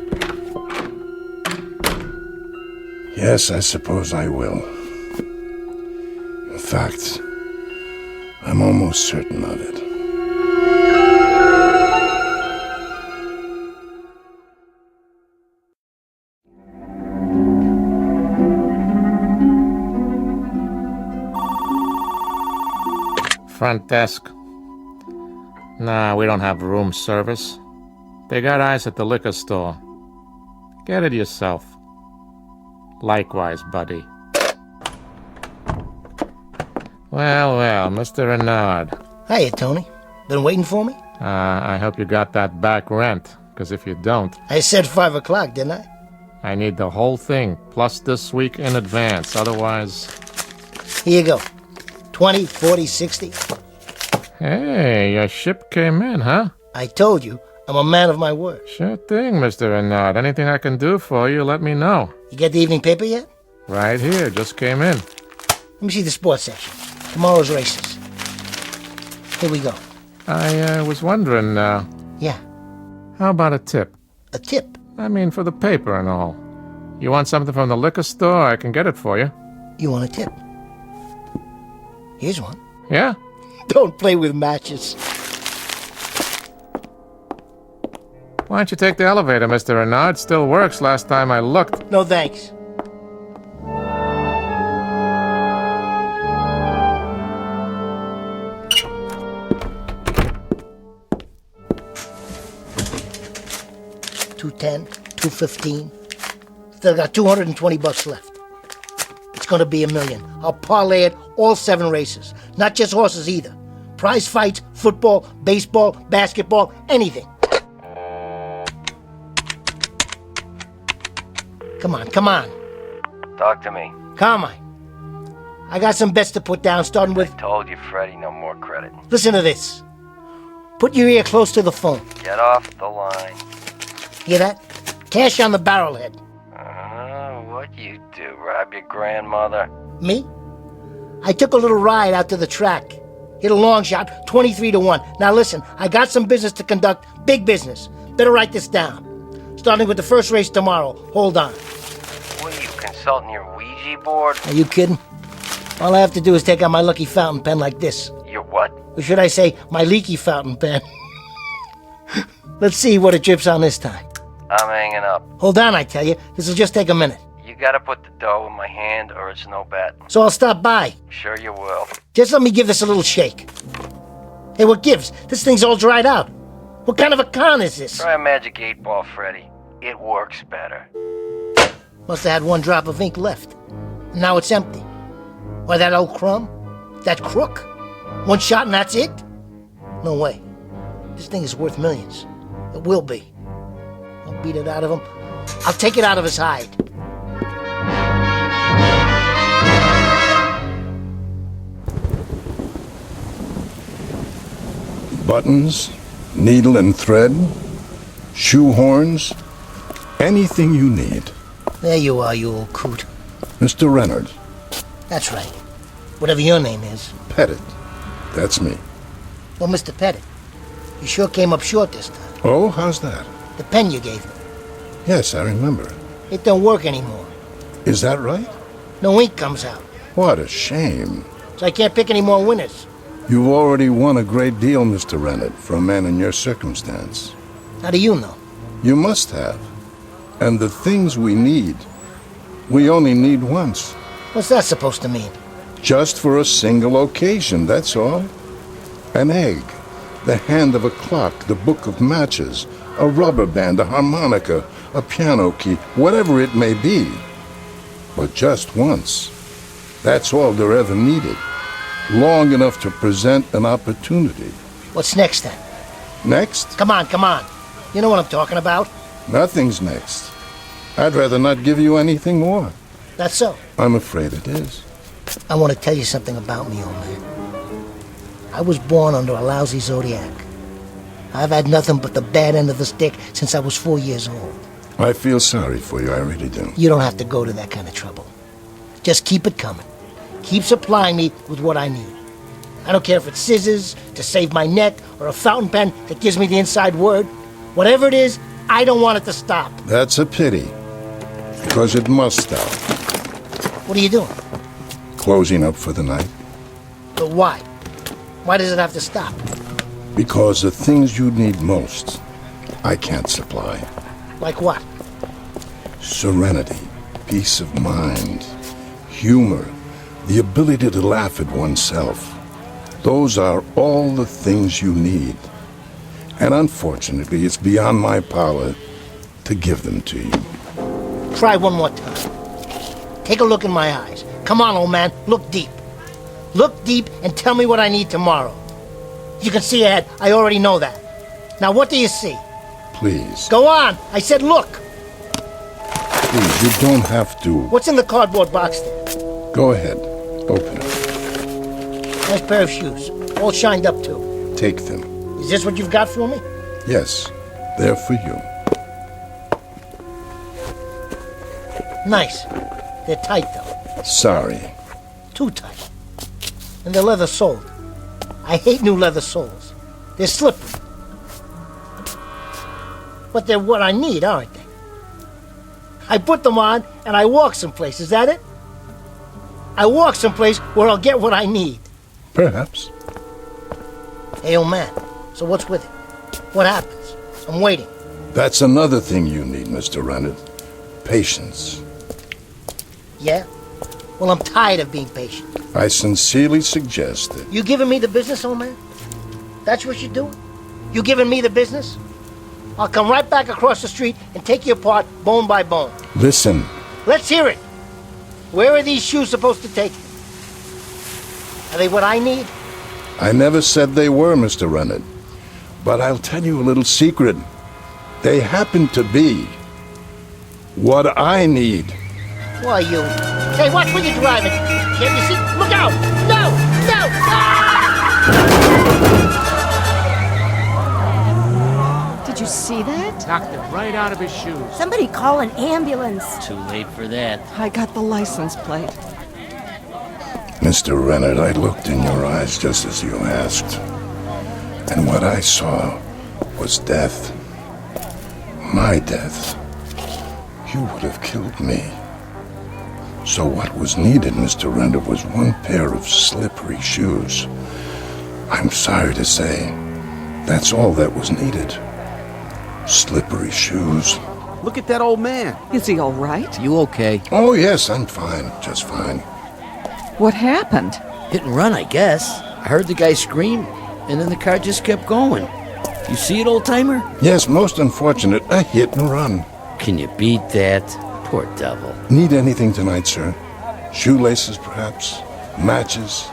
Yes, I suppose I will. In fact, I'm almost certain of it. Front desk. Nah, we don't have room service. They got ice at the liquor store. Get it yourself. Likewise, buddy. Well, Mr. Renard. Hiya, Tony. Been waiting for me? I hope you got that back rent, because if you don't... I said 5 o'clock, didn't I? I need the whole thing, plus this week in advance, otherwise... Here you go. 20, 40, 60. Hey, your ship came in, huh? I told you, I'm a man of my word. Sure thing, Mr. Renard. Anything I can do for you, let me know. You get the evening paper yet? Right here, just came in. Let me see the sports section. Tomorrow's races. Here we go. I was wondering, Yeah. How about a tip? A tip? I mean, for the paper and all. You want something from the liquor store? I can get it for you. You want a tip? Here's one. Yeah? Don't play with matches. Why don't you take the elevator, Mr. Renard? Still works last time I looked. No thanks. $210, $215. Still got $220 left. It's gonna be $1 million. I'll parlay it all 7 races. Not just horses either. Prize fights, football, baseball, basketball, anything. Come on. Talk to me. Carmine. I got some bets to put down, starting with... I told you, Freddie, no more credit. Listen to this. Put your ear close to the phone. Get off the line. Hear that? Cash on the barrelhead. What you do? Rob your grandmother? Me? I took a little ride out to the track. Hit a long shot, 23-1. Now listen, I got some business to conduct. Big business. Better write this down. Starting with the first race tomorrow. Hold on. What are you, consulting your Ouija board? Are you kidding? All I have to do is take out my lucky fountain pen like this. Your what? Or should I say, my leaky fountain pen? Let's see what it drips on this time. I'm hanging up. Hold on, I tell you. This'll just take a minute. You gotta put the dough in my hand or it's no bet. So I'll stop by. Sure you will. Just let me give this a little shake. Hey, what gives? This thing's all dried out. What kind of a con is this? Try a magic 8-ball, Freddy. It works better. Must have had one drop of ink left. Now it's empty. Why, that old crumb? That crook? One shot and that's it? No way. This thing is worth millions. It will be. I'll beat it out of him. I'll take it out of his hide. Buttons, needle and thread, shoehorns, anything you need. There you are, you old coot. Mr. Renard. That's right. Whatever your name is. Pettit. That's me. Well, Mr. Pettit, you sure came up short this time. Oh, how's that? The pen you gave me. Yes, I remember. It don't work anymore. Is that right? No ink comes out. What a shame. So I can't pick any more winners. You've already won a great deal, Mr. Renard, for a man in your circumstance. How do you know? You must have. And the things we need, we only need once. What's that supposed to mean? Just for a single occasion, that's all. An egg, the hand of a clock, the book of matches, a rubber band, a harmonica, a piano key, whatever it may be. But just once. That's all they're ever needed. Long enough to present an opportunity. What's next then? Next? Come on, come on. You know what I'm talking about. Nothing's next. I'd rather not give you anything more. That's so. I'm afraid it is. I want to tell you something about me, old man. I was born under a lousy zodiac. I've had nothing but the bad end of the stick since I was 4 years old. I feel sorry for you, I really do. You don't have to go to that kind of trouble. Just keep it coming. Keep supplying me with what I need. I don't care if it's scissors to save my neck or a fountain pen that gives me the inside word. Whatever it is, I don't want it to stop. That's a pity. Because it must stop. What are you doing? Closing up for the night. But why? Why does it have to stop? Because the things you need most, I can't supply. Like what? Serenity, peace of mind, humor, the ability to laugh at oneself. Those are all the things you need. And unfortunately, it's beyond my power to give them to you. Try one more time. Take a look in my eyes. Come on, old man, look deep. Look deep and tell me what I need tomorrow. You can see ahead. I already know that. Now, what do you see? Please. Go on. I said look. Please, you don't have to. What's in the cardboard box there? Go ahead. Open it. Nice pair of shoes. All shined up, too. Take them. Is this what you've got for me? Yes, they're for you. Nice. They're tight, though. Sorry. Too tight. And they're leather soled. I hate new leather soles. They're slippery. But they're what I need, aren't they? I put them on and I walk someplace, is that it? I walk someplace where I'll get what I need. Perhaps. Hey, old man, so what's with it? What happens? I'm waiting. That's another thing you need, Mr. Renard. Patience. Yeah? Well, I'm tired of being patient. I sincerely suggest that... You giving me the business, old man? That's what you're doing? You giving me the business? I'll come right back across the street and take you apart bone by bone. Listen. Let's hear it. Where are these shoes supposed to take me? Are they what I need? I never said they were, Mr. Renard. But I'll tell you a little secret. They happen to be what I need. Why, you... Hey, watch where you're driving. Can't you see? Look out! No! No! Ah! Did you see that? Knocked it right out of his shoes. Somebody call an ambulance. Too late for that. I got the license plate. Mr. Renard, I looked in your eyes just as you asked. And what I saw was death. My death. You would have killed me. So what was needed, Mr. Render, was one pair of slippery shoes. I'm sorry to say, that's all that was needed. Slippery shoes. Look at that old man. Is he all right? You okay? Oh, yes, I'm fine. Just fine. What happened? Hit and run, I guess. I heard the guy scream, and then the car just kept going. You see it, old-timer? Yes, most unfortunate. A hit and run. Can you beat that? Poor devil. Need anything tonight, sir? Shoelaces, perhaps? Matches?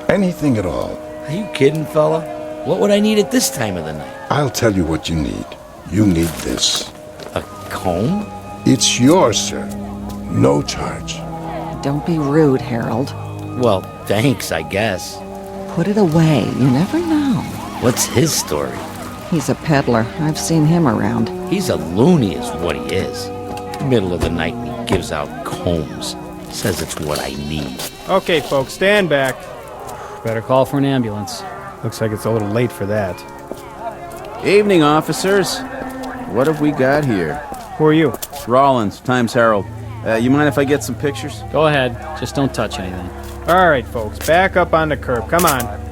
Anything at all. Are you kidding, fella? What would I need at this time of the night? I'll tell you what you need. You need this. A comb? It's yours, sir. No charge. Don't be rude, Harold. Well, thanks, I guess. Put it away. You never know. What's his story? He's a peddler. I've seen him around. He's a loony is what he is. Middle of the night and he gives out combs. Says it's what I need. Okay, folks, stand back. Better call for an ambulance. Looks like it's a little late for that. Evening, officers. What have we got here? Who are you? Rollins, Times Herald. You mind if I get some pictures? Go ahead. Just don't touch anything. All right, folks, back up on the curb. Come on.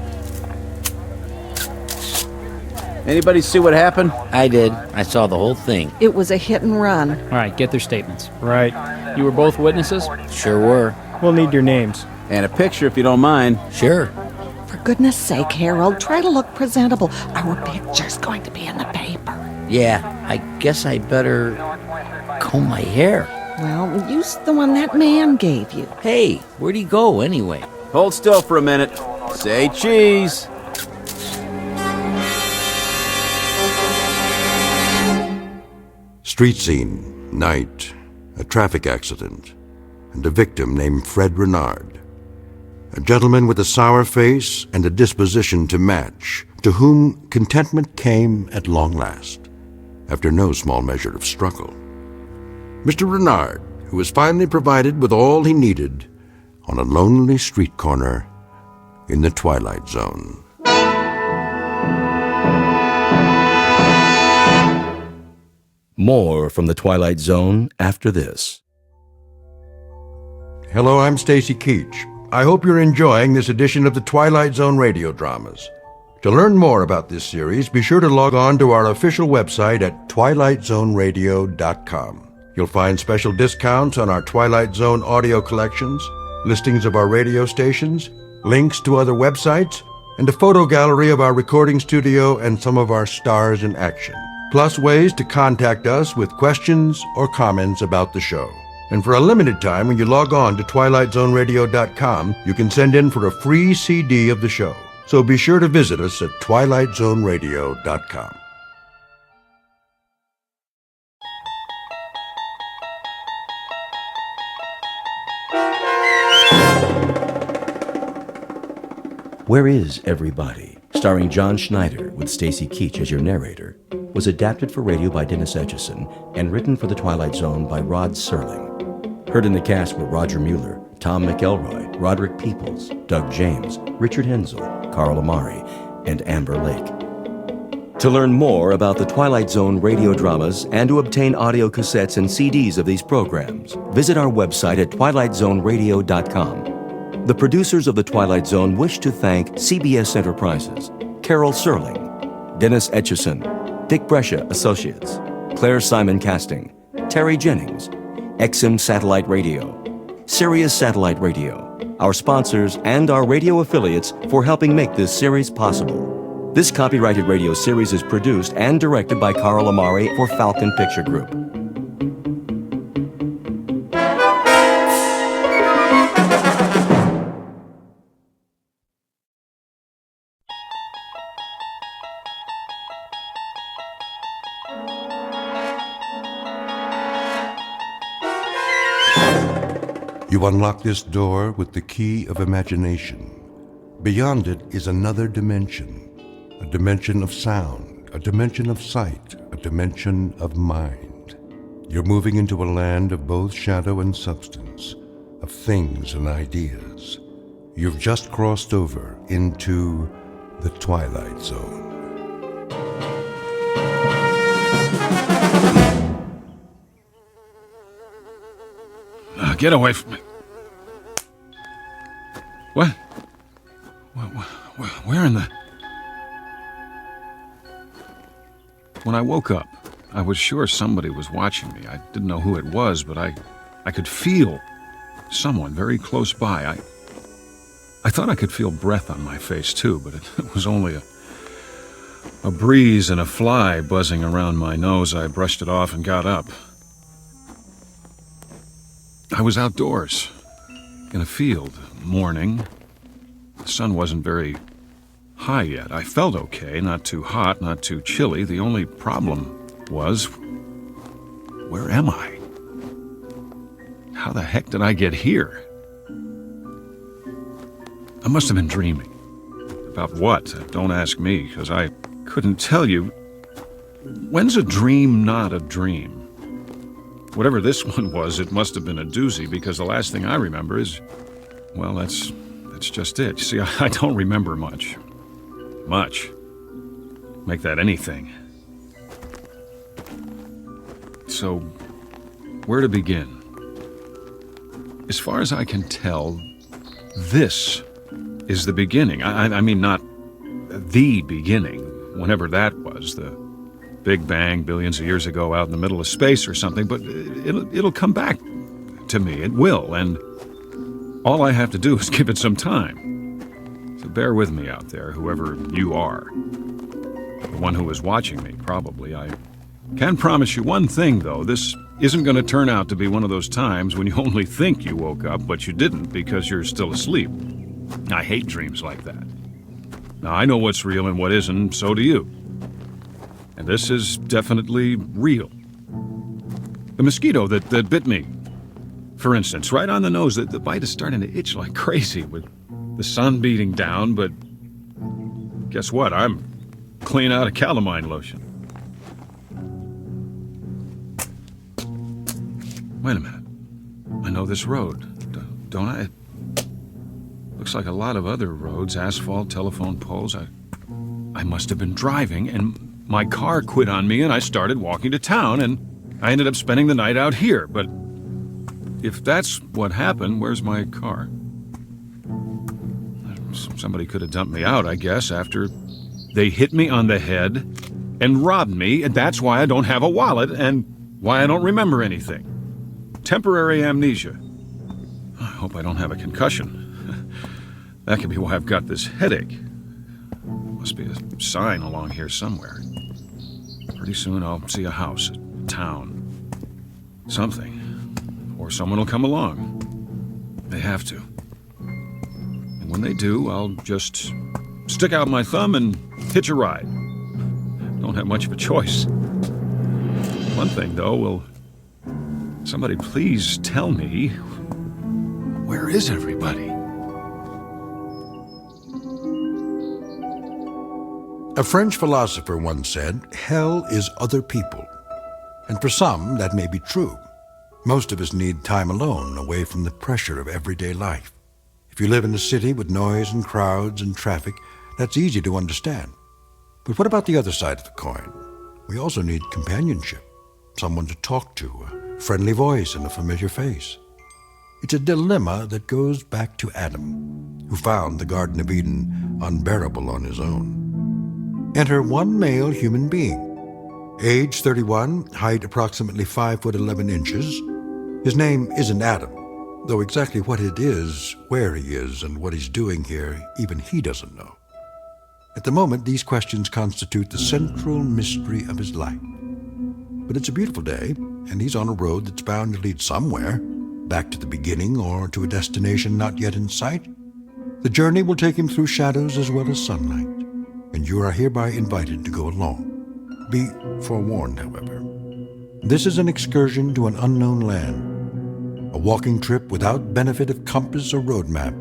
Anybody see what happened? I did. I saw the whole thing. It was a hit and run. All right, get their statements. Right. You were both witnesses? Sure were. We'll need your names. And a picture if you don't mind. Sure. For goodness sake, Harold, try to look presentable. Our picture's going to be in the paper. Yeah, I guess I better comb my hair. Well, use the one that man gave you. Hey, where'd he go anyway? Hold still for a minute. Say cheese. Street scene, night, a traffic accident, and a victim named Fred Renard. A gentleman with a sour face and a disposition to match, to whom contentment came at long last, after no small measure of struggle. Mr. Renard, who was finally provided with all he needed on a lonely street corner in the Twilight Zone. More from the Twilight Zone after this. Hello, I'm Stacy Keach. I hope you're enjoying this edition of the Twilight Zone radio dramas. To learn more about this series, be sure to log on to our official website at twilightzoneradio.com. You'll find special discounts on our Twilight Zone audio collections, listings of our radio stations, links to other websites, and a photo gallery of our recording studio and some of our stars in action. Plus ways to contact us with questions or comments about the show. And for a limited time, when you log on to twilightzoneradio.com, you can send in for a free CD of the show. So be sure to visit us at twilightzoneradio.com. Where Is Everybody, starring John Schneider with Stacy Keach as your narrator, was adapted for radio by Dennis Etchison and written for The Twilight Zone by Rod Serling. Heard in the cast were Roger Mueller, Tom McElroy, Roderick Peoples, Doug James, Richard Hensel, Carl Amari, and Amber Lake. To learn more about the Twilight Zone radio dramas and to obtain audio cassettes and CDs of these programs, visit our website at twilightzoneradio.com. The producers of The Twilight Zone wish to thank CBS Enterprises, Carol Serling, Dennis Etchison, Dick Brescia Associates, Claire Simon Casting, Terry Jennings, XM Satellite Radio, Sirius Satellite Radio, our sponsors and our radio affiliates for helping make this series possible. This copyrighted radio series is produced and directed by Carl Amari for Falcon Picture Group. You unlock this door with the key of imagination. Beyond it is another dimension, a dimension of sound, a dimension of sight, a dimension of mind. You're moving into a land of both shadow and substance, of things and ideas. You've just crossed over into the Twilight Zone. Get away from me. What? Where in the... When I woke up, I was sure somebody was watching me. I didn't know who it was, but I could feel someone very close by. I thought I could feel breath on my face, too, but it was only a breeze and a fly buzzing around my nose. I brushed it off and got up. I was outdoors, in a field, morning. The sun wasn't very high yet. I felt okay, not too hot, not too chilly. The only problem was, where am I? How the heck did I get here? I must have been dreaming. About what? Don't ask me, because I couldn't tell you. When's a dream not a dream? Whatever this one was, it must have been a doozy, because the last thing I remember is, well, that's just it. You see, I don't remember much. Much. Make that anything. So, where to begin? As far as I can tell, this is the beginning. I mean, not the beginning, whenever that was, the Big Bang billions of years ago out in the middle of space or something, but it'll come back to me. It will, and all I have to do is give it some time. So bear with me out there, whoever you are. The one who is watching me, probably. I can promise you one thing, though. This isn't going to turn out to be one of those times when you only think you woke up, but you didn't because you're still asleep. I hate dreams like that. Now, I know what's real and what isn't, so do you. And this is definitely real. The mosquito that bit me, for instance, right on the nose, the bite is starting to itch like crazy with the sun beating down, but guess what? I'm clean out of calamine lotion. Wait a minute. I know this road, don't I? It looks like a lot of other roads, asphalt, telephone poles. I must have been driving, and my car quit on me, and I started walking to town, and I ended up spending the night out here. But if that's what happened, where's my car? Somebody could have dumped me out, I guess, after they hit me on the head and robbed me, and that's why I don't have a wallet and why I don't remember anything. Temporary amnesia. I hope I don't have a concussion. That could be why I've got this headache. Must be a sign along here somewhere. Pretty soon I'll see a house, a town, something. Or someone will come along. They have to. And when they do, I'll just stick out my thumb and hitch a ride. Don't have much of a choice. One thing, though, will somebody please tell me, where is everybody? A French philosopher once said, hell is other people. And for some, that may be true. Most of us need time alone, away from the pressure of everyday life. If you live in a city with noise and crowds and traffic, that's easy to understand. But what about the other side of the coin? We also need companionship, someone to talk to, a friendly voice and a familiar face. It's a dilemma that goes back to Adam, who found the Garden of Eden unbearable on his own. Enter one male human being. Age 31, height approximately 5'11". His name isn't Adam, though exactly what it is, where he is, and what he's doing here, even he doesn't know. At the moment, these questions constitute the central mystery of his life. But it's a beautiful day, and he's on a road that's bound to lead somewhere, back to the beginning or to a destination not yet in sight. The journey will take him through shadows as well as sunlight, and you are hereby invited to go along. Be forewarned, however. This is an excursion to an unknown land, a walking trip without benefit of compass or road map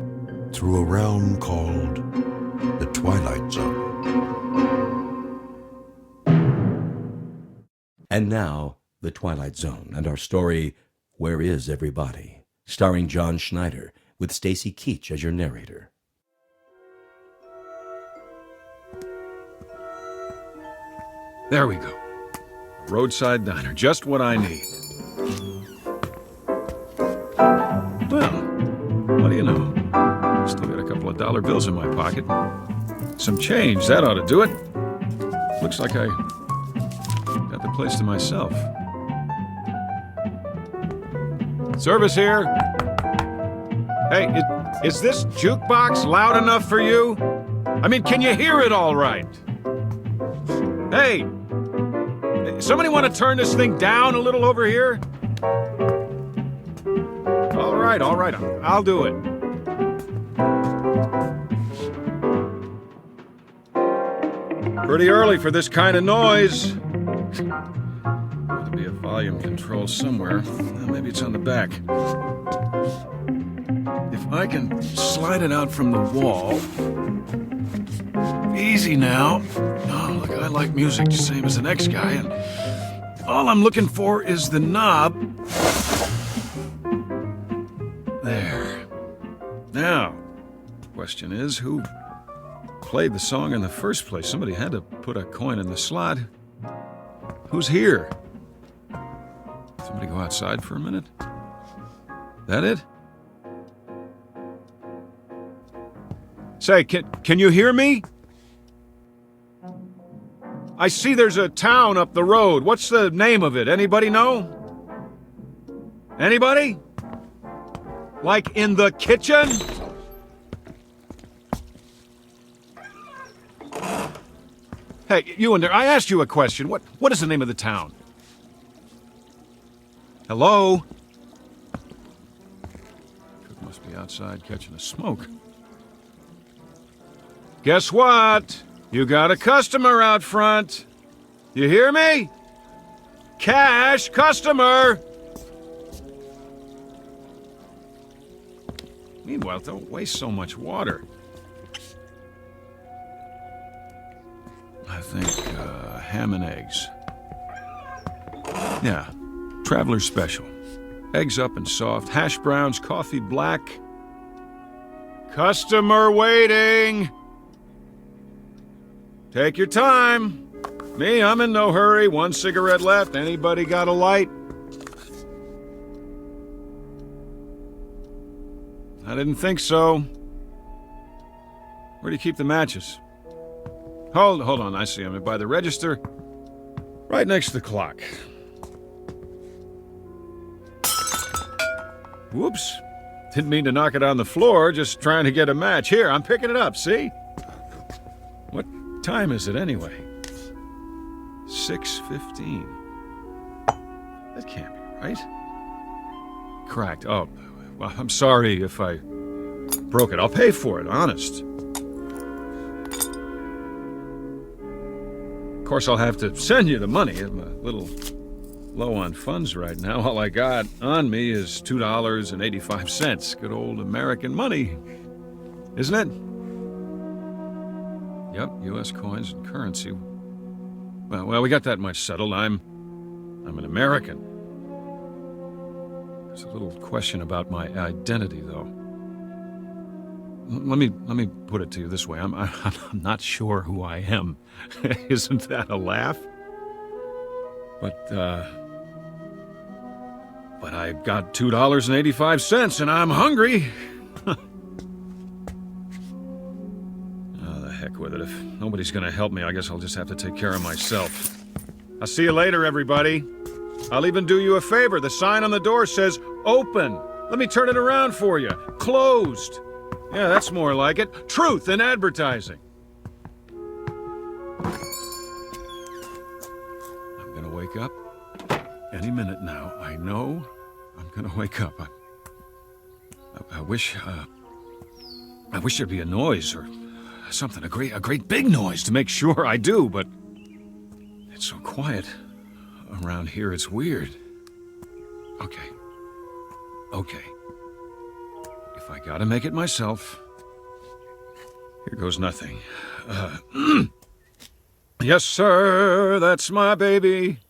through a realm called the Twilight Zone. And now, the Twilight Zone and our story, Where Is Everybody? Starring John Schneider, with Stacy Keach as your narrator. There we go. Roadside diner, just what I need. Well, what do you know? Still got a couple couple of dollar bills in my pocket. Some change, that ought to do it. Looks like I got the place to myself. Service here. Hey, is this jukebox loud enough for you? I mean, can you hear it all right? Hey, somebody want to turn this thing down a little over here? All right, I'll do it. Pretty early for this kind of noise. Ought to be a volume control somewhere. Well, maybe it's on the back. If I can slide it out from the wall. Easy now. Oh, look, I like music, same as the next guy, and all I'm looking for is the knob. There. Now, question is, who played the song in the first place? Somebody had to put a coin in the slot. Who's here? Somebody go outside for a minute? That it? Say, can you hear me? I see there's a town up the road. What's the name of it? Anybody know? Anybody? Like in the kitchen? Hey, you in there, I asked you a question. What is the name of the town? Hello? Cook must be outside catching a smoke. Guess what? You got a customer out front. You hear me? Cash customer! Meanwhile, don't waste so much water. I think, ham and eggs. Yeah, traveler special. Eggs up and soft, hash browns, coffee black. Customer waiting! Take your time. Me, I'm in no hurry. 1 cigarette left. Anybody got a light? I didn't think so. Where do you keep the matches? Hold on, I see them by the register. Right next to the clock. Whoops. Didn't mean to knock it on the floor, just trying to get a match. Here, I'm picking it up, see? What time is it anyway? 6:15. That can't be right. Cracked. Oh, well, I'm sorry if I broke it. I'll pay for it, honest. Of course, I'll have to send you the money. I'm a little low on funds right now. All I got on me is $2.85. Good old American money, isn't it? Yep, U.S. coins and currency. Well, we got that much settled. I'm an American. There's a little question about my identity, though. Let me put it to you this way. I'm not sure who I am. Isn't that a laugh? But I got $2.85 and I'm hungry. Heck with it. If nobody's gonna help me, I guess I'll just have to take care of myself. I'll see you later, everybody. I'll even do you a favor. The sign on the door says, open. Let me turn it around for you. Closed. Yeah, that's more like it. Truth in advertising. I'm gonna wake up any minute now. I know I'm gonna wake up. I wish there'd be a noise or something, a great big noise to make sure I do, but it's so quiet around here, it's weird. Okay. If I gotta make it myself, here goes nothing. Yes, sir, that's my baby.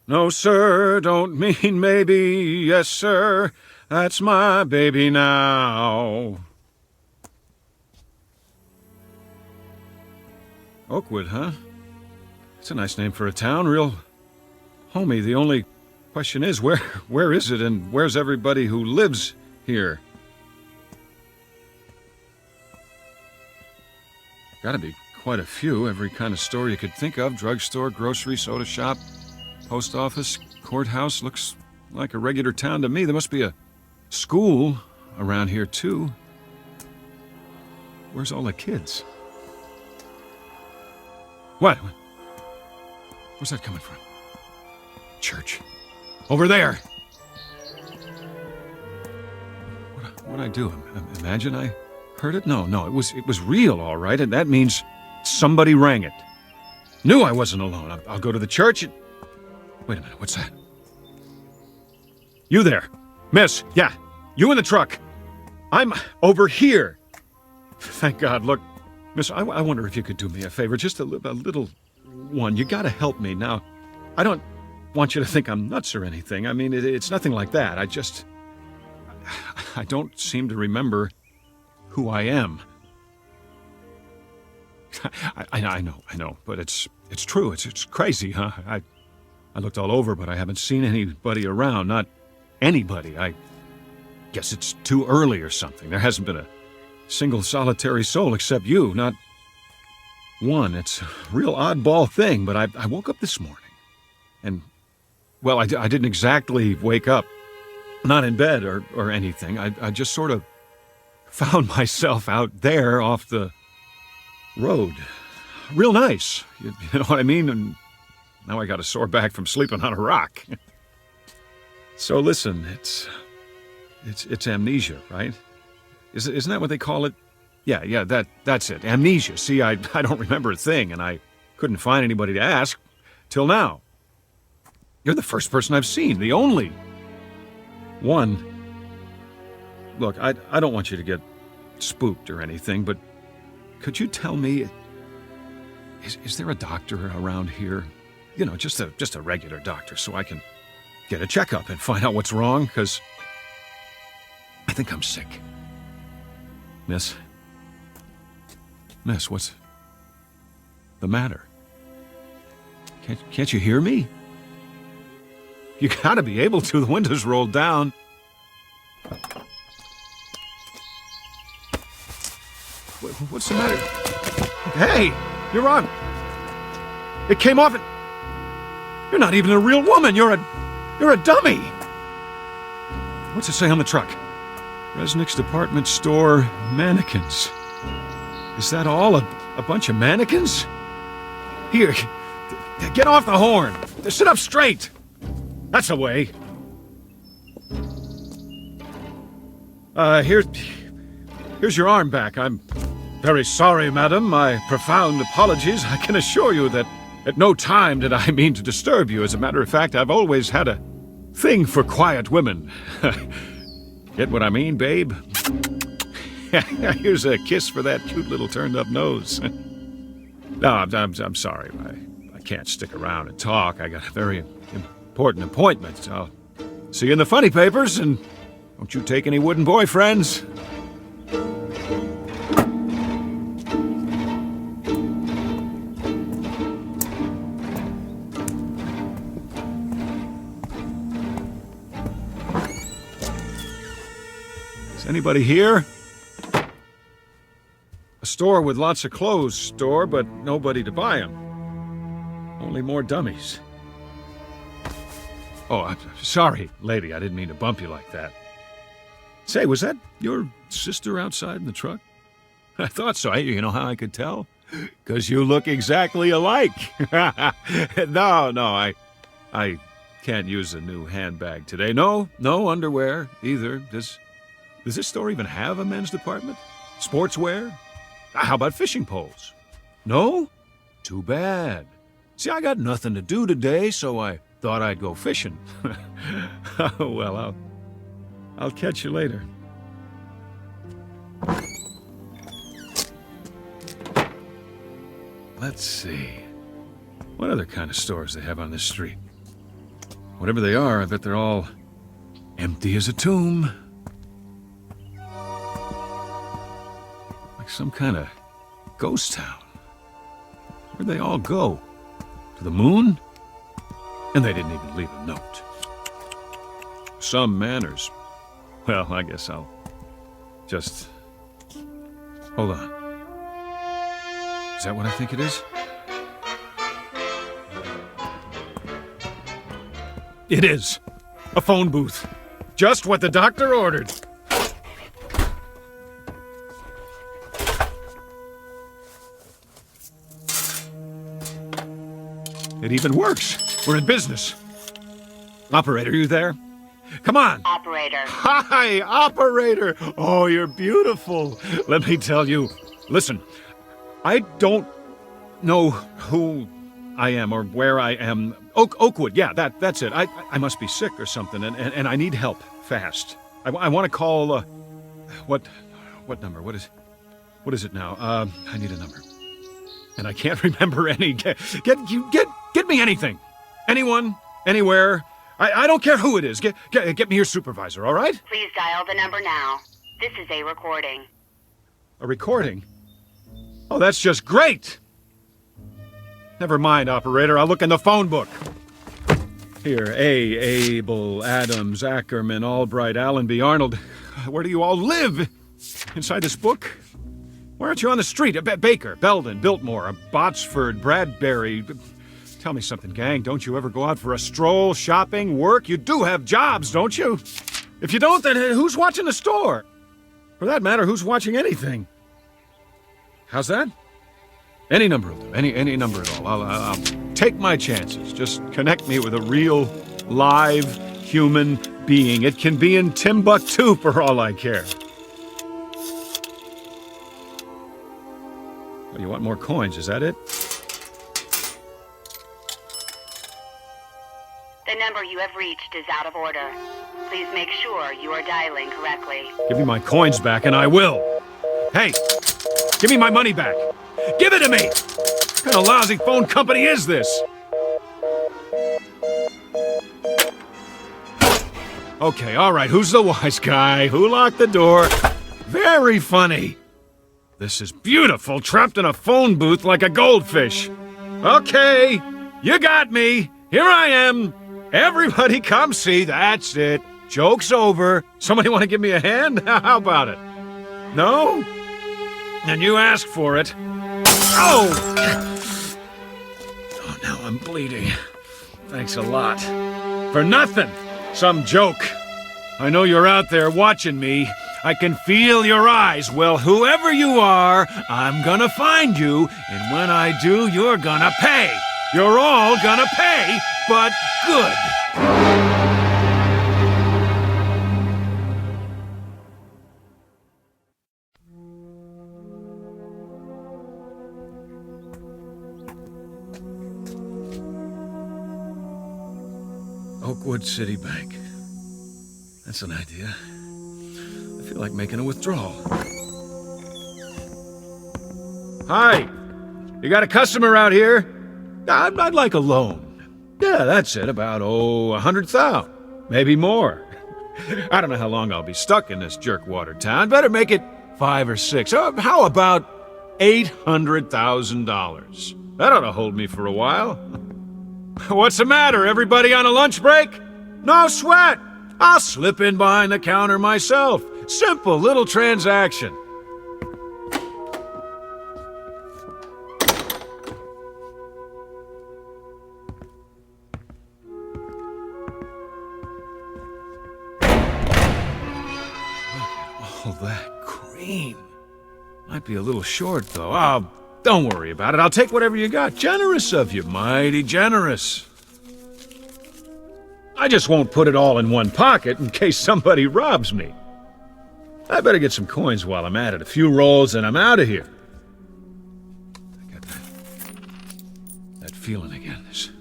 No, sir, don't mean maybe. Yes, sir, that's my baby now. Oakwood, huh? It's a nice name for a town, real homey. The only question is, where is it and where's everybody who lives here? Gotta be quite a few. Every kind of store you could think of. Drugstore, grocery, soda shop, post office, courthouse. Looks like a regular town to me. There must be a school around here, too. Where's all the kids? What? Where's that coming from? Church. Over there! What'd I do? Imagine I heard it? No, it was real, all right, and that means somebody rang it. Knew I wasn't alone. I'll go to the church and... Wait a minute, what's that? You there? Miss, yeah, you in the truck. I'm over here. Thank God. Look, miss, I wonder if you could do me a favor, just a little one. You gotta help me. Now, I don't want you to think I'm nuts or anything. I mean, it's nothing like that. I don't seem to remember who I am. I know, but it's true. It's crazy, huh? I looked all over, but I haven't seen anybody around. Not anybody. I guess it's too early or something. There hasn't been a single solitary soul except you. Not one. It's a real oddball thing, but I woke up this morning. And, well, I didn't exactly wake up. Not in bed or anything. I just sort of found myself out there off the road. Real nice. You know what I mean? And now I got a sore back from sleeping on a rock. So listen, it's amnesia, right? Isn't that what they call it? Yeah, that's it. Amnesia. See, I don't remember a thing, and I couldn't find anybody to ask till now. You're the first person I've seen, the only one. Look, I don't want you to get spooked or anything, but could you tell me, is there a doctor around here? You know, just a regular doctor, so I can get a checkup and find out what's wrong, because I think I'm sick. Miss, what's the matter? Can't you hear me? You gotta be able to. The window's rolled down. What's the matter? Hey, you're on. It came off. You're not even a real woman. You're a dummy. What's it say on the truck? Resnick's department store mannequins. Is that all? A bunch of mannequins? Here, get off the horn. Sit up straight. That's the way. Here's your arm back. I'm very sorry, madam. My profound apologies. I can assure you that at no time did I mean to disturb you. As a matter of fact, I've always had a thing for quiet women. Get what I mean, babe? Here's a kiss for that cute little turned-up nose. No, I'm sorry. I can't stick around and talk. I got a very important appointment. I'll see you in the funny papers, and don't you take any wooden boyfriends. Is anybody here? A store with lots of clothes, store, but nobody to buy them. Only more dummies. Oh, I'm sorry, lady. I didn't mean to bump you like that. Say, was that your sister outside in the truck? I thought so. You know how I could tell? Because you look exactly alike. No, I can't use a new handbag today. No underwear either. Does this store even have a men's department? Sportswear? How about fishing poles? No? Too bad. See, I got nothing to do today, so I thought I'd go fishing. Well, I'll catch you later. Let's see. What other kind of stores they have on this street? Whatever they are, I bet they're all empty as a tomb. Like some kind of ghost town. Where'd they all go? To the moon? And they didn't even leave a note. Some manners. Well, I guess I'll just... Hold on. Is that what I think it is? It is. A phone booth. Just what the doctor ordered. It even works. We're in business. Operator, you there? Come on. Operator. Hi, operator. Oh, you're beautiful. Let me tell you. Listen, I don't know who I am or where I am. Oakwood, yeah, that's it. I must be sick or something, and I need help fast. I want to call. What number? What is it now? I need a number, and I can't remember any. Get me anything, anyone, anywhere. I don't care who it is. Get me your supervisor, all right? Please dial the number now. This is a recording. A recording? Oh, that's just great! Never mind, operator. I'll look in the phone book. Here, Abel, Adams, Ackerman, Albright, Allenby, Arnold. Where do you all live? Inside this book? Why aren't you on the street? Baker, Belden, Biltmore, Botsford, Bradbury. Tell me something, gang. Don't you ever go out for a stroll, shopping, work? You do have jobs, don't you? If you don't, then who's watching the store? For that matter, who's watching anything? How's that? Any number will do. Any number at all. I'll take my chances. Just connect me with a real, live, human being. It can be in Timbuktu for all I care. Well, you want more coins, is that it? The number you have reached is out of order. Please make sure you are dialing correctly. Give me my coins back and I will. Hey, give me my money back. Give it to me! What kind of lousy phone company is this? Okay, all right, who's the wise guy? Who locked the door? Very funny. This is beautiful, trapped in a phone booth like a goldfish. Okay, you got me. Here I am. Everybody come see. That's it. Joke's over. Somebody want to give me a hand? How about it? No? And you asked for it. Oh! Oh, now I'm bleeding. Thanks a lot. For nothing. Some joke. I know you're out there watching me. I can feel your eyes. Well, whoever you are, I'm gonna find you. And when I do, you're gonna pay. You're all gonna pay, but good. Oakwood City Bank. That's an idea. I feel like making a withdrawal. Hi! You got a customer out here? I'd like a loan. Yeah, that's it. About, 100,000. Maybe more. I don't know how long I'll be stuck in this jerkwater town. Better make it 5 or 6. How about $800,000? That ought to hold me for a while. What's the matter? Everybody on a lunch break? No sweat. I'll slip in behind the counter myself. Simple little transaction. All that cream. Might be a little short, though. Oh, don't worry about it. I'll take whatever you got. Generous of you. Mighty generous. I just won't put it all in one pocket in case somebody robs me. I better get some coins while I'm at it. A few rolls and I'm out of here. I got that feeling again. This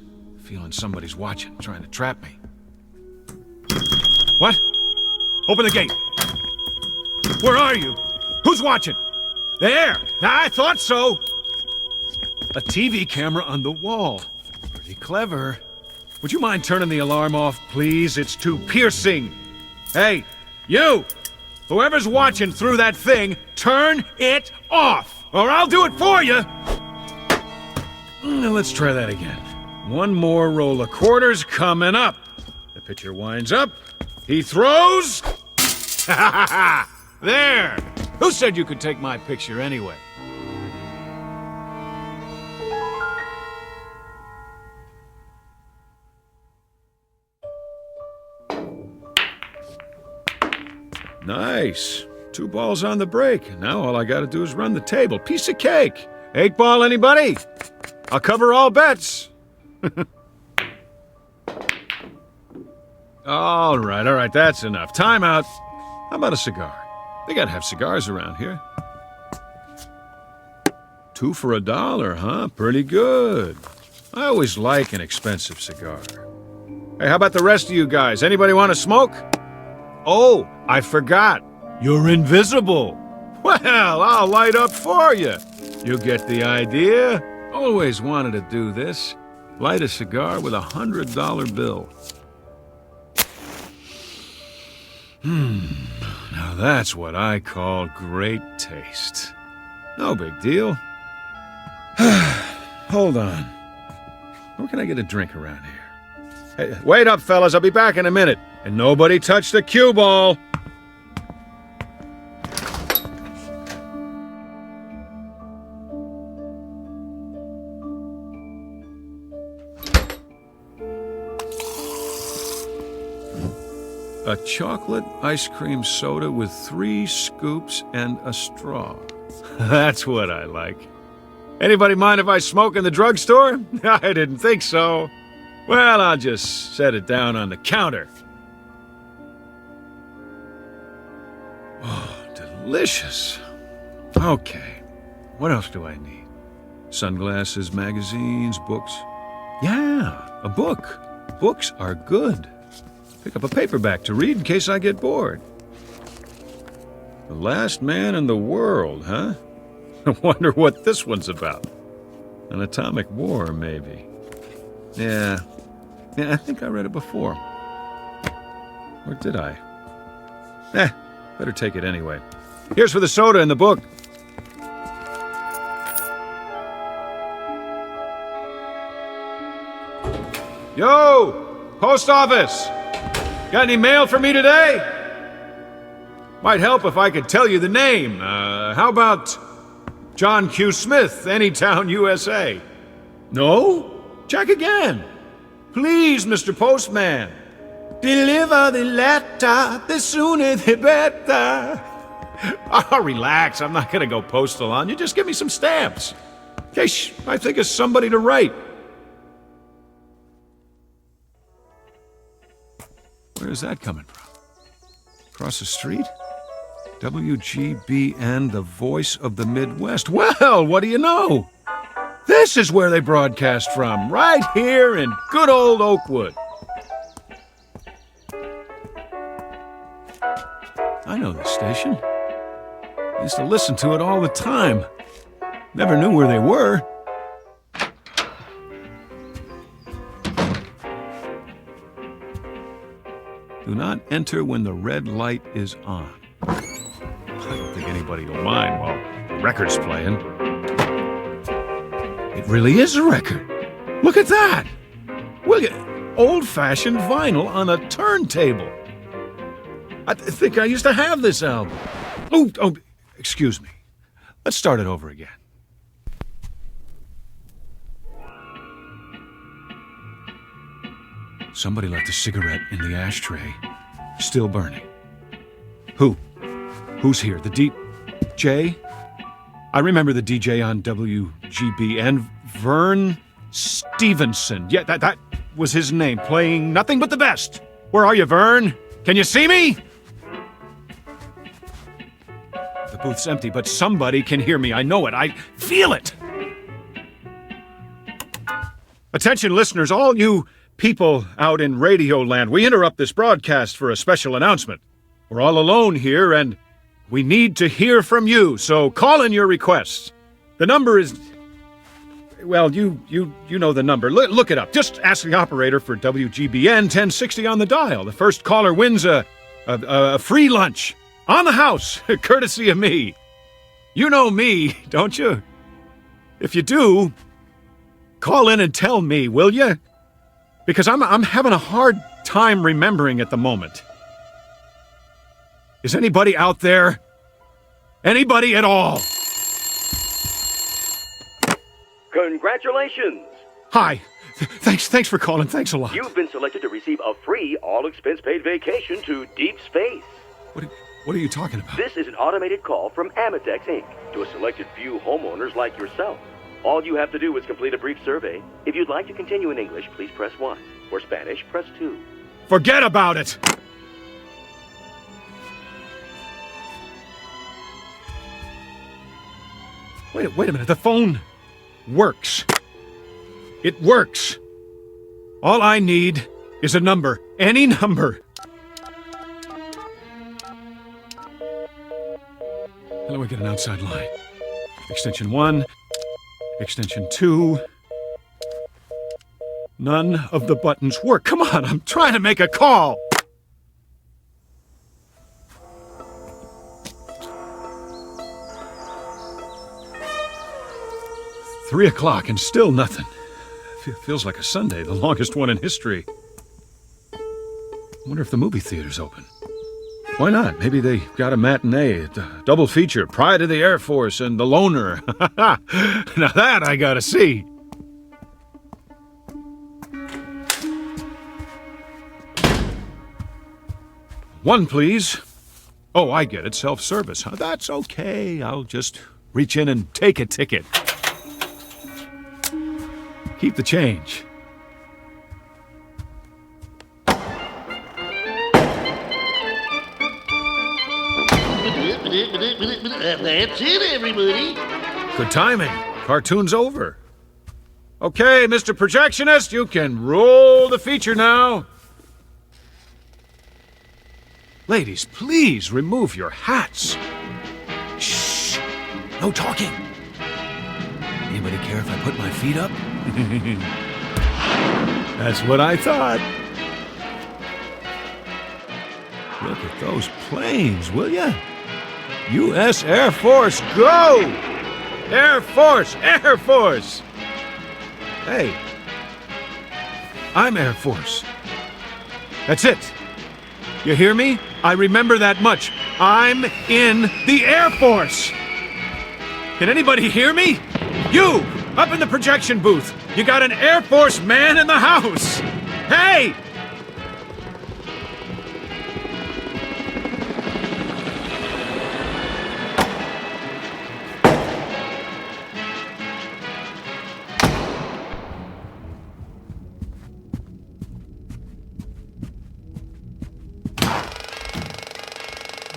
feeling somebody's watching, trying to trap me. What? Open the gate. Where are you? Who's watching? There! I thought so! A TV camera on the wall. Pretty clever. Would you mind turning the alarm off, please? It's too piercing. Hey, you! Whoever's watching through that thing, turn it off! Or I'll do it for you! Let's try that again. One more roll of quarters coming up. The pitcher winds up. He throws. Ha ha ha! There! Who said you could take my picture anyway? Nice. 2 balls on the break. Now all I gotta do is run the table. Piece of cake. 8 ball, anybody? I'll cover all bets. All right, that's enough. Time out. How about a cigar? They gotta have cigars around here. 2 for $1, huh? Pretty good. I always like an expensive cigar. Hey, how about the rest of you guys? Anybody want to smoke? Oh, I forgot. You're invisible. Well, I'll light up for you. You get the idea? Always wanted to do this. Light a cigar with a $100 bill. Now that's what I call great taste. No big deal. Hold on. Where can I get a drink around here? Hey, wait up, fellas. I'll be back in a minute. And nobody touch the cue ball. A chocolate ice cream soda with 3 scoops and a straw. That's what I like. Anybody mind if I smoke in the drugstore? I didn't think so. Well, I'll just set it down on the counter. Oh, delicious. Okay, what else do I need? Sunglasses, magazines, books. Yeah, a book. Books are good. Pick up a paperback to read in case I get bored. The Last Man in the World, huh? I wonder what this one's about. An atomic war, maybe. Yeah, I think I read it before. Or did I? Better take it anyway. Here's for the soda in the book. Yo! Post office! Got any mail for me today? Might help if I could tell you the name. How about John Q. Smith, Anytown, USA? No? Check again. Please, Mr. Postman. Deliver the letter, the sooner the better. Oh, relax. I'm not gonna go postal on you. Just give me some stamps. In case I think of somebody to write. Where's that coming from? Across the street? WGBN, the voice of the Midwest. Well, what do you know? This is where they broadcast from, right here in good old Oakwood. I know this station. I used to listen to it all the time. Never knew where they were. Do not enter when the red light is on. I don't think anybody will mind while the record's playing. It really is a record. Look at that! Look at old-fashioned vinyl on a turntable. I think I used to have this album. Oh, excuse me. Let's start it over again. Somebody left a cigarette in the ashtray, still burning. Who? Who's here? The DJ? I remember the DJ on WGBN, Vern Stevenson. Yeah, that was his name, playing nothing but the best. Where are you, Vern? Can you see me? The booth's empty, but somebody can hear me. I know it. I feel it. Attention, listeners, all you people out in Radio Land, we interrupt this broadcast for a special announcement. We're all alone here, and we need to hear from you, so call in your requests. The number is... Well, you know the number. Look it up. Just ask the operator for WGBN 1060 on the dial. The first caller wins a free lunch on the house, courtesy of me. You know me, don't you? If you do, call in and tell me, will you? Because I'm having a hard time remembering at the moment. Is anybody out there? Anybody at all? Congratulations! Hi. Thanks for calling. Thanks a lot. You've been selected to receive a free, all-expense-paid vacation to deep space. What are you talking about? This is an automated call from Amitex, Inc. to a selected few homeowners like yourself. All you have to do is complete a brief survey. If you'd like to continue in English, please press 1. For Spanish, press 2. Forget about it! Wait a minute. The phone works. It works. All I need is a number. Any number. How do I get an outside line? Extension 1. Extension 2. None of the buttons work. Come on, I'm trying to make a call. Three o'clock and still nothing. Feels like a Sunday, the longest one in history. I wonder if the movie theater's open. Why not? Maybe they got a matinee, a double feature, Pride of the Air Force and The Loner. Now that I gotta see. One, please. Oh, I get it. Self-service. Huh? That's okay. I'll just reach in and take a ticket. Keep the change. That's it, everybody. Good timing. Cartoon's over. Okay, Mr. Projectionist, you can roll the feature now. Ladies, please remove your hats. Shh. No talking. Anybody care if I put my feet up? That's what I thought. Look at those planes, will ya? U.S. Air Force, go! Air Force, Air Force! Hey, I'm Air Force. That's it. You hear me? I remember that much. I'm in the Air Force. Can anybody hear me? You, up in the projection booth. You got an Air Force man in the house. Hey!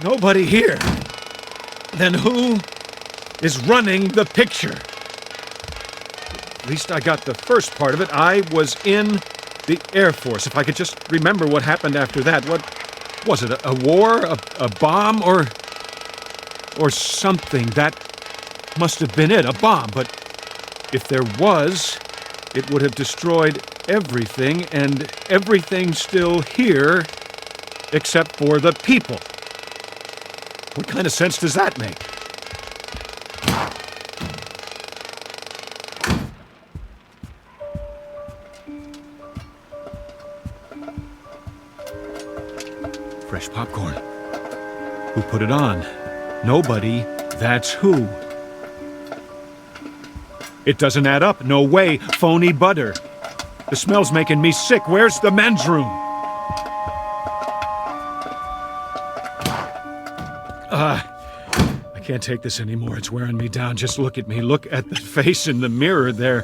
Nobody here. Then who is running the picture? At least I got the first part of it. I was in the Air Force. If I could just remember what happened after that. What was it? A war? A bomb? Or something? That must have been it. A bomb. But if there was, it would have destroyed everything, and everything's still here except for the people. What kind of sense does that make? Fresh popcorn. Who put it on? Nobody. That's who. It doesn't add up. No way. Phony butter. The smell's making me sick. Where's the men's room? I can't take this anymore. It's wearing me down. Just look at me. Look at the face in the mirror there.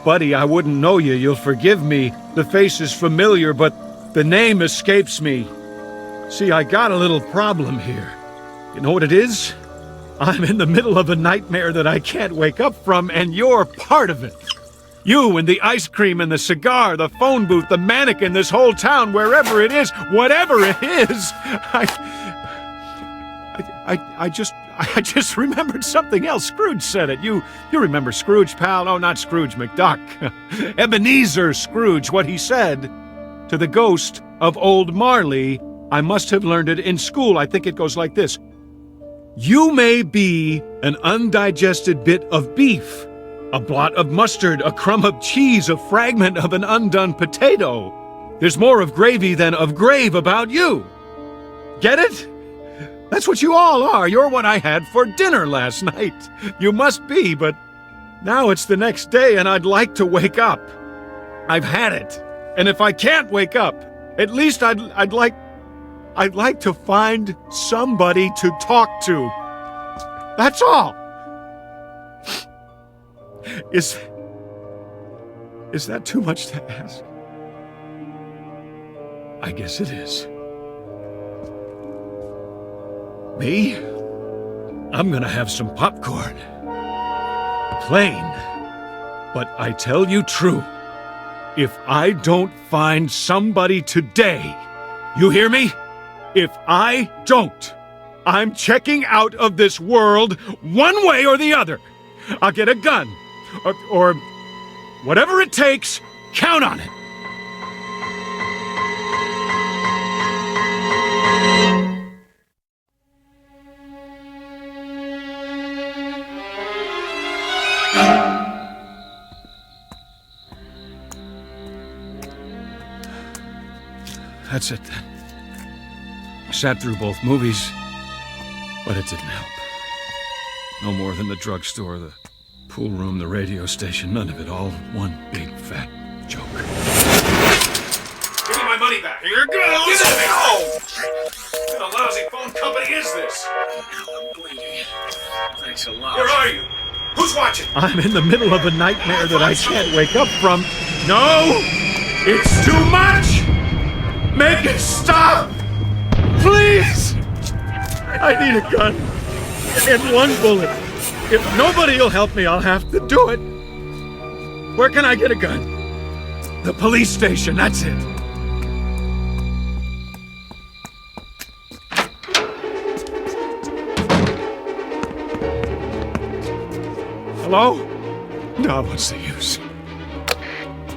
Buddy, I wouldn't know you. You'll forgive me. The face is familiar, but the name escapes me. See, I got a little problem here. You know what it is? I'm in the middle of a nightmare that I can't wake up from, and you're part of it. You and the ice cream and the cigar, the phone booth, the mannequin, this whole town, wherever it is, whatever it is, I just remembered something else. Scrooge said it. You remember Scrooge, pal? Oh, not Scrooge McDuck. Ebenezer Scrooge, what he said to the ghost of old Marley. I must have learned it in school. I think it goes like this. You may be an undigested bit of beef, a blot of mustard, a crumb of cheese, a fragment of an undone potato. There's more of gravy than of grave about you. Get it? That's what you all are. You're what I had for dinner last night. You must be, but now it's the next day and I'd like to wake up. I've had it. And if I can't wake up, At least I'd like to find somebody to talk to. That's all. Is that too much to ask? I guess it is. Me? I'm gonna have some popcorn. Plain. But I tell you true, if I don't find somebody today, you hear me? If I don't, I'm checking out of this world one way or the other. I'll get a gun, or whatever it takes, count on it. That's it then. I sat through both movies, but it didn't help. No more than the drugstore, the pool room, the radio station, none of it, all one big fat joke. Give me my money back. Here it goes. Give it to me. Oh! What a lousy phone company is this? Now I'm bleeding. Thanks a lot. Where are you? Who's watching? I'm in the middle of a nightmare that I can't wake up from. No! It's too much! Make it stop! Please! I need a gun. And one bullet. If nobody will help me, I'll have to do it. Where can I get a gun? The police station, that's it. Hello? No, what's the use?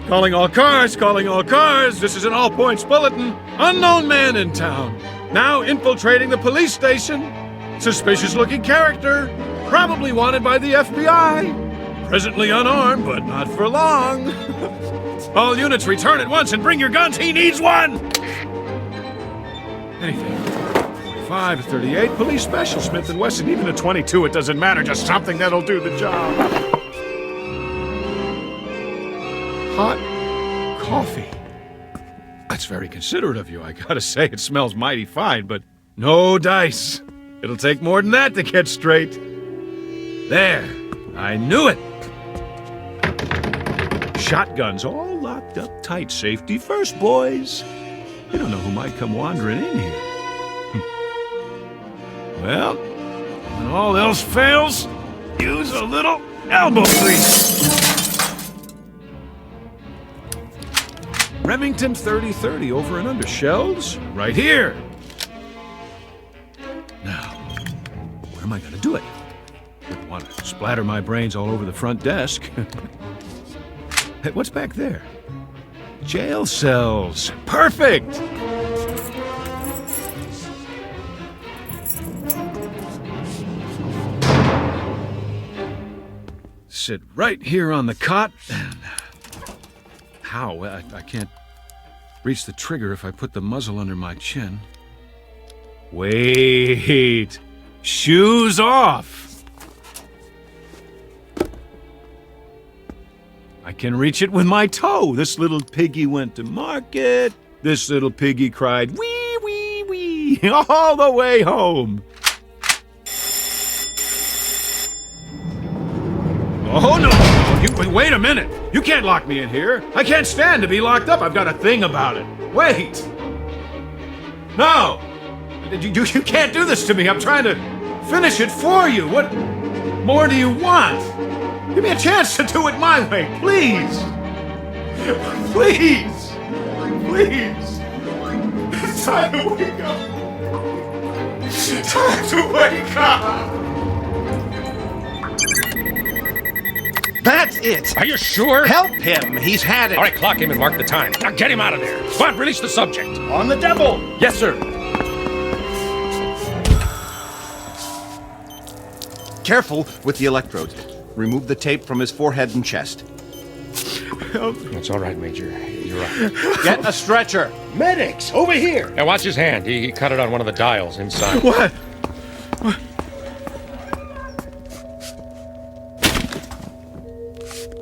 Calling all cars, calling all cars. This is an all-points bulletin. Unknown man in town. Now infiltrating the police station. Suspicious-looking character. Probably wanted by the FBI. Presently unarmed, but not for long. All units return at once and bring your guns. He needs one! Anything. 45, 38, police special, Smith & Wesson. Even a 22, it doesn't matter. Just something that'll do the job. Hot coffee. That's very considerate of you. I gotta say, it smells mighty fine, but no dice. It'll take more than that to get straight. There. I knew it. Shotguns all locked up tight. Safety first, boys. You don't know who might come wandering in here. Well, when all else fails, use a little elbow grease. Remington 30-30 over and under. Shells right here. Now, where am I going to do it? Wouldn't want to splatter my brains all over the front desk. Hey, what's back there? Jail cells. Perfect! Sit right here on the cot and... How? I can't reach the trigger if I put the muzzle under my chin. Wait! Shoes off! I can reach it with my toe. This little piggy went to market. This little piggy cried, wee, wee, wee, all the way home. Oh, no! Wait a minute! You can't lock me in here! I can't stand to be locked up! I've got a thing about it! Wait! No! You can't do this to me! I'm trying to finish it for you! What more do you want? Give me a chance to do it my way, please! Please! Please! It's time to wake up! Time to wake up! That's it! Are you sure? Help him! He's had it! All right, clock him and mark the time. Now get him out of there! Come on, release the subject! On the devil! Yes, sir! Careful with the electrodes. Remove the tape from his forehead and chest. It's all right, Major. You're right. Get a stretcher! Medics! Over here! Now watch his hand. He cut it on one of the dials inside. What?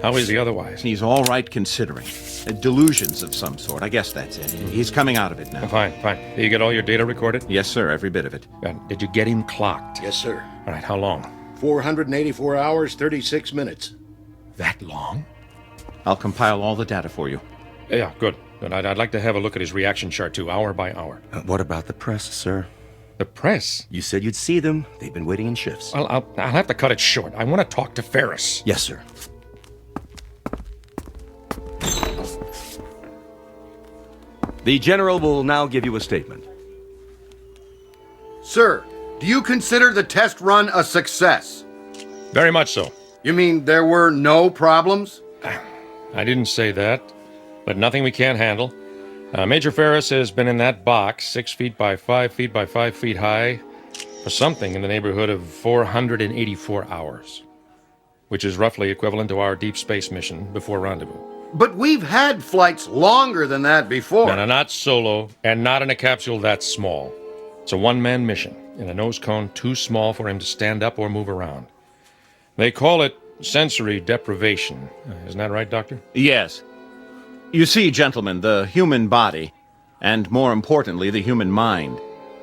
How is he otherwise? He's all right considering. Delusions of some sort. I guess that's it. He's coming out of it now. Fine. Did you get all your data recorded? Yes, sir, every bit of it. Did you get him clocked? Yes, sir. All right, how long? 484 hours, 36 minutes. That long? I'll compile all the data for you. Yeah, good. I'd like to have a look at his reaction chart, too, hour by hour. What about the press, sir? The press? You said you'd see them. They've been waiting in shifts. I'll have to cut it short. I want to talk to Ferris. Yes, sir. The General will now give you a statement. Sir, do you consider the test run a success? Very much so. You mean there were no problems? I didn't say that, but nothing we can't handle. Major Ferris has been in that box, 6 feet by 5 feet by 5 feet high, for something in the neighborhood of 484 hours, which is roughly equivalent to our deep space mission before rendezvous. But we've had flights longer than that before. No, not solo, and not in a capsule that small. It's a one-man mission, in a nose cone too small for him to stand up or move around. They call it sensory deprivation. Isn't that right, Doctor? Yes. You see, gentlemen, the human body, and more importantly, the human mind,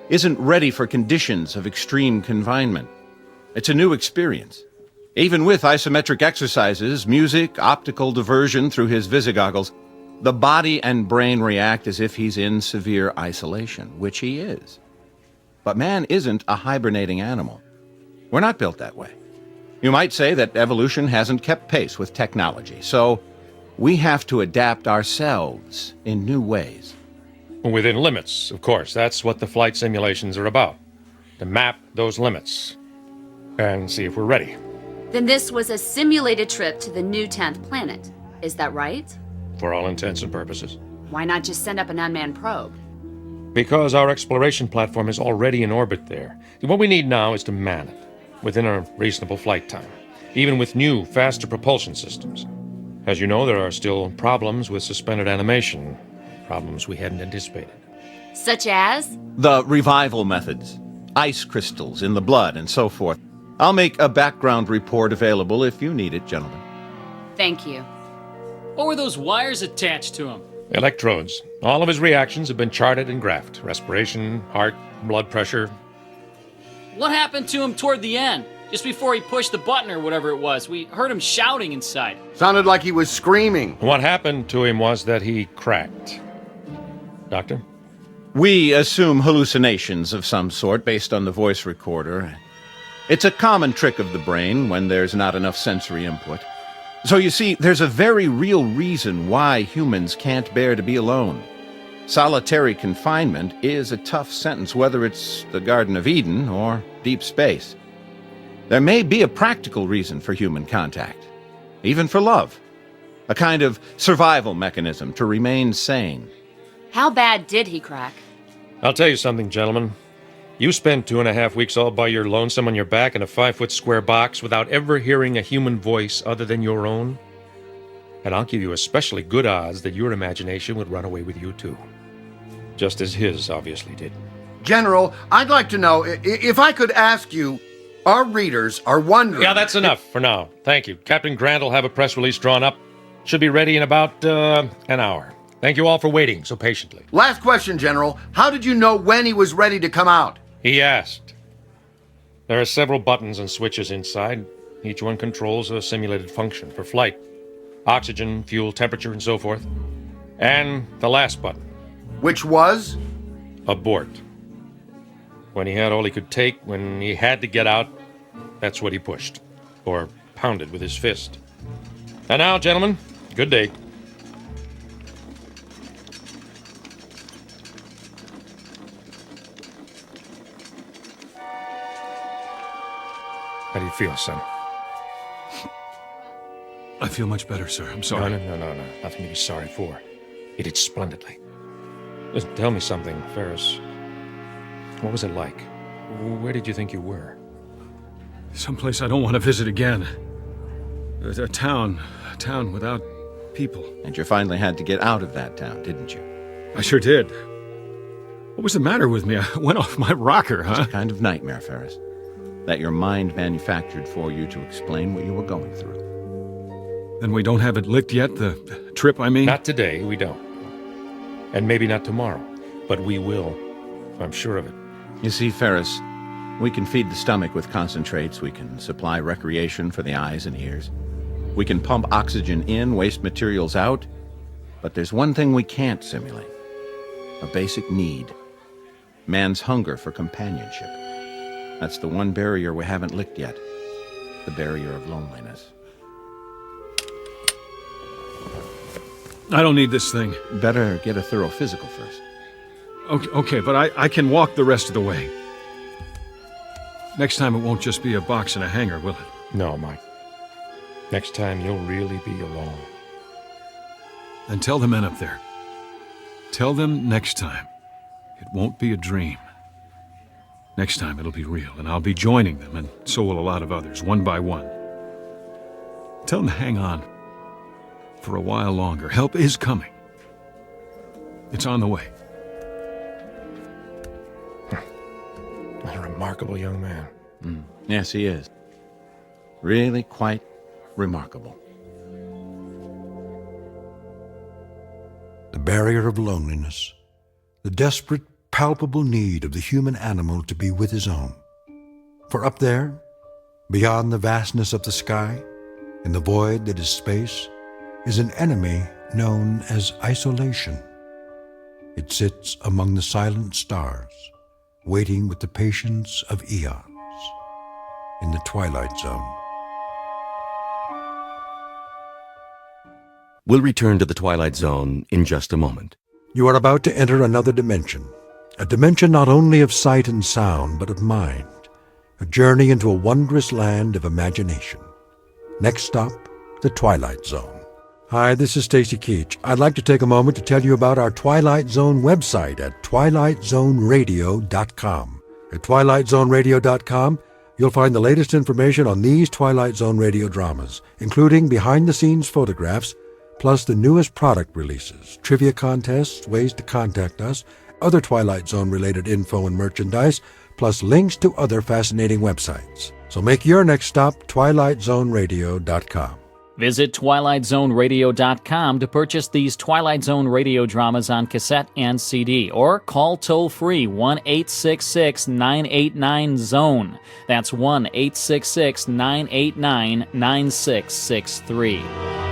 isn't ready for conditions of extreme confinement. It's a new experience. Even with isometric exercises, music, optical diversion through his visigoggles, the body and brain react as if he's in severe isolation, which he is. But man isn't a hibernating animal. We're not built that way. You might say that evolution hasn't kept pace with technology, so we have to adapt ourselves in new ways. Within limits, of course. That's what the flight simulations are about. To map those limits and see if we're ready. Then this was a simulated trip to the new 10th planet. Is that right? For all intents and purposes. Why not just send up an unmanned probe? Because our exploration platform is already in orbit there. What we need now is to man it, within a reasonable flight time, even with new, faster propulsion systems. As you know, there are still problems with suspended animation, problems we hadn't anticipated. Such as? The revival methods, ice crystals in the blood, and so forth. I'll make a background report available if you need it, gentlemen. Thank you. What were those wires attached to him? Electrodes. All of his reactions have been charted and graphed. Respiration, heart, blood pressure. What happened to him toward the end? Just before he pushed the button or whatever it was. We heard him shouting inside. Sounded like he was screaming. What happened to him was that he cracked. Doctor? We assume hallucinations of some sort based on the voice recorder. It's a common trick of the brain when there's not enough sensory input. So you see, there's a very real reason why humans can't bear to be alone. Solitary confinement is a tough sentence, whether it's the Garden of Eden or deep space. There may be a practical reason for human contact, even for love. A kind of survival mechanism to remain sane. How bad did he crack? I'll tell you something, gentlemen. You spend 2.5 weeks all by your lonesome on your back in a 5-foot square box without ever hearing a human voice other than your own, and I'll give you especially good odds that your imagination would run away with you, too. Just as his obviously did. General, I'd like to know, if I could ask you, our readers are wondering... Yeah, that's enough for now. Thank you. Captain Grant will have a press release drawn up. Should be ready in about an hour. Thank you all for waiting so patiently. Last question, General. How did you know when he was ready to come out? He asked. There are several buttons and switches inside. Each one controls a simulated function for flight. Oxygen, fuel, temperature, and so forth. And the last button. Which was? Abort. When he had all he could take, when he had to get out, that's what he pushed. Or pounded with his fist. And now, gentlemen, good day. How do you feel, son? I feel much better, sir. I'm sorry. No. Nothing to be sorry for. You did splendidly. Listen, tell me something, Ferris. What was it like? Where did you think you were? Someplace I don't want to visit again. A town without people. And you finally had to get out of that town, didn't you? I sure did. What was the matter with me? I went off my rocker, huh? It's a kind of nightmare, Ferris. That your mind manufactured for you to explain what you were going through. Then we don't have it licked yet? The trip, I mean? Not today, we don't. And maybe not tomorrow. But we will. I'm sure of it. You see, Ferris, we can feed the stomach with concentrates. We can supply recreation for the eyes and ears. We can pump oxygen in, waste materials out. But there's one thing we can't simulate. A basic need. Man's hunger for companionship. That's the one barrier we haven't licked yet. The barrier of loneliness. I don't need this thing. Better get a thorough physical first. Okay, but I can walk the rest of the way. Next time it won't just be a box and a hanger, will it? No, Mike. Next time you'll really be alone. Then tell the men up there. Tell them next time it won't be a dream. Next time it'll be real, and I'll be joining them, and so will a lot of others, one by one. Tell them to hang on for a while longer. Help is coming. It's on the way. A remarkable young man. Yes, he is. Really quite remarkable. The barrier of loneliness, the desperate, palpable need of the human animal to be with his own. For up there, beyond the vastness of the sky, in the void that is space, is an enemy known as isolation. It sits among the silent stars, waiting with the patience of eons, in the Twilight Zone. We'll return to the Twilight Zone in just a moment. You are about to enter another dimension, a dimension not only of sight and sound, but of mind, a journey into a wondrous land of imagination. Next stop, the Twilight Zone. Hi, this is Stacy Keach. I'd like to take a moment to tell you about our Twilight Zone website at twilightzoneradio.com. At twilightzoneradio.com, you'll find the latest information on these Twilight Zone radio dramas, including behind-the-scenes photographs, plus the newest product releases, trivia contests, ways to contact us, other Twilight Zone-related info and merchandise, plus links to other fascinating websites. So make your next stop twilightzoneradio.com. Visit twilightzoneradio.com to purchase these Twilight Zone radio dramas on cassette and CD, or call toll-free 1-866-989-ZONE. That's 1-866-989-9663.